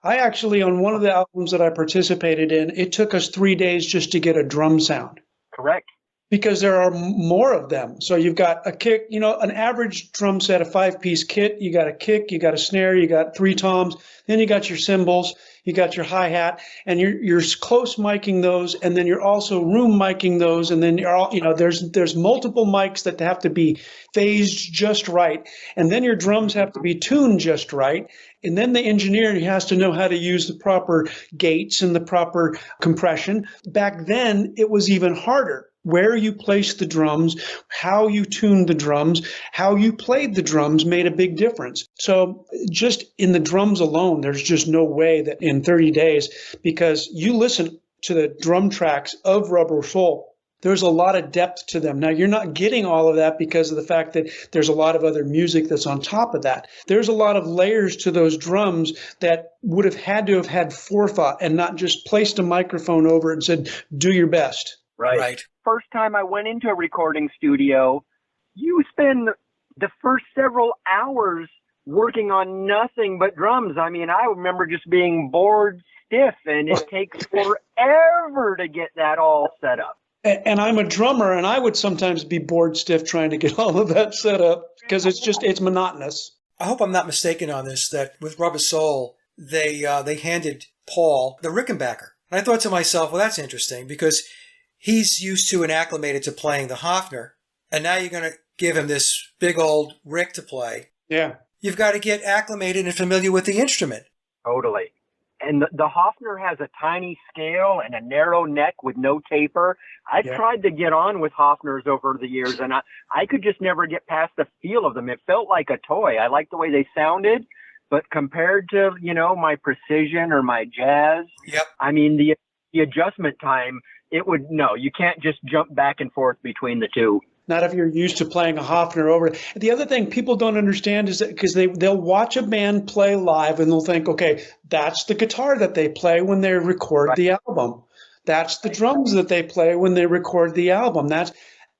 I actually, on one of the albums that I participated in, it took us 3 days just to get a drum sound. Correct. Because there are more of them. So you've got a kick, an average drum set, a 5-piece kit. You got a kick, you got a snare, you got 3 toms, then you got your cymbals, you got your hi-hat, and you're close miking those, and then you're also room miking those, and then you're all, there's multiple mics that have to be phased just right, and then your drums have to be tuned just right, and then the engineer has to know how to use the proper gates and the proper compression. Back then, it was even harder. Where you placed the drums, how you tuned the drums, how you played the drums made a big difference. So just in the drums alone, there's just no way that in 30 days, because you listen to the drum tracks of Rubber Soul, there's a lot of depth to them. Now, you're not getting all of that because of the fact that there's a lot of other music that's on top of that. There's a lot of layers to those drums that would have had to have had forethought and not just placed a microphone over it and said, do your best. Right. First time I went into a recording studio, you spend the first several hours working on nothing but drums. I mean, I remember just being bored stiff, and it takes forever to get that all set up. And I'm a drummer, and I would sometimes be bored stiff trying to get all of that set up because it's monotonous. I hope I'm not mistaken on this, that with Rubber Soul, they handed Paul the Rickenbacker. And I thought to myself, well, that's interesting because he's used to and acclimated to playing the Hofner, and now you're going to give him this big old Rick to play. Yeah. You've got to get acclimated and familiar with the instrument. Totally. And the Hofner has a tiny scale and a narrow neck with no taper. I've tried to get on with Hofners over the years, and I could just never get past the feel of them. It felt like a toy. I liked the way they sounded, but compared to, my Precision or my Jazz, I mean, the adjustment time, you can't just jump back and forth between the two. Not if you're used to playing a Hofner over it. The other thing people don't understand is that because they'll watch a band play live and they'll think, okay, that's the guitar that they play when they record the album. That's the drums that they play when they record the album.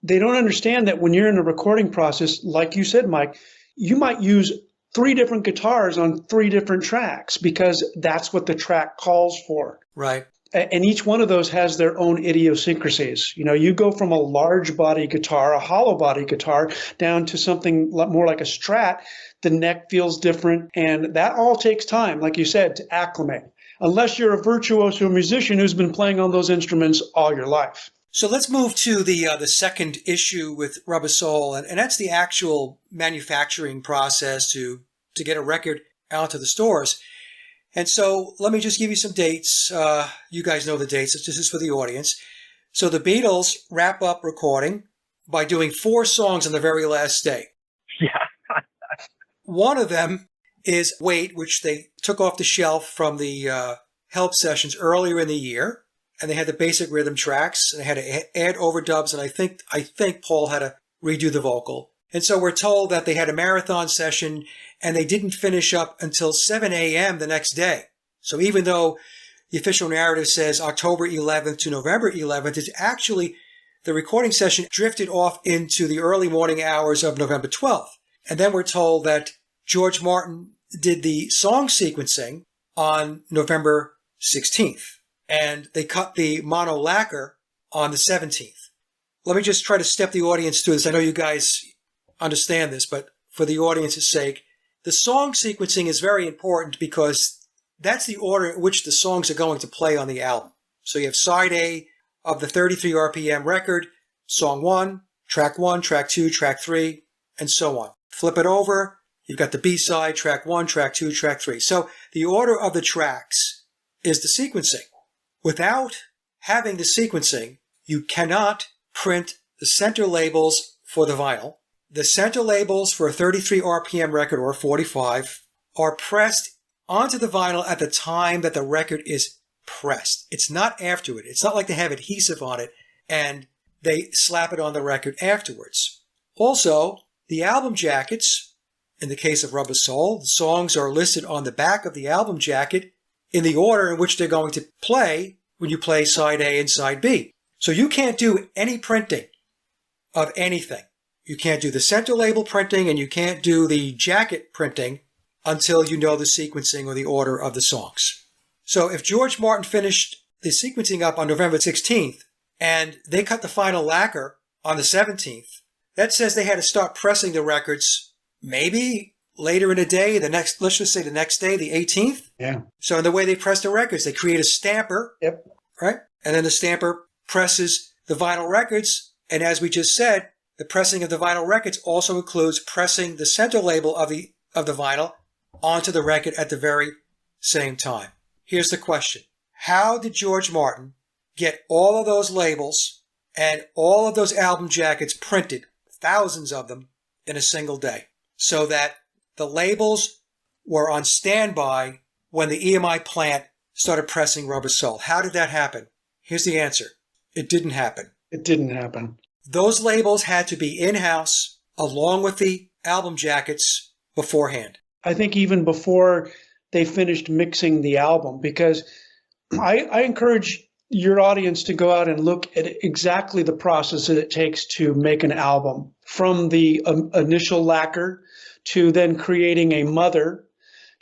They don't understand that when you're in a recording process, like you said, Mike, you might use 3 different guitars on 3 different tracks because that's what the track calls for. Right. And each one of those has their own idiosyncrasies. You go from a large body guitar, a hollow body guitar, down to something more like a Strat. The neck feels different. And that all takes time, like you said, to acclimate. Unless you're a virtuoso musician who's been playing on those instruments all your life. So let's move to the second issue with Rubber Soul. And that's the actual manufacturing process to get a record out to the stores. And so let me just give you some dates. You guys know the dates. This is for the audience. So the Beatles wrap up recording by doing 4 songs on the very last day. Yeah. One of them is Wait, which they took off the shelf from the Help sessions earlier in the year. And they had the basic rhythm tracks. And they had to add overdubs. And I think Paul had to redo the vocal. And so we're told that they had a marathon session and they didn't finish up until 7 a.m. the next day. So even though, the official narrative says October 11th to November 11th, it's actually the recording session drifted off into the early morning hours of November 12th. And then we're told that George Martin did the song sequencing on November 16th. And they cut the mono lacquer on the 17th. Let me just try to step the audience through this. I know you guys understand this, but for the audience's sake, the song sequencing is very important because that's the order in which the songs are going to play on the album. So you have side A of the 33 RPM record, song 1, track 2, track 3, and so on. Flip it over, you've got the B-side, track 1, track 2, track 3. So the order of the tracks is the sequencing. Without having the sequencing, you cannot print the center labels for the vinyl. The center labels for a 33 RPM record or 45 are pressed onto the vinyl at the time that the record is pressed. It's not after it. It's not like they have adhesive on it and they slap it on the record afterwards. Also, the album jackets, in the case of Rubber Soul, the songs are listed on the back of the album jacket in the order in which they're going to play when you play side A and side B. So you can't do any printing of anything. You can't do the center label printing and you can't do the jacket printing until you know the sequencing or the order of the songs. So if George Martin finished the sequencing up on November 16th and they cut the final lacquer on the 17th, that says they had to start pressing the records maybe later in the day, let's just say the next day, the 18th. Yeah. So in the way they press the records, they create a stamper. Yep. Right? And then the stamper presses the vinyl records. And as we just said, the pressing of the vinyl records also includes pressing the center label of the vinyl onto the record at the very same time. Here's the question. How did George Martin get all of those labels and all of those album jackets printed, thousands of them, in a single day, so that the labels were on standby when the EMI plant started pressing Rubber Soul? How did that happen? Here's the answer. It didn't happen. It didn't happen. Those labels had to be in-house along with the album jackets beforehand. I think even before they finished mixing the album, because I encourage your audience to go out and look at exactly the process that it takes to make an album, from the initial lacquer to then creating a mother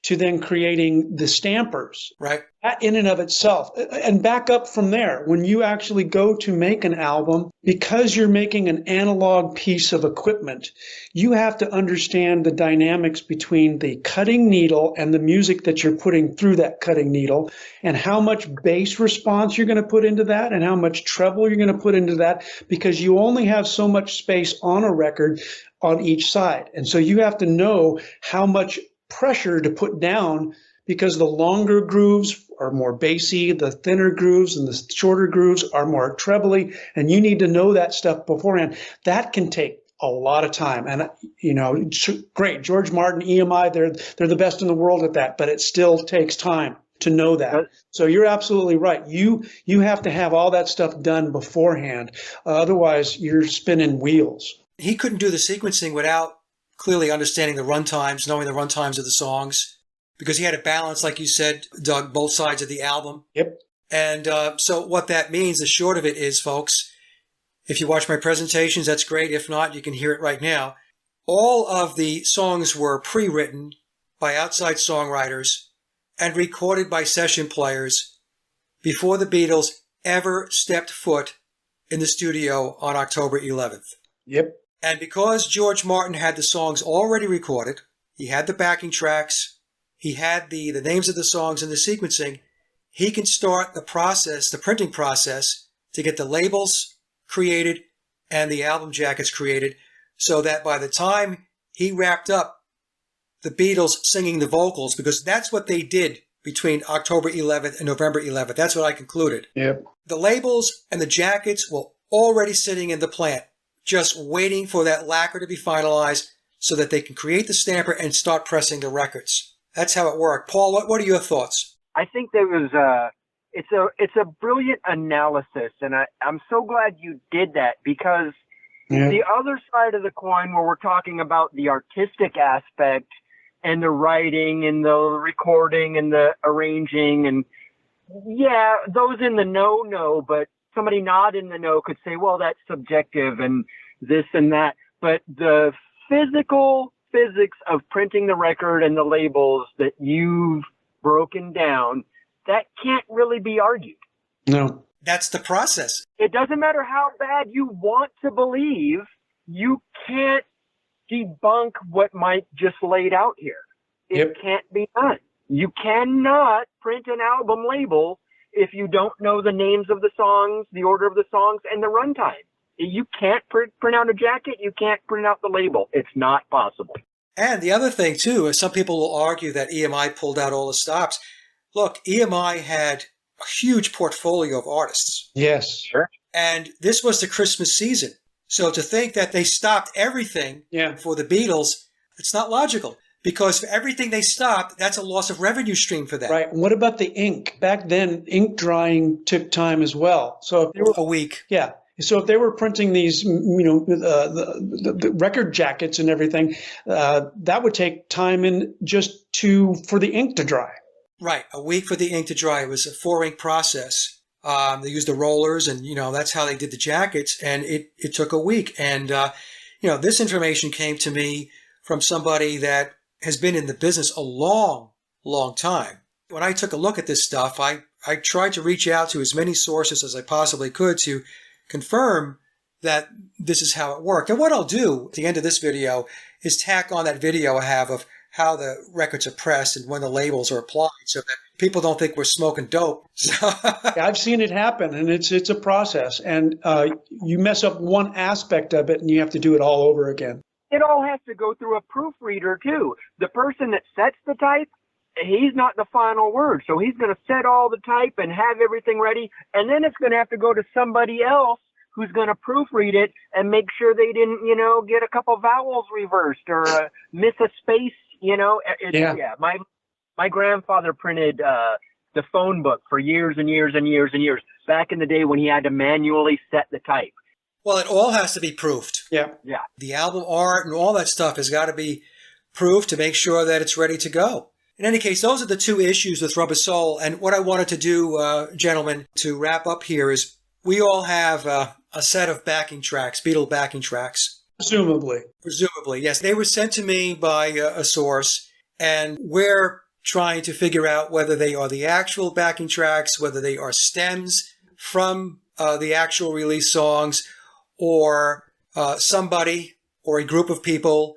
to then creating the stampers. Right. That in and of itself. And back up from there, when you actually go to make an album, because you're making an analog piece of equipment, you have to understand the dynamics between the cutting needle and the music that you're putting through that cutting needle, and how much bass response you're going to put into that and how much treble you're going to put into that, because you only have so much space on a record on each side. And so you have to know how much pressure to put down, because the longer grooves are more bassy, the thinner grooves and the shorter grooves are more trebly, and you need to know that stuff beforehand. That can take a lot of time. And, you know, great, George Martin, EMI, they're the best in the world at that, but it still takes time to know that. So you're absolutely right. You have to have all that stuff done beforehand. Otherwise, you're spinning wheels. He couldn't do the sequencing without clearly understanding the run times, knowing the run times of the songs, because he had to balance, like you said, Doug, both sides of the album. Yep. And so what that means, the short of it is, folks, if you watch my presentations, that's great. If not, you can hear it right now. All of the songs were pre-written by outside songwriters and recorded by session players before the Beatles ever stepped foot in the studio on October 11th. Yep. And because George Martin had the songs already recorded, he had the backing tracks, he had the names of the songs and the sequencing, he can start the process, the printing process, to get the labels created and the album jackets created, so that by the time he wrapped up the Beatles singing the vocals, because that's what they did between October 11th and November 11th. That's what I concluded. Yep. The labels and the jackets were already sitting in the plant, just waiting for that lacquer to be finalized so that they can create the stamper and start pressing the records. That's how it worked. Paul, what are your thoughts? I think there was it's a brilliant analysis, and I'm so glad you did that, because the other side of the coin, where we're talking about the artistic aspect and the writing and the recording and the arranging, and Yeah, those in the know, but somebody not in the know could say, well, that's subjective and this and that. But the physical physics of printing the record and the labels that you've broken down, that can't really be argued. No. That's the process. It doesn't matter how bad you want to believe, you can't debunk what Mike just laid out here. It can't be done. You cannot print an album label if you don't know the names of the songs, the order of the songs, and the runtime. You can't print out a jacket. You can't print out the label. It's not possible. And the other thing, too, is some people will argue that EMI pulled out all the stops. Look, EMI had a huge portfolio of artists. Yes. Sure. And this was the Christmas season. So to think that they stopped everything for the Beatles, it's not logical. Because for everything they stopped, that's a loss of revenue stream for them. Right. And what about the ink? Back then, ink drying took time as well. So if they were, a week. Yeah. So if they were printing these, the record jackets and everything, that would take time for the ink to dry. Right. A week for the ink to dry. It was a 4-ink process. They used the rollers and, that's how they did the jackets. And it took a week. And, this information came to me from somebody that has been in the business a long, long time. When I took a look at this stuff, I tried to reach out to as many sources as I possibly could to confirm that this is how it worked. And what I'll do at the end of this video is tack on that video I have of how the records are pressed and when the labels are applied so that people don't think we're smoking dope. Yeah, I've seen it happen, and it's a process. And you mess up one aspect of it, and you have to do it all over again. It all has to go through a proofreader, too. The person that sets the type, he's not the final word. So he's going to set all the type and have everything ready. And then it's going to have to go to somebody else who's going to proofread it and make sure they didn't, get a couple vowels reversed or miss a space, My grandfather printed the phone book for years and years and years and years back in the day when he had to manually set the type. Well, it all has to be proofed. Yeah. The album art and all that stuff has got to be proofed to make sure that it's ready to go. In any case, those are the two issues with Rubber Soul. And what I wanted to do, gentlemen, to wrap up here is we all have a set of backing tracks, Beatle backing tracks. Presumably, yes. They were sent to me by a source, and we're trying to figure out whether they are the actual backing tracks, whether they are stems from the actual release songs, or somebody or a group of people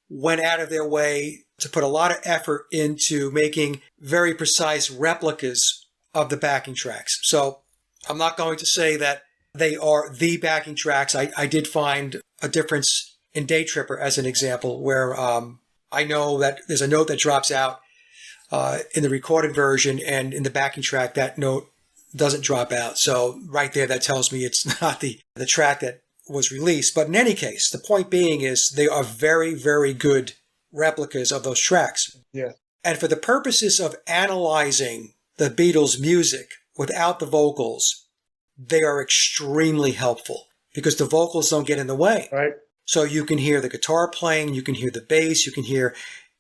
went out of their way to put a lot of effort into making very precise replicas of the backing tracks. So I'm not going to say that they are the backing tracks. I did find a difference in Day Tripper as an example where I know that there's a note that drops out in the recorded version, and in the backing track that note doesn't drop out. So right there, that tells me it's not the track that was released. But in any case, the point being is they are very, very good replicas of those tracks. Yeah. And for the purposes of analyzing the Beatles' music without the vocals, they are extremely helpful because the vocals don't get in the way. Right. So you can hear the guitar playing, you can hear the bass, you can hear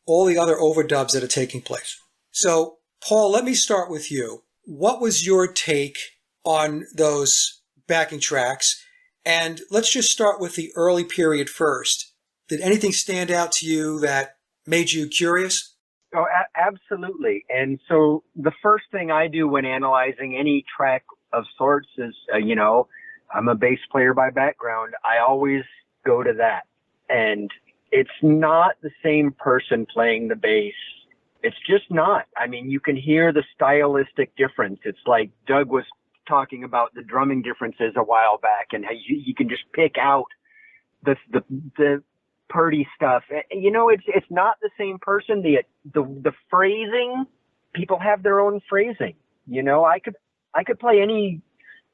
all the other overdubs that are taking place. So, Paul, let me start with you. What was your take on those backing tracks? And let's just start with the early period first. Did anything stand out to you that made you curious? Oh, absolutely. And so the first thing I do when analyzing any track of sorts is, I'm a bass player by background. I always go to that. And it's not the same person playing the bass. It's just not. I mean, you can hear the stylistic difference. It's like Doug was talking about the drumming differences a while back, and how you can just pick out the purdy stuff. It's not the same person. The phrasing, people have their own phrasing. I could play any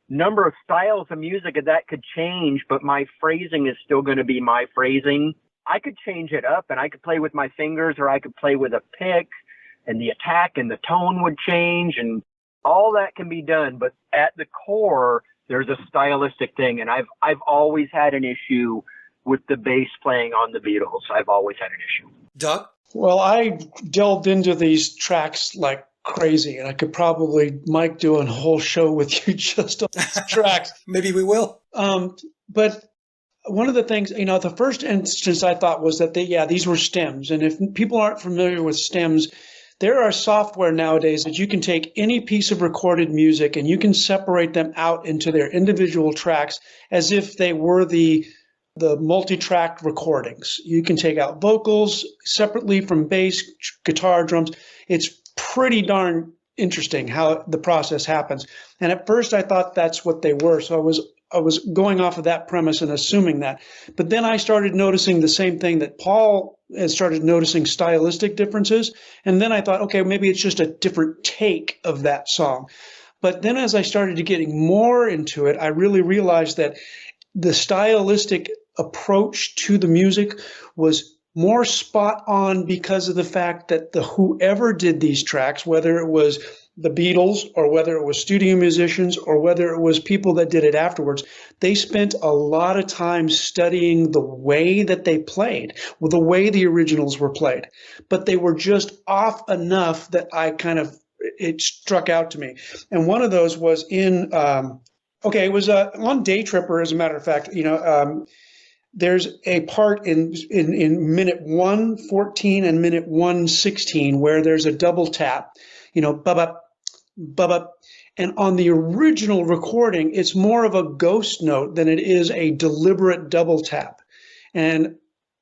number of styles of music and that could change, but my phrasing is still going to be my phrasing. I could change it up and I could play with my fingers, or I could play with a pick, and the attack and the tone would change, and all that can be done. But at the core, there's a stylistic thing. And I've always had an issue with the bass playing on the Beatles. I've always had an issue. Doug? Well, I delved into these tracks like crazy. And I could probably, Mike, do a whole show with you just on these tracks. Maybe we will. But one of the things, the first instance I thought was that these were stems. And if people aren't familiar with stems, there are software nowadays that you can take any piece of recorded music and you can separate them out into their individual tracks as if they were the multi-track recordings. You can take out vocals separately from bass, guitar, drums. It's pretty darn interesting how the process happens. And at first I thought that's what they were. So I was going off of that premise and assuming that. But then I started noticing the same thing that Paul has started noticing, stylistic differences. And then I thought, okay, maybe it's just a different take of that song. But then as I started to getting more into it, I really realized that the stylistic approach to the music was more spot on because of the fact that whoever did these tracks, whether it was the Beatles or whether it was studio musicians or whether it was people that did it afterwards, they spent a lot of time studying the way that they played, the way the originals were played. But they were just off enough that it struck out to me. And one of those was it was on Day Tripper, as a matter of fact. There's a part in minute 114 and minute 116 where there's a double tap, bub-up, bub-up. And on the original recording, it's more of a ghost note than it is a deliberate double tap. And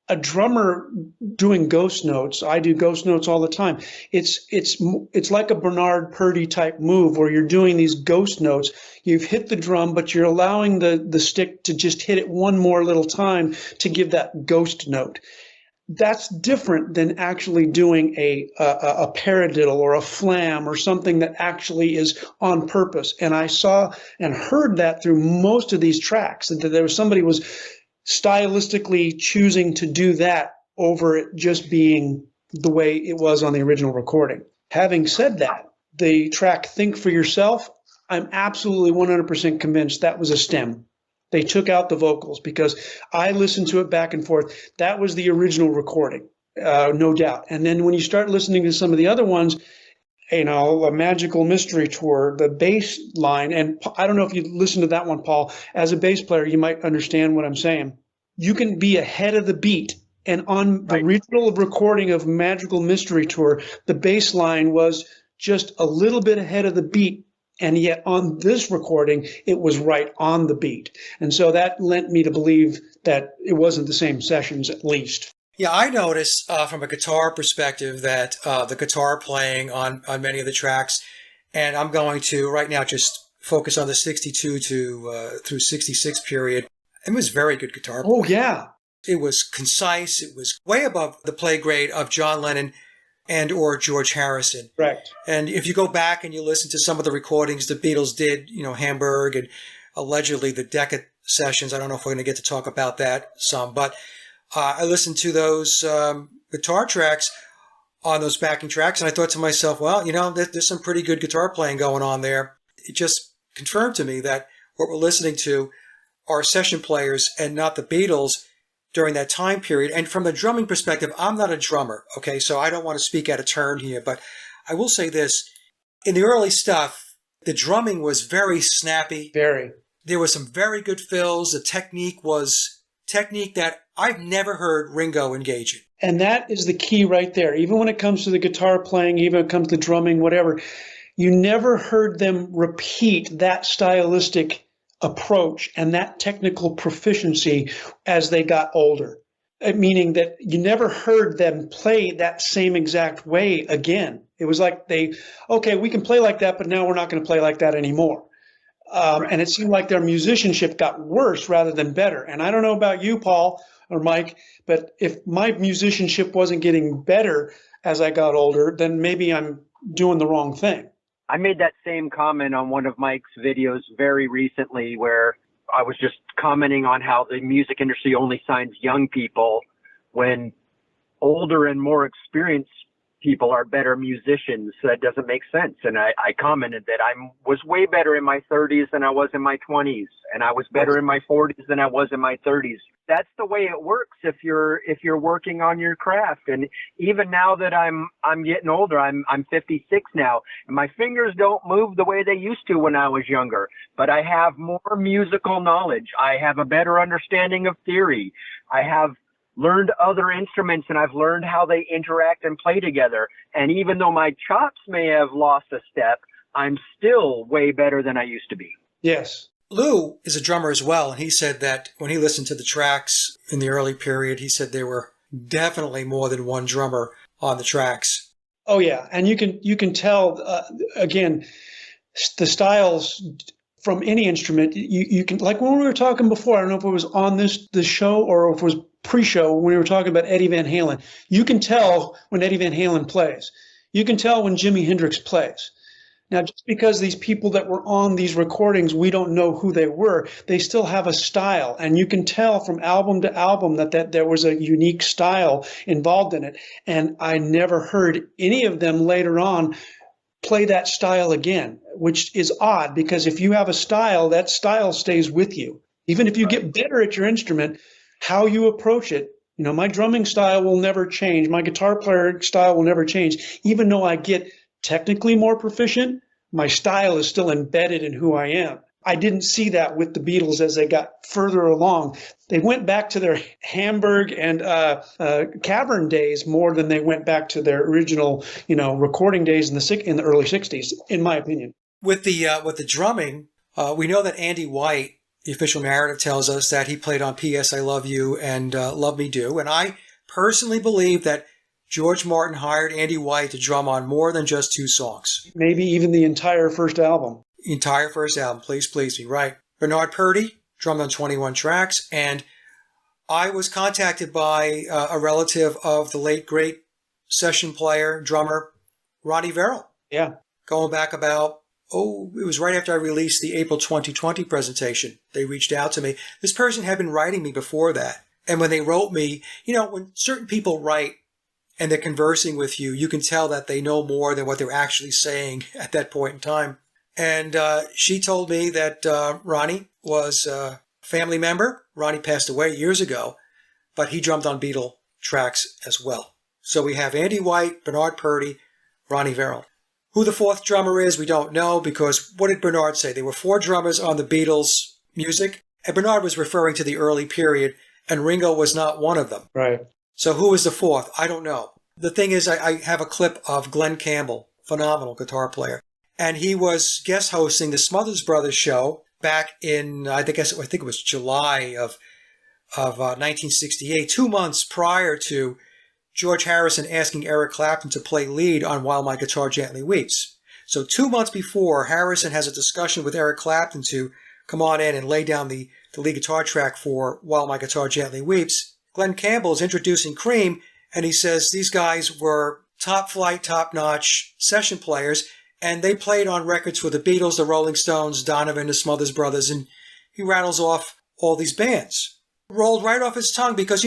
a drummer doing ghost notes, I do ghost notes all the time. It's like a Bernard Purdy type move where you're doing these ghost notes. You've hit the drum, but you're allowing the stick to just hit it one more little time to give that ghost note. That's different than actually doing a paradiddle or a flam or something that actually is on purpose. And I saw and heard that through most of these tracks, that there was somebody was stylistically choosing to do that over it just being the way it was on the original recording. Having said that, the track Think for Yourself, I'm absolutely 100% convinced that was a stem. They took out the vocals because I listened to it back and forth. That was the original recording, no doubt. And then when you start listening to some of the other ones, A Magical Mystery Tour, the bass line, and I don't know if you listened to that one, Paul. As a bass player, you might understand what I'm saying. You can be ahead of the beat. And on the original recording of Magical Mystery Tour, the bass line was just a little bit ahead of the beat. And yet on this recording, it was right on the beat. And so that lent me to believe that it wasn't the same sessions, at least. Yeah, I noticed from a guitar perspective that the guitar playing on many of the tracks, and I'm going to right now just focus on the 62 through 66 period. It was very good guitar playing. Oh, yeah. It was concise. It was way above the play grade of John Lennon and or George Harrison. Correct. And if you go back and you listen to some of the recordings the Beatles did, Hamburg and allegedly the Decca sessions, I don't know if we're going to get to talk about that some, but I listened to those guitar tracks on those backing tracks, and I thought to myself, well, there's some pretty good guitar playing going on there. It just confirmed to me that what we're listening to are session players and not the Beatles during that time period. And from the drumming perspective, I'm not a drummer, okay? So I don't want to speak out of turn here, but I will say this. In the early stuff, the drumming was very snappy. Very. There was some very good fills. The technique was technique that I've never heard Ringo engage in. And that is the key right there. Even when it comes to the guitar playing, even when it comes to drumming, whatever, you never heard them repeat that stylistic approach and that technical proficiency as they got older. Meaning that you never heard them play that same exact way again. It was like we can play like that, but now we're not going to play like that anymore. And it seemed like their musicianship got worse rather than better. And I don't know about you, Paul or Mike, but if my musicianship wasn't getting better as I got older, then maybe I'm doing the wrong thing. I made that same comment on one of Mike's videos very recently where I was just commenting on how the music industry only signs young people when older and more experienced people are better musicians. That doesn't make sense. And I commented that I was way better in my 30s than I was in my 20s, and I was better in my 40s than I was in my 30s. That's the way it works if you're working on your craft. And even now that I'm getting older, I'm 56 now, and my fingers don't move the way they used to when I was younger. But I have more musical knowledge. I have a better understanding of theory. I have learned other instruments, and I've learned how they interact and play together. And even though my chops may have lost a step, I'm still way better than I used to be. Yes. Lou is a drummer as well, and he said that when he listened to the tracks in the early period, he said there were definitely more than one drummer on the tracks. Oh yeah, and you can tell again the styles from any instrument. You can, like when we were talking before. I don't know if it was on this show or if it was pre-show when we were talking about Eddie Van Halen. You can tell when Eddie Van Halen plays. You can tell when Jimi Hendrix plays. Now, just because these people that were on these recordings, we don't know who they were, they still have a style. And you can tell from album to album that there was a unique style involved in it. And I never heard any of them later on play that style again, which is odd because if you have a style, that style stays with you. Even if you get better at your instrument, how you approach it, you know, my drumming style will never change. My guitar player style will never change. Even though I get technically more proficient, my style is still embedded in who I am. I didn't see that with the Beatles as they got further along. They went back to their Hamburg and Cavern days more than they went back to their original, recording days in the early '60s, in my opinion. With the drumming, we know that Andy White, the official narrative tells us that he played on P.S. I Love You and Love Me Do, and I personally believe that George Martin hired Andy White to drum on more than just 2 songs. Maybe even the entire first album. Entire first album, Please Please Me, right. Bernard Purdy drummed on 21 tracks, and I was contacted by a relative of the late, great session player, drummer, Ronnie Verrill. Yeah. Going back about, it was right after I released the April 2020 presentation. They reached out to me. This person had been writing me before that. And when they wrote me, when certain people write, and they're conversing with you, you can tell that they know more than what they're actually saying at that point in time. And she told me that Ronnie was a family member. Ronnie passed away years ago, but he drummed on Beatle tracks as well. So we have Andy White, Bernard Purdy, Ronnie Verrill. Who the 4th drummer is, we don't know, because what did Bernard say? There were 4 drummers on the Beatles' music, and Bernard was referring to the early period, and Ringo was not one of them. Right. So who is the 4th? I don't know. The thing is, I have a clip of Glenn Campbell, phenomenal guitar player, and he was guest hosting the Smothers Brothers show back in, I think it was July of 1968, 2 months prior to George Harrison asking Eric Clapton to play lead on While My Guitar Gently Weeps. So 2 months before, Harrison has a discussion with Eric Clapton to come on in and lay down the lead guitar track for While My Guitar Gently Weeps. Glenn Campbell is introducing Cream, and he says these guys were top flight, top notch session players, and they played on records for the Beatles, the Rolling Stones, Donovan, the Smothers Brothers, and he rattles off all these bands. Rolled right off his tongue because,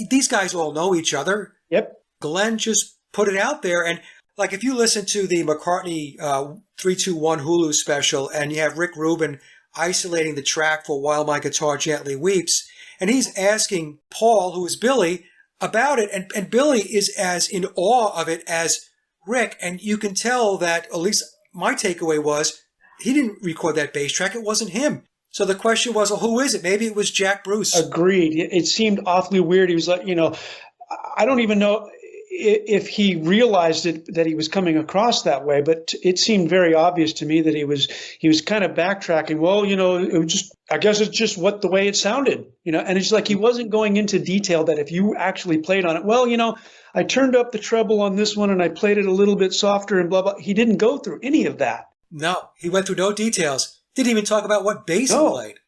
these guys all know each other. Yep. Glenn just put it out there, and like if you listen to the McCartney 321 Hulu special, and you have Rick Rubin isolating the track for While My Guitar Gently Weeps, and he's asking Paul, who is Billy, about it, and Billy is as in awe of it as Rick, and you can tell that, at least my takeaway was, he didn't record that bass track, it wasn't him. So the question was, well, who is it? Maybe it was Jack Bruce. Agreed. It seemed awfully weird. He was like, I don't even know if he realized it, that he was coming across that way, but it seemed very obvious to me that he was kind of backtracking. Well, it was just, I guess it's just the way it sounded, and it's like he wasn't going into detail that if you actually played on it, well, I turned up the treble on this one and I played it a little bit softer and blah, blah. He didn't go through any of that. No, he went through no details. Didn't even talk about what bass he played.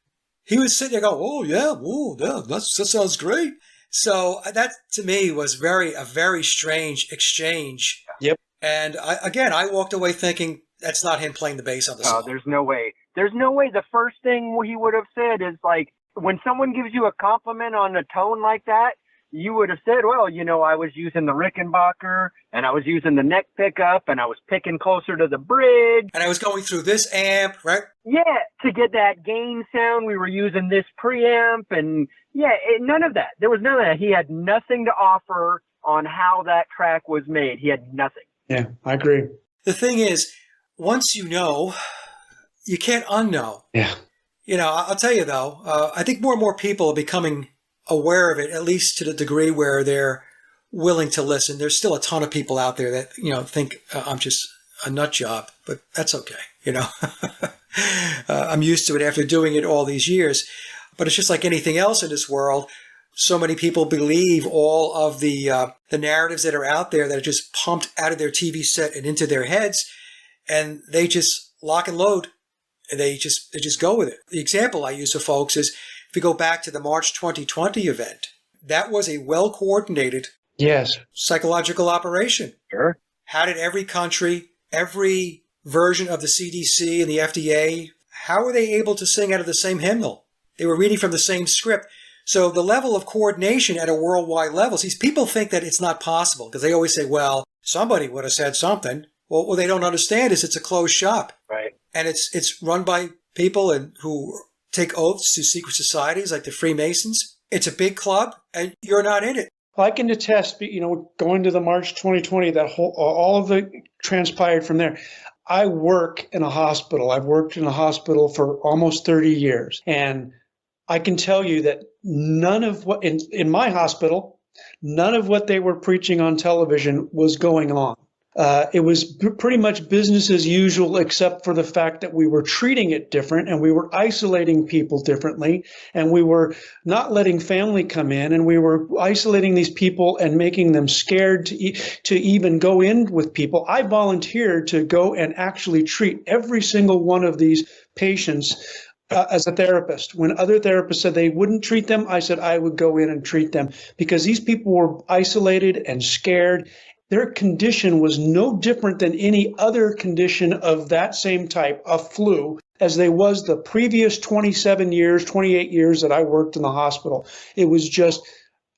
He was sitting there going, that sounds great. So that, to me, was a very strange exchange. Yep. And I walked away thinking, that's not him playing the bass on the song. Oh, there's no way. There's no way. The first thing he would have said is like, when someone gives you a compliment on a tone like that, you would have said, well, I was using the Rickenbacker and I was using the neck pickup and I was picking closer to the bridge. And I was going through this amp, right? Yeah, to get that gain sound, we were using this preamp and none of that. There was none of that. He had nothing to offer on how that track was made. He had nothing. Yeah, I agree. The thing is, once you know, you can't unknow. Yeah. I'll tell you though, I think more and more people are becoming aware of it, at least to the degree where they're willing to listen. There's still a ton of people out there that, think I'm just a nut job, but that's okay. I'm used to it after doing it all these years, but it's just like anything else in this world. So many people believe all of the narratives that are out there that are just pumped out of their TV set and into their heads, and they just lock and load. And they just go with it. The example I use for folks is, if you go back to the March 2020 event, that was a well-coordinated psychological operation. Sure. How did every country, every version of the CDC and the FDA, how were they able to sing out of the same hymnal? They were reading from the same script. So the level of coordination at a worldwide level, see, people think that it's not possible because they always say, well, somebody would have said something. Well, what they don't understand is it's a closed shop. Right. And it's run by people who take oaths to secret societies like the Freemasons. It's a big club, and you're not in it. Well, I can attest, going to the March 2020, all of the transpired from there. I work in a hospital. I've worked in a hospital for almost 30 years. And I can tell you that none of what, in my hospital, none of what they were preaching on television was going on. It was pretty much business as usual, except for the fact that we were treating it different and we were isolating people differently, and we were not letting family come in, and we were isolating these people and making them scared to even go in with people. I volunteered to go and actually treat every single one of these patients as a therapist. When other therapists said they wouldn't treat them, I said I would go in and treat them, because these people were isolated and scared. Their condition was no different than any other condition of that same type, a flu, as they was the previous 27 years, 28 years that I worked in the hospital. It was just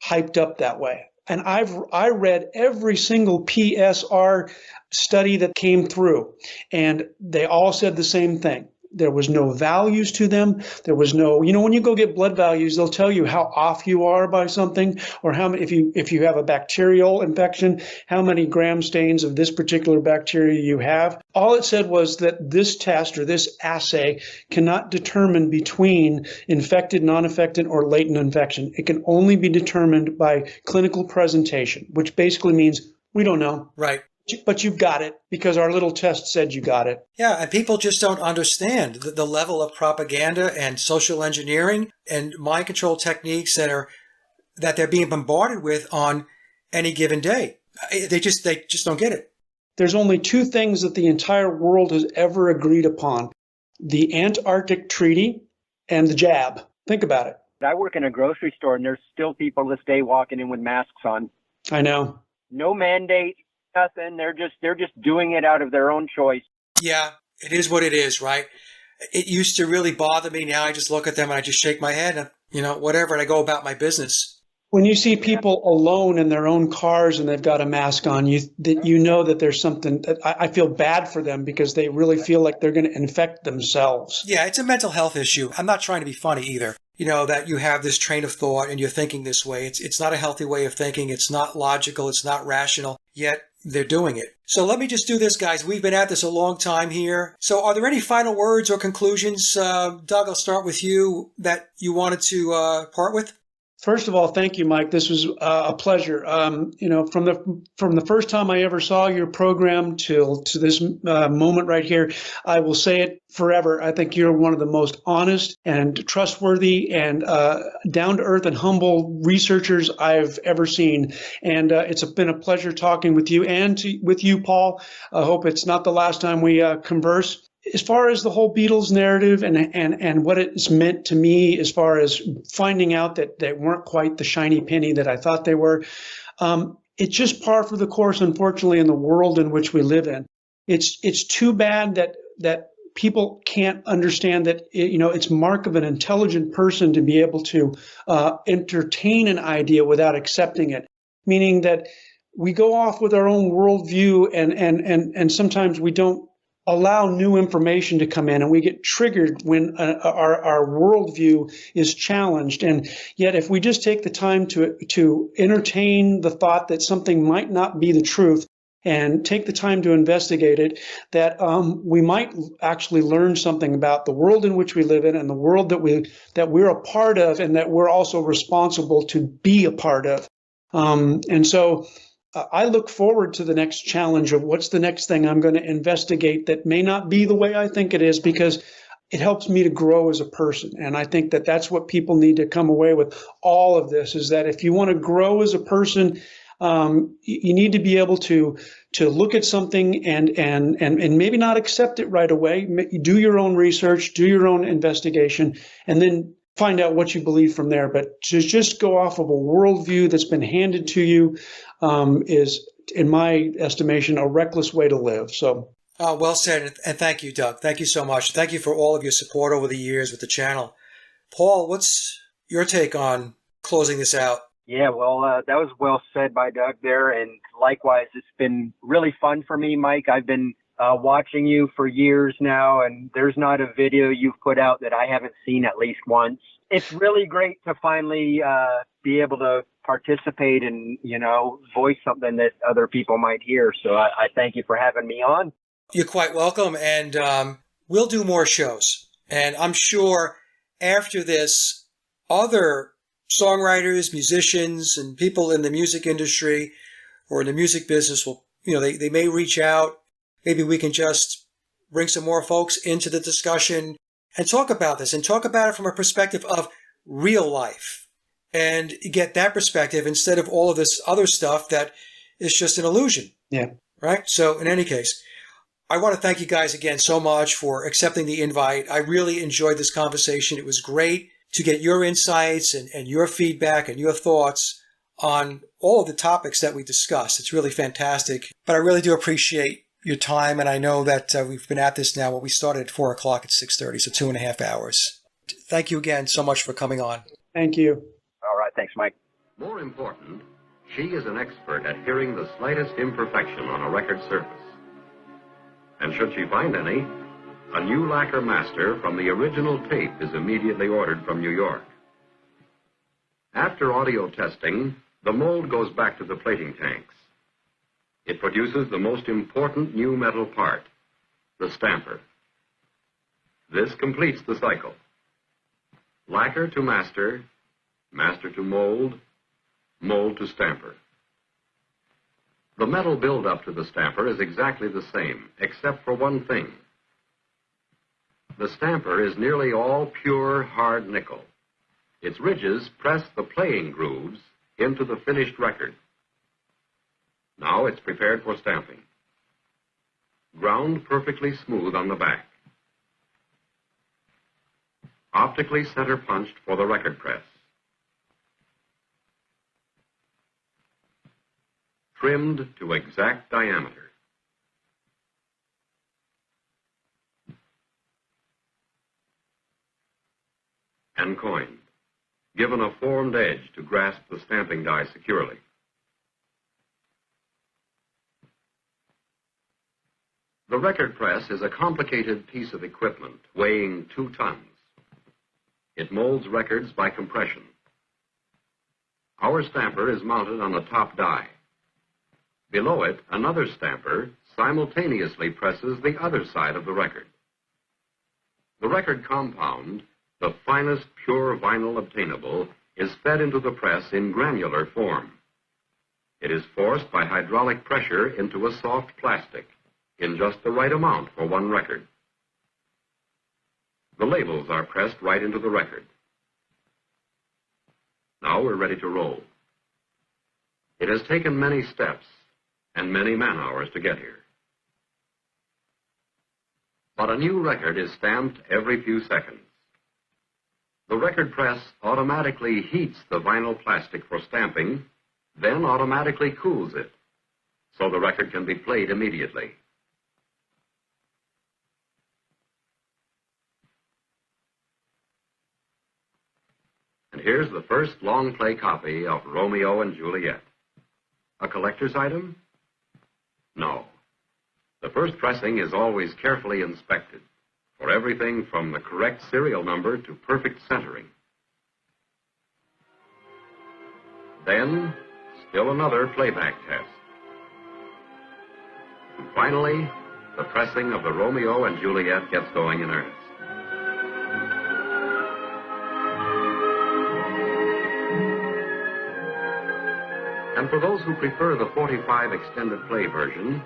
hyped up that way. And I read every single PSR study that came through, and they all said the same thing. There was no values to them. There was no, when you go get blood values, they'll tell you how off you are by something, or how many, if you have a bacterial infection, how many gram stains of this particular bacteria you have. All it said was that this test or this assay cannot determine between infected, non-infected, or latent infection. It can only be determined by clinical presentation, which basically means we don't know. Right. But you've got it because our little test said you got it. Yeah, and people just don't understand the level of propaganda and social engineering and mind control techniques that they're being bombarded with on any given day. They just don't get it. There's only two things that the entire world has ever agreed upon: the Antarctic Treaty and the jab. Think about it. I work in a grocery store, and there's still people this day walking in with masks on. I know. No mandate. Nothing. They're just doing it out of their own choice. Yeah, it is what it is, right? It used to really bother me. Now I just look at them and I just shake my head and, whatever, and I go about my business. When you see people alone in their own cars and they've got a mask on, you know that there's something. I feel bad for them because they really feel like they're going to infect themselves. Yeah, it's a mental health issue. I'm not trying to be funny either. That you have this train of thought and you're thinking this way. It's not a healthy way of thinking. It's not logical. It's not rational. Yet they're doing it. So let me just do this, guys. We've been at this a long time here. So are there any final words or conclusions? Doug, I'll start with you that you wanted to part with. First of all, thank you, Mike. This was a pleasure. From the first time I ever saw your program to this moment right here, I will say it forever. I think you're one of the most honest and trustworthy and down to earth and humble researchers I've ever seen. And it's been a pleasure talking with you and with you, Paul. I hope it's not the last time we converse. As far as the whole Beatles narrative and what it's meant to me, as far as finding out that they weren't quite the shiny penny that I thought they were, it's just par for the course, unfortunately, in the world in which we live in. It's too bad that people can't understand that it's mark of an intelligent person to be able to entertain an idea without accepting it, meaning that we go off with our own worldview, and sometimes we don't allow new information to come in, and we get triggered when our worldview is challenged. And yet, if we just take the time to entertain the thought that something might not be the truth, and take the time to investigate it, that we might actually learn something about the world in which we live in, and the world that we're a part of, and that we're also responsible to be a part of. And so I look forward to the next challenge of what's the next thing I'm going to investigate that may not be the way I think it is, because it helps me to grow as a person. And I think that that's what people need to come away with all of this, is that if you want to grow as a person, you need to be able to look at something and maybe not accept it right away. Do your own research, do your own investigation, and then find out what you believe from there. But to just go off of a worldview that's been handed to you is, in my estimation, a reckless way to live. So. Well said, and thank you, Doug. Thank you so much. Thank you for all of your support over the years with the channel. Paul, what's your take on closing this out? Yeah, well, that was well said by Doug there. And likewise, it's been really fun for me, Mike. I've been watching you for years now, and there's not a video you've put out that I haven't seen at least once. It's really great to finally be able to participate and, voice something that other people might hear. So I thank you for having me on. You're quite welcome, and we'll do more shows. And I'm sure after this, other songwriters, musicians, and people in the music industry or in the music business will, they may reach out. Maybe we can just bring some more folks into the discussion and talk about this, and talk about it from a perspective of real life, and get that perspective instead of all of this other stuff that is just an illusion. Yeah. Right? So in any case, I want to thank you guys again so much for accepting the invite. I really enjoyed this conversation. It was great to get your insights and your feedback and your thoughts on all of the topics that we discussed. It's really fantastic. But I really do appreciate your time, and I know that we've been at this now. We started at 4 o'clock at 6:30, so 2.5 hours. Thank you again so much for coming on. Thank you. All right. Thanks, Mike. More important, she is an expert at hearing the slightest imperfection on a record surface. And should she find any, a new lacquer master from the original tape is immediately ordered from New York. After audio testing, the mold goes back to the plating tanks. It produces the most important new metal part, the stamper. This completes the cycle. Lacquer to master, master to mold, mold to stamper. The metal buildup to the stamper is exactly the same, except for one thing. The stamper is nearly all pure, hard nickel. Its ridges press the playing grooves into the finished record. Now it's prepared for stamping. Ground perfectly smooth on the back. Optically center punched for the record press. Trimmed to exact diameter. And coined, given a formed edge to grasp the stamping die securely. The record press is a complicated piece of equipment weighing 2 tons. It molds records by compression. Our stamper is mounted on the top die. Below it, another stamper simultaneously presses the other side of the record. The record compound, the finest pure vinyl obtainable, is fed into the press in granular form. It is forced by hydraulic pressure into a soft plastic in just the right amount for one record. The labels are pressed right into the record. Now we're ready to roll. It has taken many steps and many man-hours to get here. But a new record is stamped every few seconds. The record press automatically heats the vinyl plastic for stamping, then automatically cools it, so the record can be played immediately. here's the first long play copy of Romeo and Juliet. A collector's item? No. The first pressing is always carefully inspected for everything from the correct serial number to perfect centering. Then, still another playback test. And finally, the pressing of the Romeo and Juliet gets going in earnest. And for those who prefer the 45 extended play version,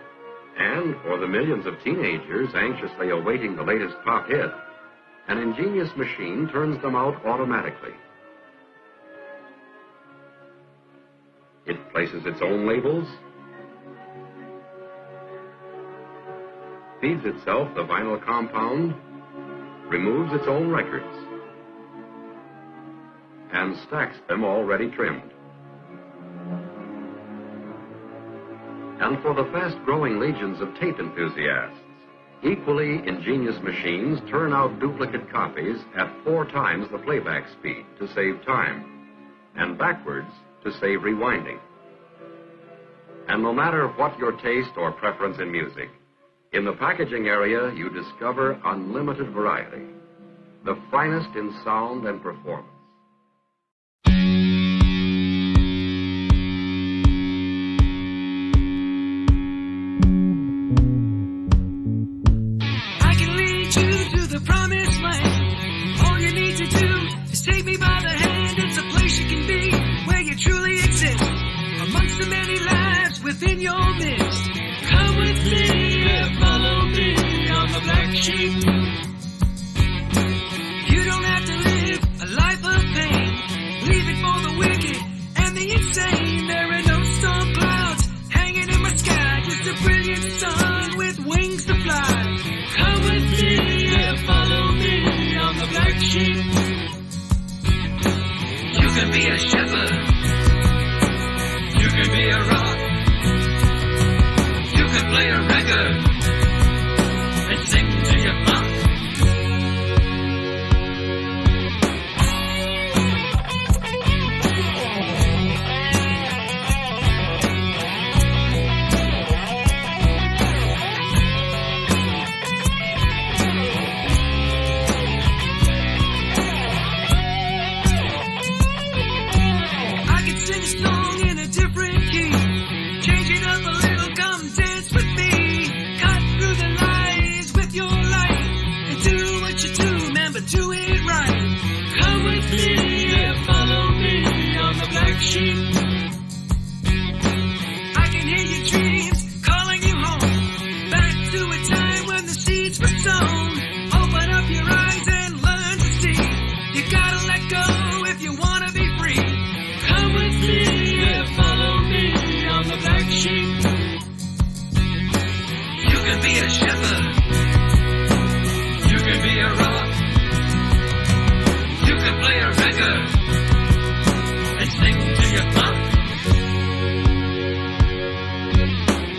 and for the millions of teenagers anxiously awaiting the latest pop hit, an ingenious machine turns them out automatically. It places its own labels, feeds itself the vinyl compound, removes its own records, and stacks them already trimmed. And for the fast-growing legions of tape enthusiasts, equally ingenious machines turn out duplicate copies at 4 times the playback speed to save time, and backwards to save rewinding. And no matter what your taste or preference in music, in the packaging area you discover unlimited variety, the finest in sound and performance. Promised land. All you need to do is take me by the hand. It's a place you can be where you truly exist amongst the many lives within your midst. Come with me and follow me on the black sheep. You don't have to live a life of pain. Leave it for the wicked and the insane. There are no storm clouds hanging in my sky, just a brilliant sun with wings to fly. Come with me and follow me on the black sheep. You can be a shepherd. You can be a rock. You can play a record and sing to your mom. I can hear your dreams calling you home, back to a time when the seeds were sown. Open up your eyes and learn to see. You gotta let go if you wanna be free. Come with me and follow me on the black sheep. You can be a shepherd. You can be a rock. You can play a record and sing to your mom.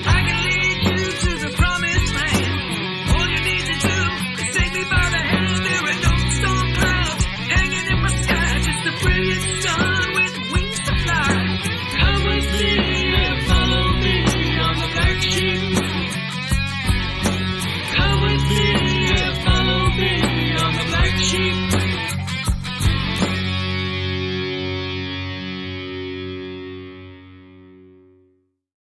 I can lead you to the promised land. All you need to do is take me by the hand. There are no storm clouds hanging in my sky, just a brilliant sun